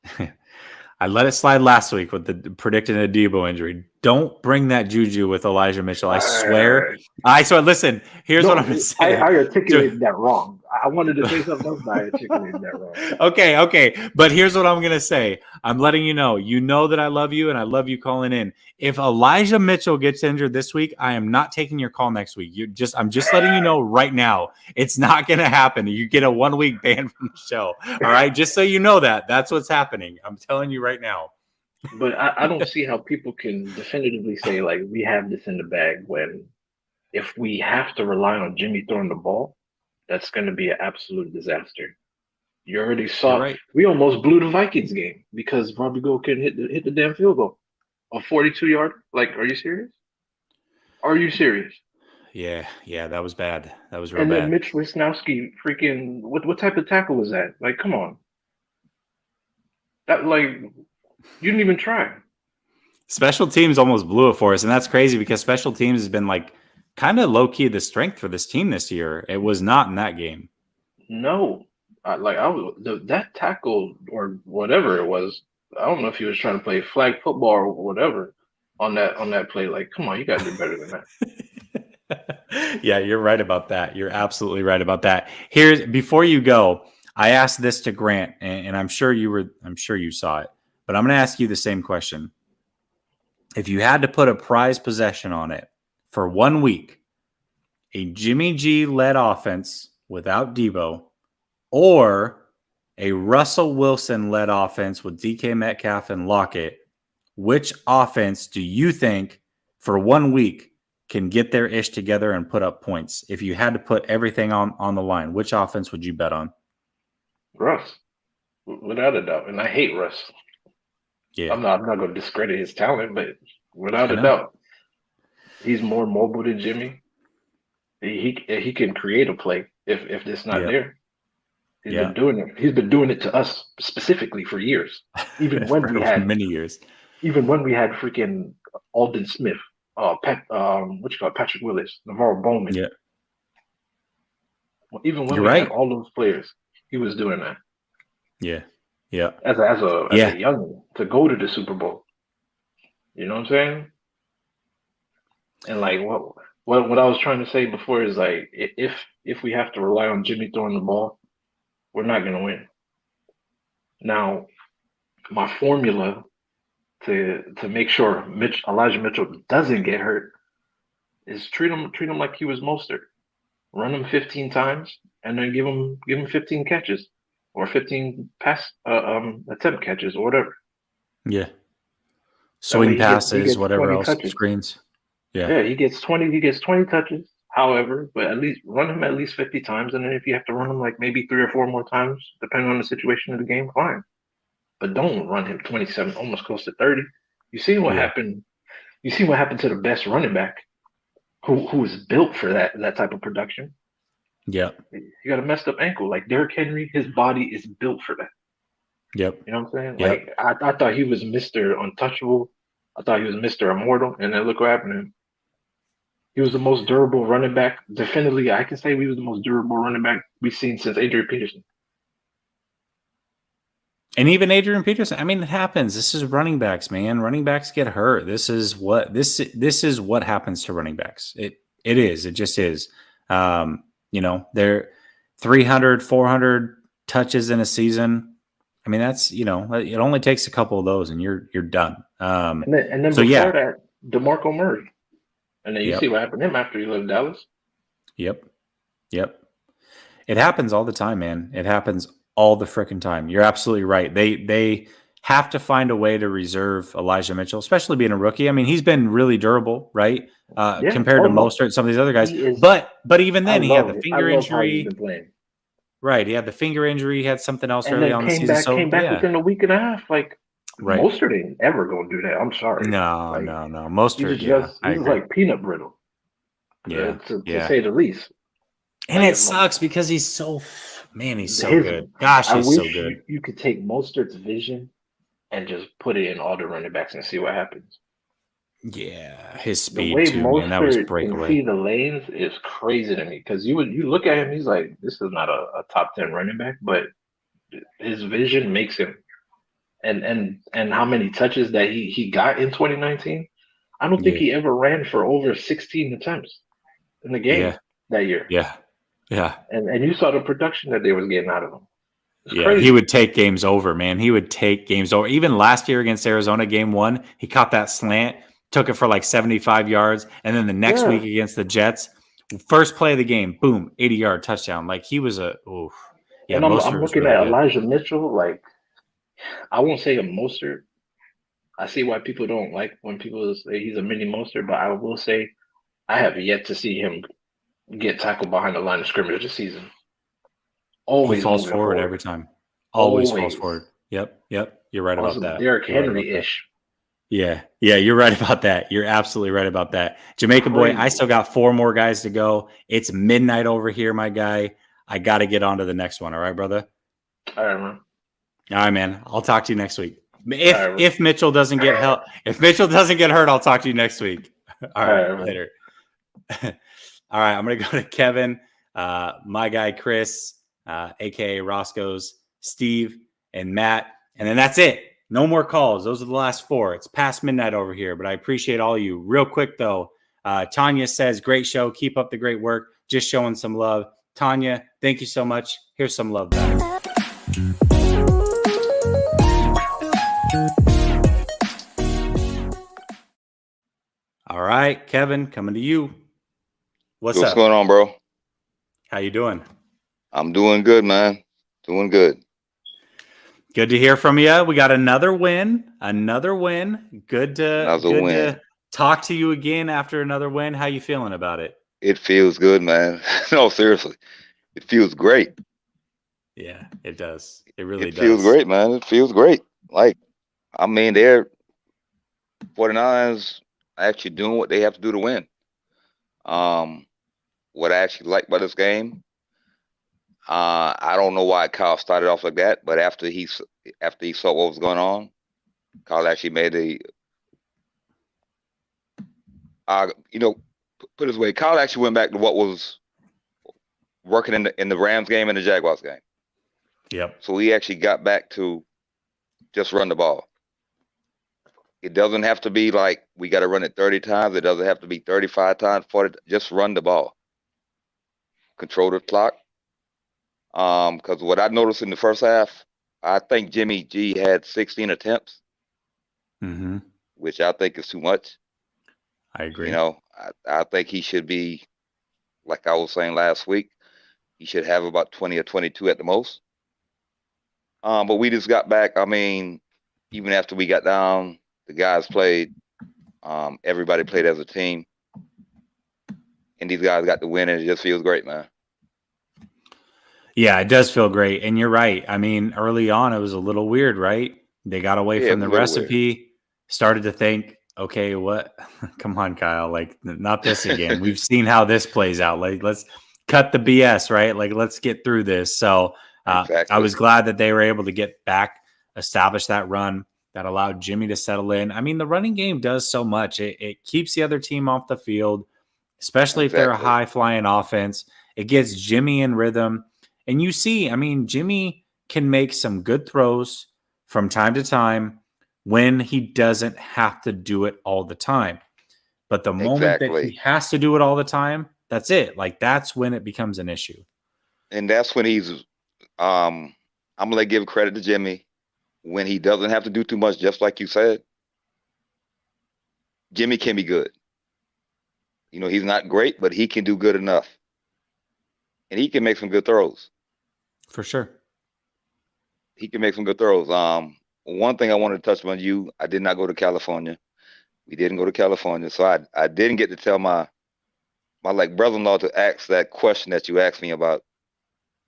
I let it slide last week with the predicting a Debo injury. Don't bring that juju with Elijah Mitchell. I swear. Listen, here's what I'm going to say. I articulated that wrong. I wanted to say something else, but I articulated that wrong. Okay. But here's what I'm going to say. I'm letting you know that I love you and I love you calling in. If Elijah Mitchell gets injured this week, I am not taking your call next week. I'm just letting you know right now. It's not going to happen. You get a 1 week ban from the show. All right. Just so you know that's what's happening. I'm telling you right now. But I don't see how people can definitively say, like, we have this in the bag when if we have to rely on Jimmy throwing the ball, that's going to be an absolute disaster. You already saw right. We almost blew the Vikings game because Robbie Gould couldn't hit the damn field goal. A 42-yard. Like, are you serious? Are you serious? Yeah, that was bad. That was real bad. And then bad. Mitch Wisnowski freaking what type of tackle was that? Like, come on. That you didn't even try. Special teams almost blew it for us, and that's crazy because special teams has been like kind of low key the strength for this team this year. It was not in that game. No, that tackle or whatever it was. I don't know if he was trying to play flag football or whatever on that play. Like, come on, you got to do better than that. Yeah, you're right about that. You're absolutely right about that. Before you go, I asked this to Grant, and I'm sure you saw it, but I'm going to ask you the same question. If you had to put a prize possession on it for 1 week, a Jimmy G led offense without Debo, or a Russell Wilson led offense with DK Metcalf and Lockett, which offense do you think for 1 week can get their ish together and put up points? If you had to put everything on the line, which offense would you bet on? Russ, without a doubt. And I hate Russ. Yeah, I'm not going to discredit his talent, but without a doubt, he's more mobile than Jimmy. He can create a play if it's not there. He's been doing it. He's been doing it to us specifically for years. Even when we had many years. Even when we had freaking Alden Smith, Patrick Willis, Navarro Bowman. Yeah. Well, even when we had all those players, he was doing that. Yeah. As a young to go to the Super Bowl. You know what I'm saying? And like what I was trying to say before is like if we have to rely on Jimmy throwing the ball, we're not gonna win. Now, my formula to make sure Elijah Mitchell doesn't get hurt is treat him like he was Mostert. Run him 15 times and then give him 15 catches or 15 pass attempt catches or whatever. Yeah. Swing passes, whatever else, touches. Screens. Yeah, he gets 20 touches. However, but at least run him at least 50 times, and then if you have to run him like maybe 3 or 4 more times, depending on the situation of the game, fine. But don't run him 27, almost close to 30. You see what happened? You see what happened to the best running back, who is built for that type of production. Yeah, you got a messed up ankle. Like Derrick Henry, his body is built for that. Yep. You know what I'm saying? Yep. Like I thought he was Mr. Untouchable. I thought he was Mr. Immortal, and then look what happened to him. He was the most durable running back. Definitely, I can say we was the most durable running back we've seen since Adrian Peterson. And even Adrian Peterson. I mean, it happens. This is running backs, man. Running backs get hurt. This is what happens to running backs. It is. It just is. They're 300, 400 touches in a season. I mean, that's it only takes a couple of those, and you're done. And then before that, DeMarco Murray. And then you see what happened to him after he left Dallas. Yep. It happens all the time, man. It happens all the freaking time. You're absolutely right. They have to find a way to reserve Elijah Mitchell, especially being a rookie. I mean, he's been really durable, right? Compared to Mostert, some of these other guys. But even then, he had the finger injury. Right. He had the finger injury. He had something else early on the season. Came back within a week and a half. Like, right. Mostert ain't ever going to do that. I'm sorry. No. Mostert, he's like peanut brittle. To say the least. And it sucks because he's so good. Gosh, he's so good. You could take Mostert's vision and just put it in all the running backs and see what happens. Yeah, his The speed way too, man. That was Mostert can breakaway. see the lanes is crazy to me because you look at him, he's like, this is not a top 10 running back, but his vision makes him. And how many touches that he got in 2019? I don't think Yeah, he ever ran for over 16 attempts in the game yeah, that year. yeah, yeah. And you saw the production that they was getting out of him. It's Yeah, he crazy. would take games over, man. He would take games over. Even last year against Arizona, game 1, he caught that slant, took it for like 75 yards. And then the next Yeah. week against the Jets, first play of the game, boom, 80-yard touchdown. Like he was yeah, And I'm Mostert was looking really at good. Elijah Mitchell, like I won't say a Mostert. I see why people don't like when people say he's a mini Mostert, but I will say I have yet to see him get tackled behind the line of scrimmage this season. He Always falls moving forward forward. every time. Always falls Always. forward. Yep. You're right On about some that. Derrick You're right about that. Henry-ish. Yeah, you're right about that. You're absolutely right about that. Jamaica boy, I Crazy. still got 4 more guys to go. It's midnight over here, my guy. I got to get on to the next one. All right, brother? All right, man. All right, man. I'll talk to you next week. All right, man. If Mitchell doesn't get help, if Mitchell doesn't get hurt, I'll talk to you next week. All right, man. later. All right, I'm gonna go to Kevin, my guy Chris, aka Roscoe's, Steve, and Matt, and then that's it. No more calls. Those are the last 4. It's past midnight over here, but I appreciate all of you. Real quick though, Tanya says, "Great show. Keep up the great work. Just showing some love." Tanya, thank you so much. Here's some love back. All right, Kevin, coming to you. What's up? going on, bro? How you doing? I'm doing good, man. Doing good. Good to hear from you. We got another win. Good to talk to you again after another win. How you feeling about it? It feels good, man. No, seriously. It feels great. Yeah, it does. It really does. It feels great, man. It feels great. Like, I mean, they're 49ers actually doing what they have to do to win. What I actually like about this game, I don't know why Kyle started off like that, but after he saw what was going on, Kyle actually made put it this way, Kyle actually went back to what was working in the Rams game and the Jaguars game. Yep. So he actually got back to just run the ball. It doesn't have to be like we got to run it 30 times. It doesn't have to be 35 times, 40. Just run the ball. Control the clock. Because what I noticed in the first half, I think Jimmy G had 16 attempts, which I think is too much. I agree. You know, I think he should be, like I was saying last week, he should have about 20 or 22 at the most. But we just got back. I mean, even after we got down, the guys played. Everybody played as a team. And these guys got the win, and it just feels great, man. Yeah, it does feel great. And you're right. I mean, early on, it was a little weird, right? They got away from the recipe, started to think, okay, what? Come on, Kyle. Like, not this again. We've seen how this plays out. Like, let's cut the BS, right? Like, let's get through this. So exactly. I was glad that they were able to get back, establish that run that allowed Jimmy to settle in. I mean, the running game does so much. It keeps the other team off the field, especially if they're a high-flying offense. It gets Jimmy in rhythm. And you see, I mean, Jimmy can make some good throws from time to time when he doesn't have to do it all the time. But the moment that he has to do it all the time, that's it. Like, that's when it becomes an issue. And that's when he's I'm going to give credit to Jimmy. When he doesn't have to do too much, just like you said, Jimmy can be good. You know, he's not great, but he can do good enough. And he can make some good throws. For sure. He can make some good throws. One thing I wanted to touch on you, I did not go to California. We didn't go to California. So I didn't get to tell my like brother-in-law to ask that question that you asked me about,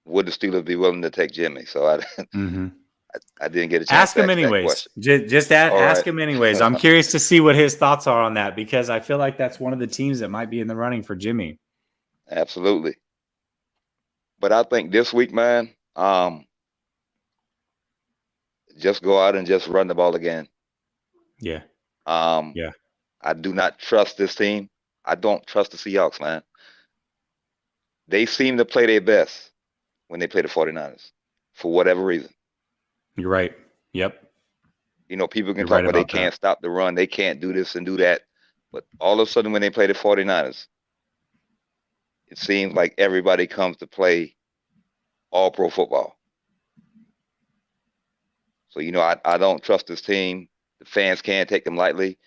would the Steelers be willing to take Jimmy? So I didn't get a chance ask to him anyways. Just ask him anyways. I'm curious to see what his thoughts are on that, because I feel like that's one of the teams that might be in the running for Jimmy. Absolutely. But I think this week, man, just go out and just run the ball again. Yeah. Yeah. I do not trust this team. I don't trust the Seahawks, man. They seem to play their best when they play the 49ers for whatever reason. You're right. Yep. You know, people can You're talk right about they about can't that. stop the run, they can't do this and do that. But all of a sudden, when they play the 49ers, it seems like everybody comes to play all pro football. So, you know, I don't trust this team. The fans can't take them lightly.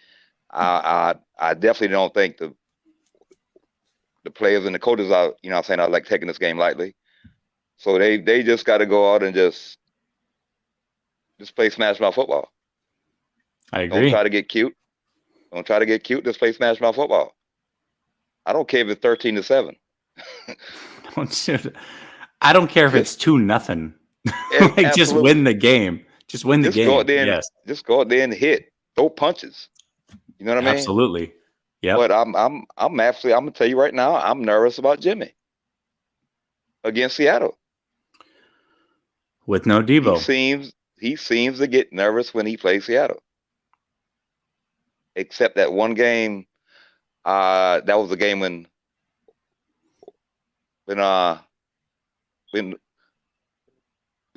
I definitely don't think the players and the coaches are, you know what I'm saying, are like taking this game lightly. So they just got to go out and just play smash mouth football. I Don't agree. try to get cute. Don't try to get cute. Just play smash mouth football. I don't care if it's 13-7. I don't care if it's 2-0. Like, just win the game. Just win the game. Go out there and, yes. Just go out there and hit. Throw punches. You know what I mean? Absolutely. Yeah. But I'm gonna tell you right now, I'm nervous about Jimmy against Seattle. With no Debo. He seems to get nervous when he plays Seattle. Except that one game, that was the game when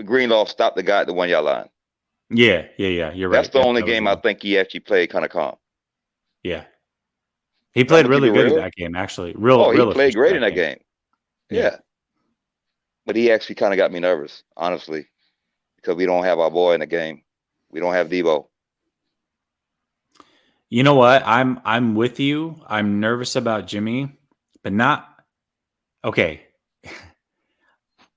Greenlaw stopped the guy at the 1 yard line. Yeah. You're right. That's the only game I think he actually played kind of calm. Yeah. He played really good in that game, actually. He Real played great in that game. Yeah. But he actually kind of got me nervous, honestly, because we don't have our boy in the game. We don't have Debo. You know what? I'm with you. I'm nervous about Jimmy, but not okay.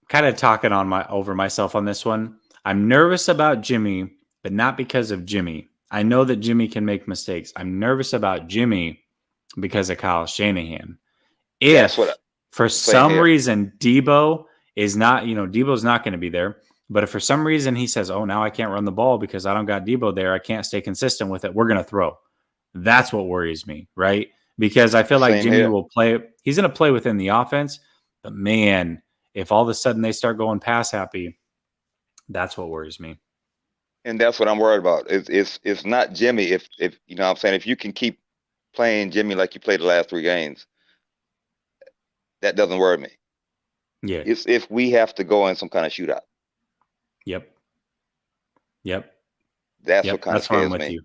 Kind of talking over myself on this one. I'm nervous about Jimmy, but not because of Jimmy. I know that Jimmy can make mistakes. I'm nervous about Jimmy because of Kyle Shanahan. If for some reason Debo is not, Debo's not going to be there, but if for some reason he says, "Oh, now I can't run the ball because I don't got Debo there. I can't stay consistent with it. We're going to throw." That's what worries me, right? Because I feel like Jimmy will play. He's going to play within the offense, but man, if all of a sudden they start going pass happy, that's what worries me. And that's what I'm worried about. It's not Jimmy. If you know what I'm saying, if you can keep playing Jimmy like you played the last 3 games, that doesn't worry me. Yeah. It's if we have to go in some kind of shootout. Yep. That's what kind of scares with me you.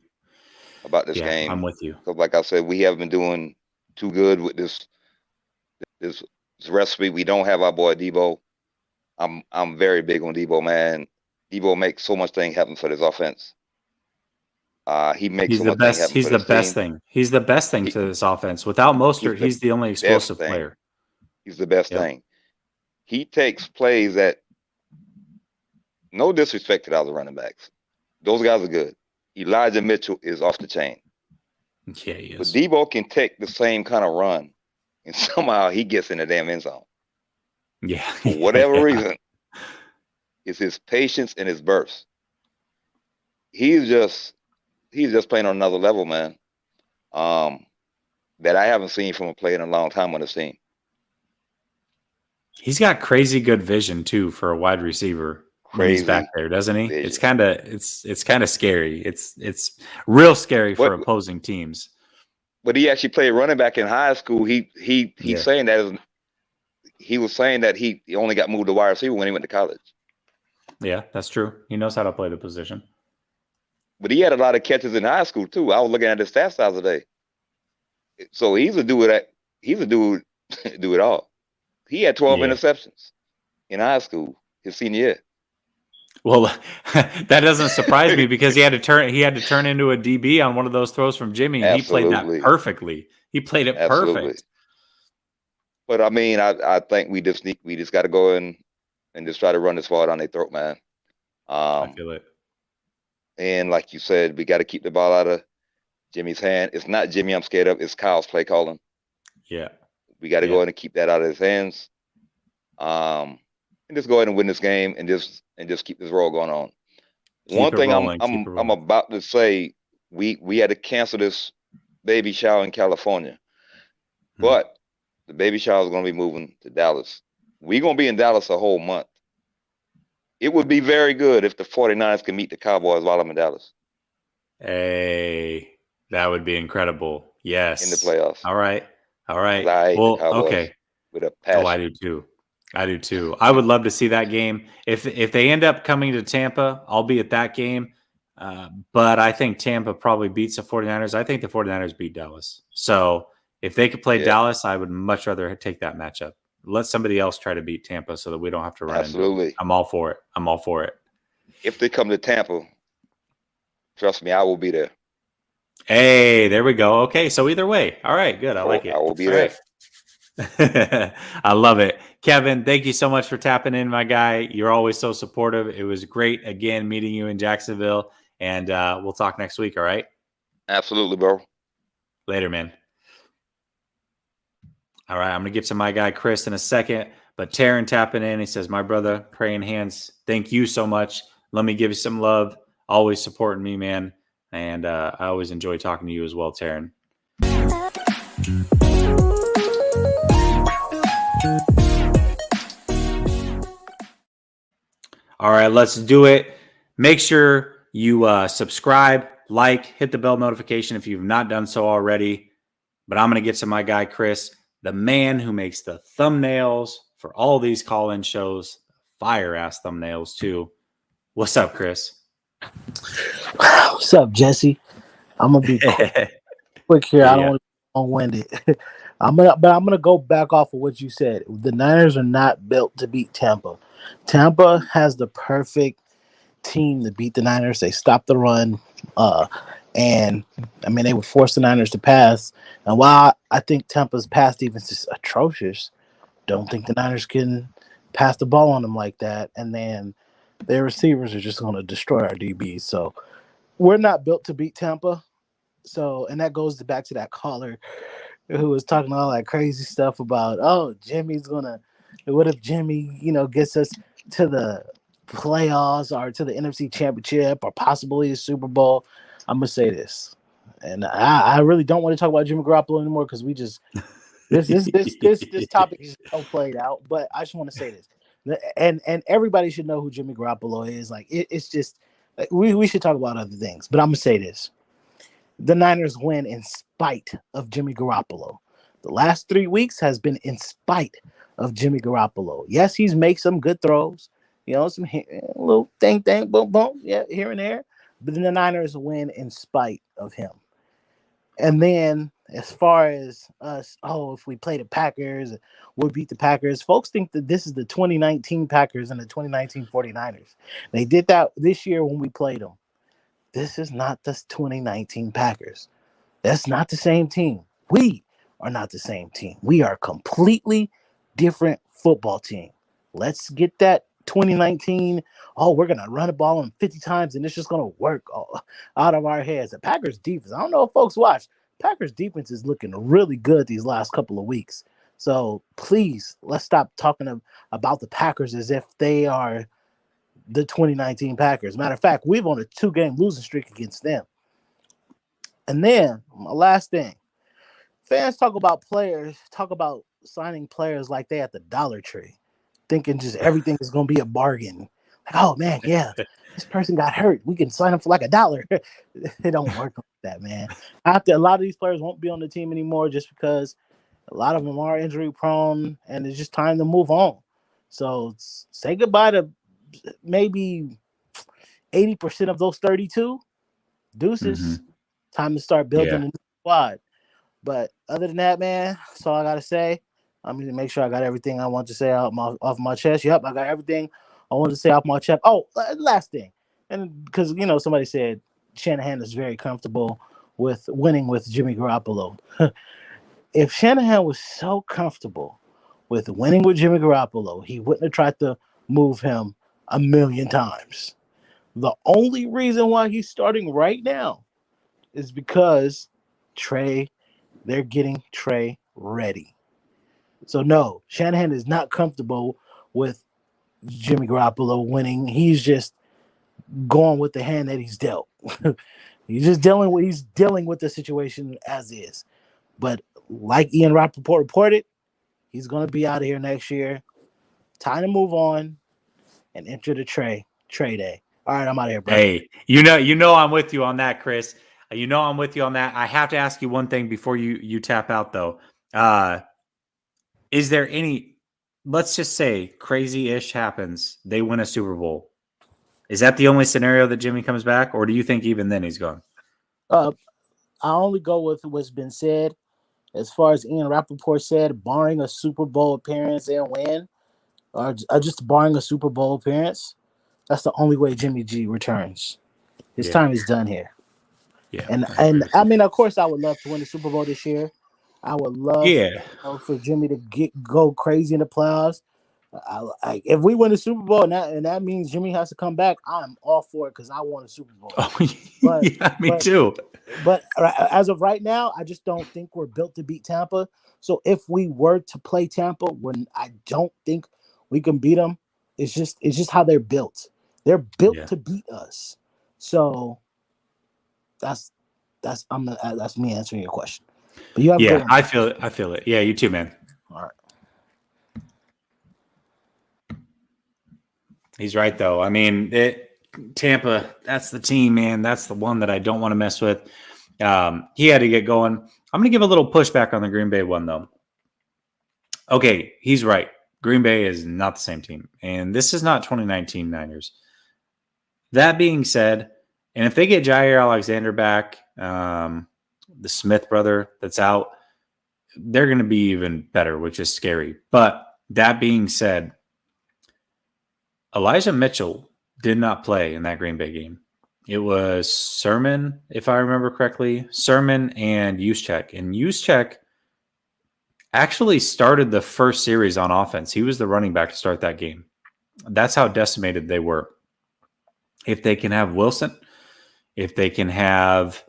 About this game. I'm with you. Because like I said, we haven't been doing too good with this recipe. We don't have our boy Debo. I'm very big on Debo, man. Debo makes so much thing happen for this offense. He makes so much thing happen. He's the best thing. He's the best thing to this offense. Without Mostert, he's the only explosive player. He's the best thing. He takes plays that, no disrespect to the other running backs. Those guys are good. Elijah Mitchell is off the chain. Yeah, he is. But Debo can take the same kind of run, and somehow he gets in the damn end zone. Yeah. For whatever reason, it's his patience and his burst. He's just playing on another level, man. That I haven't seen from a player in a long time on this team. He's got crazy good vision too for a wide receiver. When he's back there, doesn't he? Vision. It's kind of scary. It's real scary for opposing teams. But he actually played running back in high school. He's saying that he was saying that he only got moved to wide receiver when he went to college. Yeah, that's true. He knows how to play the position. But he had a lot of catches in high school too. I was looking at his stats the other day. So he's a dude do it all. He had 12 interceptions in high school his senior year. Well, that doesn't surprise me because he had to turn into a DB on one of those throws from Jimmy, and he played that perfectly. He played it perfect. But I mean, I think we just got to go in and just try to run this ball down their throat, man. I feel it. And like you said, we got to keep the ball out of Jimmy's hand. It's not Jimmy I'm scared of. It's Kyle's play calling. Yeah. We got to go in and keep that out of his hands. And just go ahead and win this game and just keep this roll going on. One thing I'm about to say, we had to cancel this baby shower in California. But the baby shower is going to be moving to Dallas. We're going to be in Dallas a whole month. It would be very good if the 49ers can meet the Cowboys while I'm in Dallas. Hey, That would be incredible. Yes. in the playoffs. All right. All right. 'Cause I hate the Well, Cowboys okay. with a Oh, I passion. do too. I do too. I would love to see that game. If they end up coming to Tampa, I'll be at that game. But I think Tampa probably beats the 49ers. I think the 49ers beat Dallas. So if they could play Yeah. Dallas, I would much rather take that matchup. Let somebody else try to beat Tampa so that we don't have to run into them. Absolutely. I'm all for it. I'm all for it. If they come to Tampa, trust me, I will be there. Hey, there we go. Okay, so either way. All right, good. I like it. I will be All there. right. I love it. Kevin, thank you so much for tapping in, my guy. You're always so supportive. It was great, again, meeting you in Jacksonville, and we'll talk next week, all right? Absolutely, bro. Later, man. All right, I'm going to get to my guy, Chris, in a second, but Taryn tapping in. He says, my brother, praying hands, thank you so much. Let me give you some love. Always supporting me, man. And I always enjoy talking to you as well, Taryn. All right, let's do it. Make sure you subscribe, like, hit the bell notification if you've not done so already. But I'm going to get to my guy, Chris, the man who makes the thumbnails for all these call-in shows, fire-ass thumbnails too. What's up, Chris? What's up, Jesse? I'm gonna be quick here. I don't want to be long-winded. I'm gonna go back off of what you said. The Niners are not built to beat Tampa. Tampa has the perfect team to beat the Niners. They stopped the run, and I mean they would force the Niners to pass. And while I think Tampa's pass defense is atrocious, don't think the Niners can pass the ball on them like that. And then their receivers are just going to destroy our DBs. So we're not built to beat Tampa. So, and that goes back to that caller who was talking all that crazy stuff about, oh, Jimmy's going to, what if Jimmy, gets us to the playoffs or to the NFC Championship or possibly a Super Bowl? I'm going to say this. And I really don't want to talk about Jimmy Garoppolo anymore because we just, this topic is so played out, but I just want to say this. And everybody should know who Jimmy Garoppolo is. Like it's just we should talk about other things. But I'm gonna say this: the Niners win in spite of Jimmy Garoppolo. The last 3 weeks has been in spite of Jimmy Garoppolo. Yes, he's made some good throws, some little thing, boom, boom, yeah, here and there. But then the Niners win in spite of him. And then as far as us, if we play the Packers, we'll beat the Packers. Folks think that this is the 2019 Packers and the 2019 49ers. They did that this year when we played them. This is not the 2019 Packers. That's not the same team. We are not the same team. We are a completely different football team. Let's get that 2019, we're going to run the ball on 50 times and it's just going to work out of our heads. The Packers defense, I don't know if folks watch, Packers defense is looking really good these last couple of weeks. So please, let's stop talking about the Packers as if they are the 2019 Packers. Matter of fact, we've on a 2-game losing streak against them. And then my last thing, fans talk about signing players like they at the Dollar Tree, thinking just everything is going to be a bargain. Like, oh man, yeah, this person got hurt. We can sign him for like $1. It don't work like that, man. A lot of these players won't be on the team anymore just because a lot of them are injury prone and it's just time to move on. So say goodbye to maybe 80% of those 32. Deuces. Mm-hmm. Time to start building a new squad. But other than that, man, that's all I got to say. I'm going to make sure I got everything I want to say off my chest. Yep, I got everything I wanted to say off my chest. Oh, last thing. And because, somebody said Shanahan is very comfortable with winning with Jimmy Garoppolo. If Shanahan was so comfortable with winning with Jimmy Garoppolo, he wouldn't have tried to move him 1,000,000 times. The only reason why he's starting right now is because they're getting Trey ready. So no, Shanahan is not comfortable with Jimmy Garoppolo winning. He's just going with the hand that he's dealt. He's dealing with the situation as is. But like Ian Rappaport reported, he's going to be out of here next year. Time to move on and enter the Trey day. All right, I'm out of here, bro. Hey, you know I'm with you on that, Chris. You know I'm with you on that. I have to ask you one thing before you tap out, though. Is there any, let's just say crazy-ish happens, they win a Super Bowl. Is that the only scenario that Jimmy comes back, or do you think even then he's gone? I only go with what's been said. As far as Ian Rappaport said, barring a Super Bowl appearance and win, or just barring a Super Bowl appearance, that's the only way Jimmy G returns. His time is done here. Yeah. And I mean, of course, I would love to win the Super Bowl this year. I would love for Jimmy to go crazy in the playoffs. If we win the Super Bowl and that means Jimmy has to come back, I'm all for it because I want a Super Bowl. Me too. But as of right now, I just don't think we're built to beat Tampa. So if we were to play Tampa, I don't think we can beat them. It's just how they're built. They're built to beat us. So that's me answering your question. But you have a good one. I feel it. Yeah, you too, man. All right. He's right, though. I mean, Tampa, that's the team, man. That's the one that I don't want to mess with. He had to get going. I'm going to give a little pushback on the Green Bay one, though. Okay, he's right. Green Bay is not the same team. And this is not 2019 Niners. That being said, and if they get Jair Alexander back, the Smith brother that's out, they're going to be even better, which is scary. But that being said, Elijah Mitchell did not play in that Green Bay game. It was Sermon, if I remember correctly, Sermon and Juszczyk. And Juszczyk actually started the first series on offense. He was the running back to start that game. That's how decimated they were. If they can have Wilson, if they can have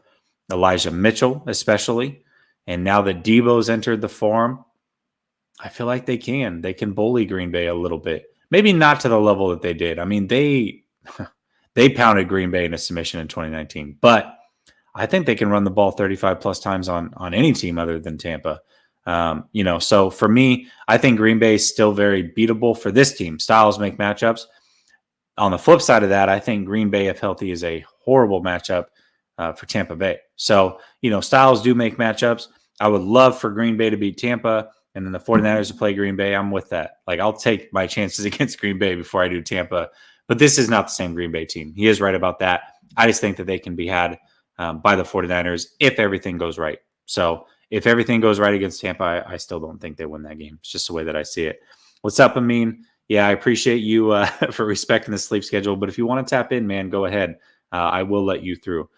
Elijah Mitchell especially, and now that Debo's entered the forum, I feel like they can bully Green Bay a little bit. Maybe not to the level that they did. I mean, they pounded Green Bay in a submission in 2019, but I think they can run the ball 35 plus times on any team other than Tampa. So for me, I think Green Bay is still very beatable for this team. Styles make matchups. On the flip side of that, I think Green Bay, if healthy, is a horrible matchup for Tampa Bay. So, Styles do make matchups. I would love for Green Bay to beat Tampa and then the 49ers to play Green Bay. I'm with that. Like, I'll take my chances against Green Bay before I do Tampa. But this is not the same Green Bay team. He is right about that. I just think that they can be had by the 49ers if everything goes right. So if everything goes right against Tampa, I still don't think they win that game. It's just the way that I see it. What's up, Amin? Yeah, I appreciate you for respecting the sleep schedule. But if you want to tap in, man, go ahead. I will let you through.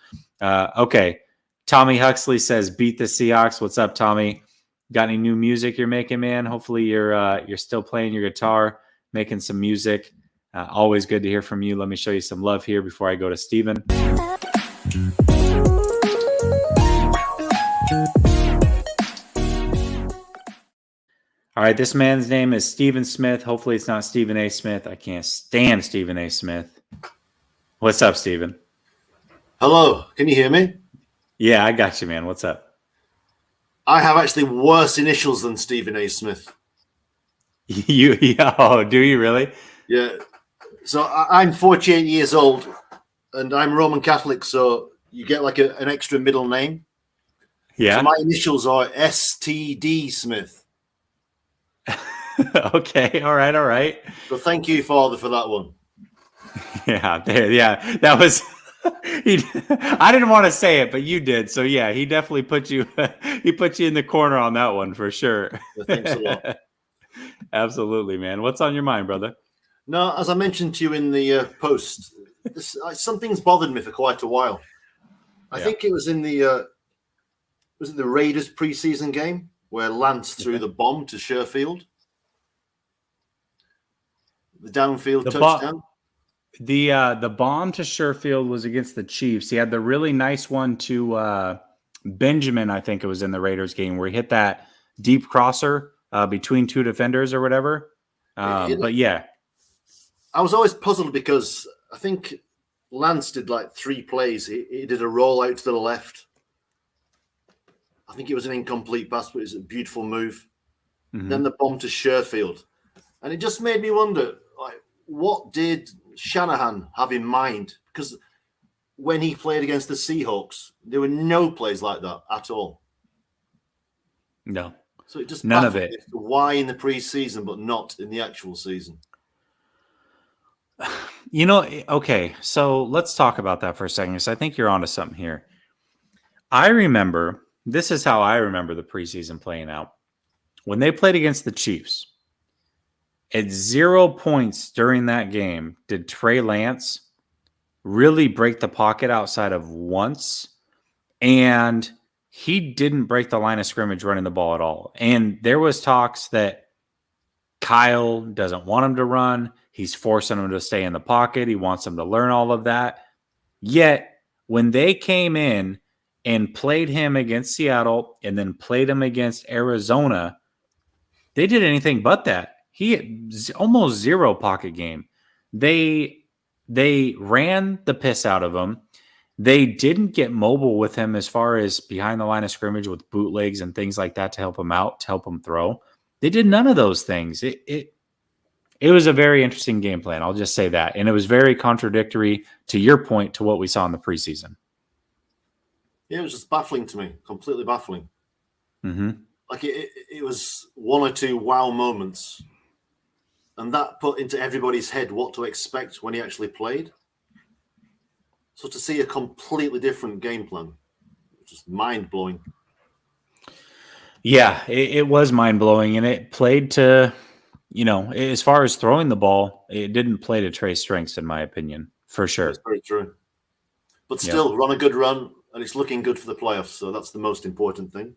Okay. Tommy Huxley says, beat the Seahawks. What's up, Tommy? Got any new music you're making, man? Hopefully you're still playing your guitar, making some music. Always good to hear from you. Let me show you some love here before I go to Steven. All right, this man's name is Stephen Smith. Hopefully it's not Stephen A. Smith. I can't stand Stephen A. Smith. What's up, Stephen? Hello, can you hear me? Yeah, I got you, man. What's up? I have actually worse initials than Stephen A. Smith. Oh, do you really? Yeah. So I'm 48 years old, and I'm Roman Catholic, so you get like an extra middle name. Yeah. So my initials are STD Smith. Okay. All right. So thank you, Father, for that one. Yeah. That was. I didn't want to say it, but you did. So yeah, he definitely put you. He put you in the corner on that one for sure. Thanks a lot. Absolutely, man. What's on your mind, brother? No, as I mentioned to you in the post, something's bothered me for quite a while. I think it was in the Raiders preseason game where Lance threw the bomb to Sherfield, the downfield touchdown. The bomb to Sherfield was against the Chiefs. He had the really nice one to Benjamin, I think it was in the Raiders game, where he hit that deep crosser between two defenders or whatever. But yeah. I was always puzzled because I think Lance did like 3 plays. He did a roll out to the left. I think it was an incomplete pass, but it was a beautiful move. Mm-hmm. Then the bomb to Sherfield. And it just made me wonder, like, what did Shanahan have in mind? Because when he played against the Seahawks, there were no plays like that at all. No. So it just None of baffled it. me as to why in the preseason, but not in the actual season. You know, okay, so let's talk about that for a second, because I think you're onto something here. I remember, this is how I remember the preseason playing out. When they played against the Chiefs, at 0 points during that game, did Trey Lance really break the pocket outside of once, and he didn't break the line of scrimmage running the ball at all. And there was talks that Kyle doesn't want him to run. He's forcing him to stay in the pocket. He wants him to learn all of that. Yet, when they came in and played him against Seattle and then played him against Arizona, they did anything but that. He had almost zero pocket game. They ran the piss out of him. They didn't get mobile with him as far as behind the line of scrimmage with bootlegs and things like that to help him out, to help him throw. They did none of those things. It was a very interesting game plan. I'll just say that. And it was very contradictory to your point to what we saw in the preseason. Yeah, it was just baffling to me, completely baffling. Mm-hmm. Like it was one or two wow moments, and that put into everybody's head what to expect when he actually played. So to see a completely different game plan, just mind blowing. Yeah, it was mind blowing, and it played to, as far as throwing the ball, it didn't play to Trey's strengths, in my opinion, for sure. That's very true. But still, run a good run, and it's looking good for the playoffs. So that's the most important thing.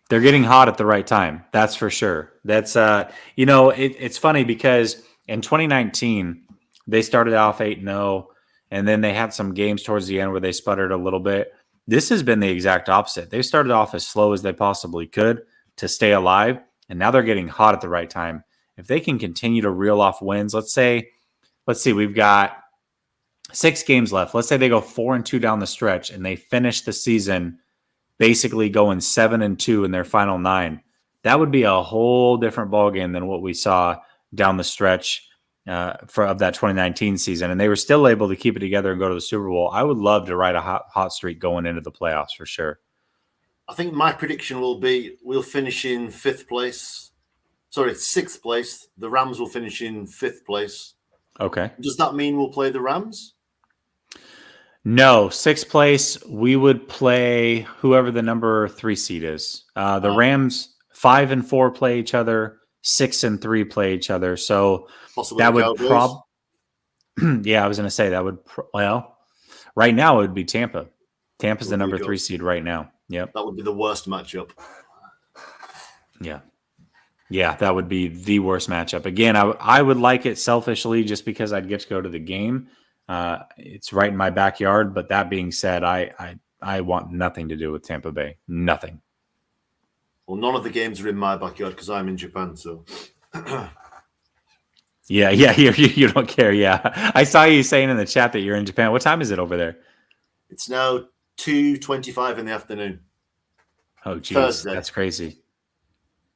They're getting hot at the right time. That's for sure. That's, it's funny because in 2019, they started off 8-0, and then they had some games towards the end where they sputtered a little bit. This has been the exact opposite. They started off as slow as they possibly could to stay alive, and now they're getting hot at the right time. If they can continue to reel off wins, let's see, we've got 6 games left. Let's say they go 4-2 down the stretch, and they finish the season basically going 7-2 in their final 9. That would be a whole different ballgame than what we saw down the stretch of that 2019 season. And they were still able to keep it together and go to the Super Bowl. I would love to ride a hot streak going into the playoffs for sure. I think my prediction will be we'll finish in 6th place. The Rams will finish in 5th place. Okay. Does that mean we'll play the Rams? No, 6th place, we would play whoever the number 3 seed is. The Rams 5 and 4 play each other, 6 and 3 play each other. So possibly that would yeah, I was going to say that would right now it would be Tampa. Tampa's the number 3 seed right now. Yep. That would be the worst matchup. Yeah. Yeah, that would be the worst matchup. Again, I would like it selfishly just because I'd get to go to the game. It's right in my backyard. But that being said, I want nothing to do with Tampa Bay. Nothing. Well, none of the games are in my backyard because I'm in Japan. So, yeah, you don't care. Yeah, I saw you saying in the chat that you're in Japan. What time is it over there? It's now 2:25 in the afternoon. Oh, geez, that's crazy.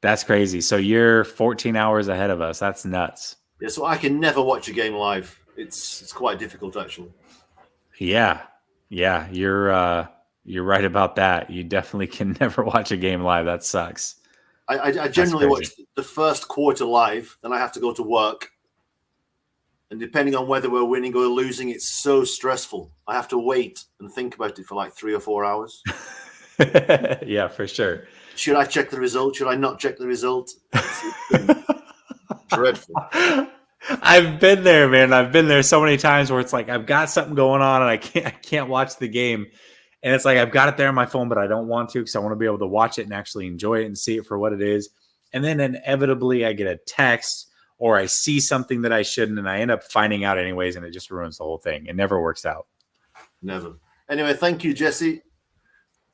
That's crazy. So you're 14 hours ahead of us. That's nuts. Yeah, so I can never watch a game live. It's quite difficult, actually. Yeah, you're right about that. You definitely can never watch a game live. That sucks. I generally watch the first quarter live, then I have to go to work. And depending on whether we're winning or losing, it's so stressful. I have to wait and think about it for like 3 or 4 hours. Yeah, for sure. Should I check the result? Should I not check the result? Dreadful. I've been there, man. I've been there so many times where it's like I've got something going on and I can't watch the game. And it's like I've got it there on my phone, but I don't want to because I want to be able to watch it and actually enjoy it and see it for what it is. And then inevitably I get a text or I see something that I shouldn't, and I end up finding out anyways, and it just ruins the whole thing. It never works out. Never. Anyway, thank you, Jesse.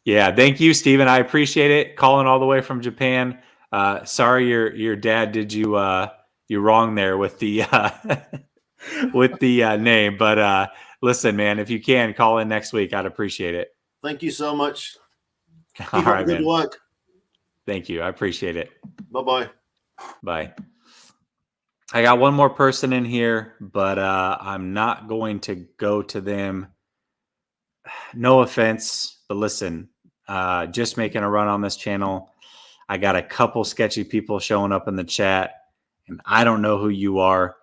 Yeah, thank you, Steven. I appreciate it. Calling all the way from Japan. Sorry your dad did you wrong there with the name. But listen, man, if you can call in next week, I'd appreciate it. Thank you so much. Keep up right, good man. work. Thank you. I appreciate it. Bye-bye. Bye. I got one more person in here, but I'm not going to go to them. No offense, but listen, just making a run on this channel. I got a couple sketchy people showing up in the chat, and I don't know who you are.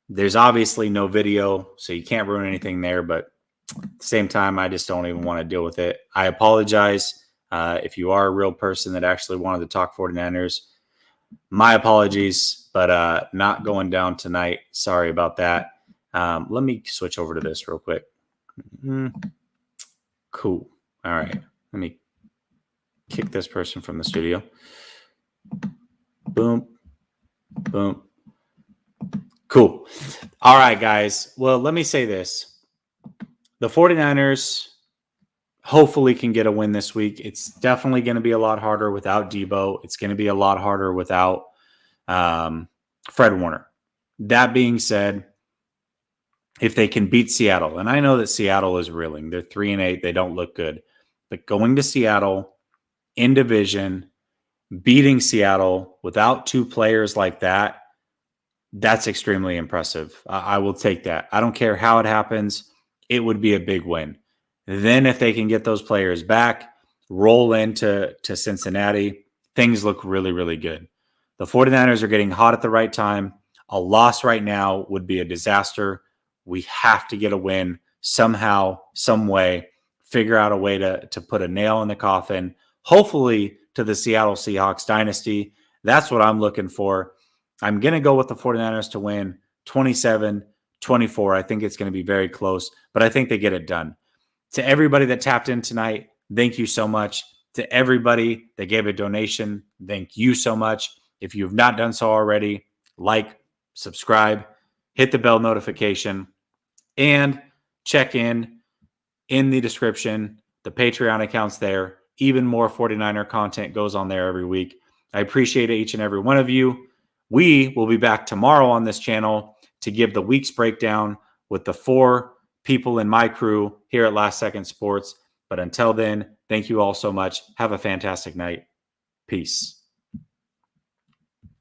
There's obviously no video, so you can't ruin anything there, but at the same time, I just don't even want to deal with it. I apologize if you are a real person that actually wanted to talk 49ers. My apologies, but not going down tonight. Sorry about that. Let me switch over to this real quick. Cool. All right. Let me kick this person from the studio. Boom. Boom. Cool. All right, guys. Well, let me say this. The 49ers hopefully can get a win this week. It's definitely going to be a lot harder without Debo. It's going to be a lot harder without Fred Warner. That being said, if they can beat Seattle, and I know that Seattle is reeling. They're 3-8. They don't look good. But going to Seattle in division, beating Seattle without two players like that, that's extremely impressive. I will take that. I don't care how it happens. It would be a big win. Then if they can get those players back, roll into Cincinnati, things look really, really good. The 49ers are getting hot at the right time. A loss right now would be a disaster. We have to get a win somehow, some way, figure out a way to put a nail in the coffin, hopefully to the Seattle Seahawks dynasty. That's what I'm looking for. I'm going to go with the 49ers to win 27-24. I think it's going to be very close, but I think they get it done. To everybody that tapped in tonight, thank you so much. To everybody that gave a donation, thank you so much. If you have not done so already, like, subscribe, hit the bell notification, and check in the description. The Patreon account's there. Even more 49er content goes on there every week. I appreciate each and every one of you. We will be back tomorrow on this channel to give the week's breakdown with the 4 people in my crew here at Last Second Sports. But until then, thank you all so much. Have a fantastic night. Peace.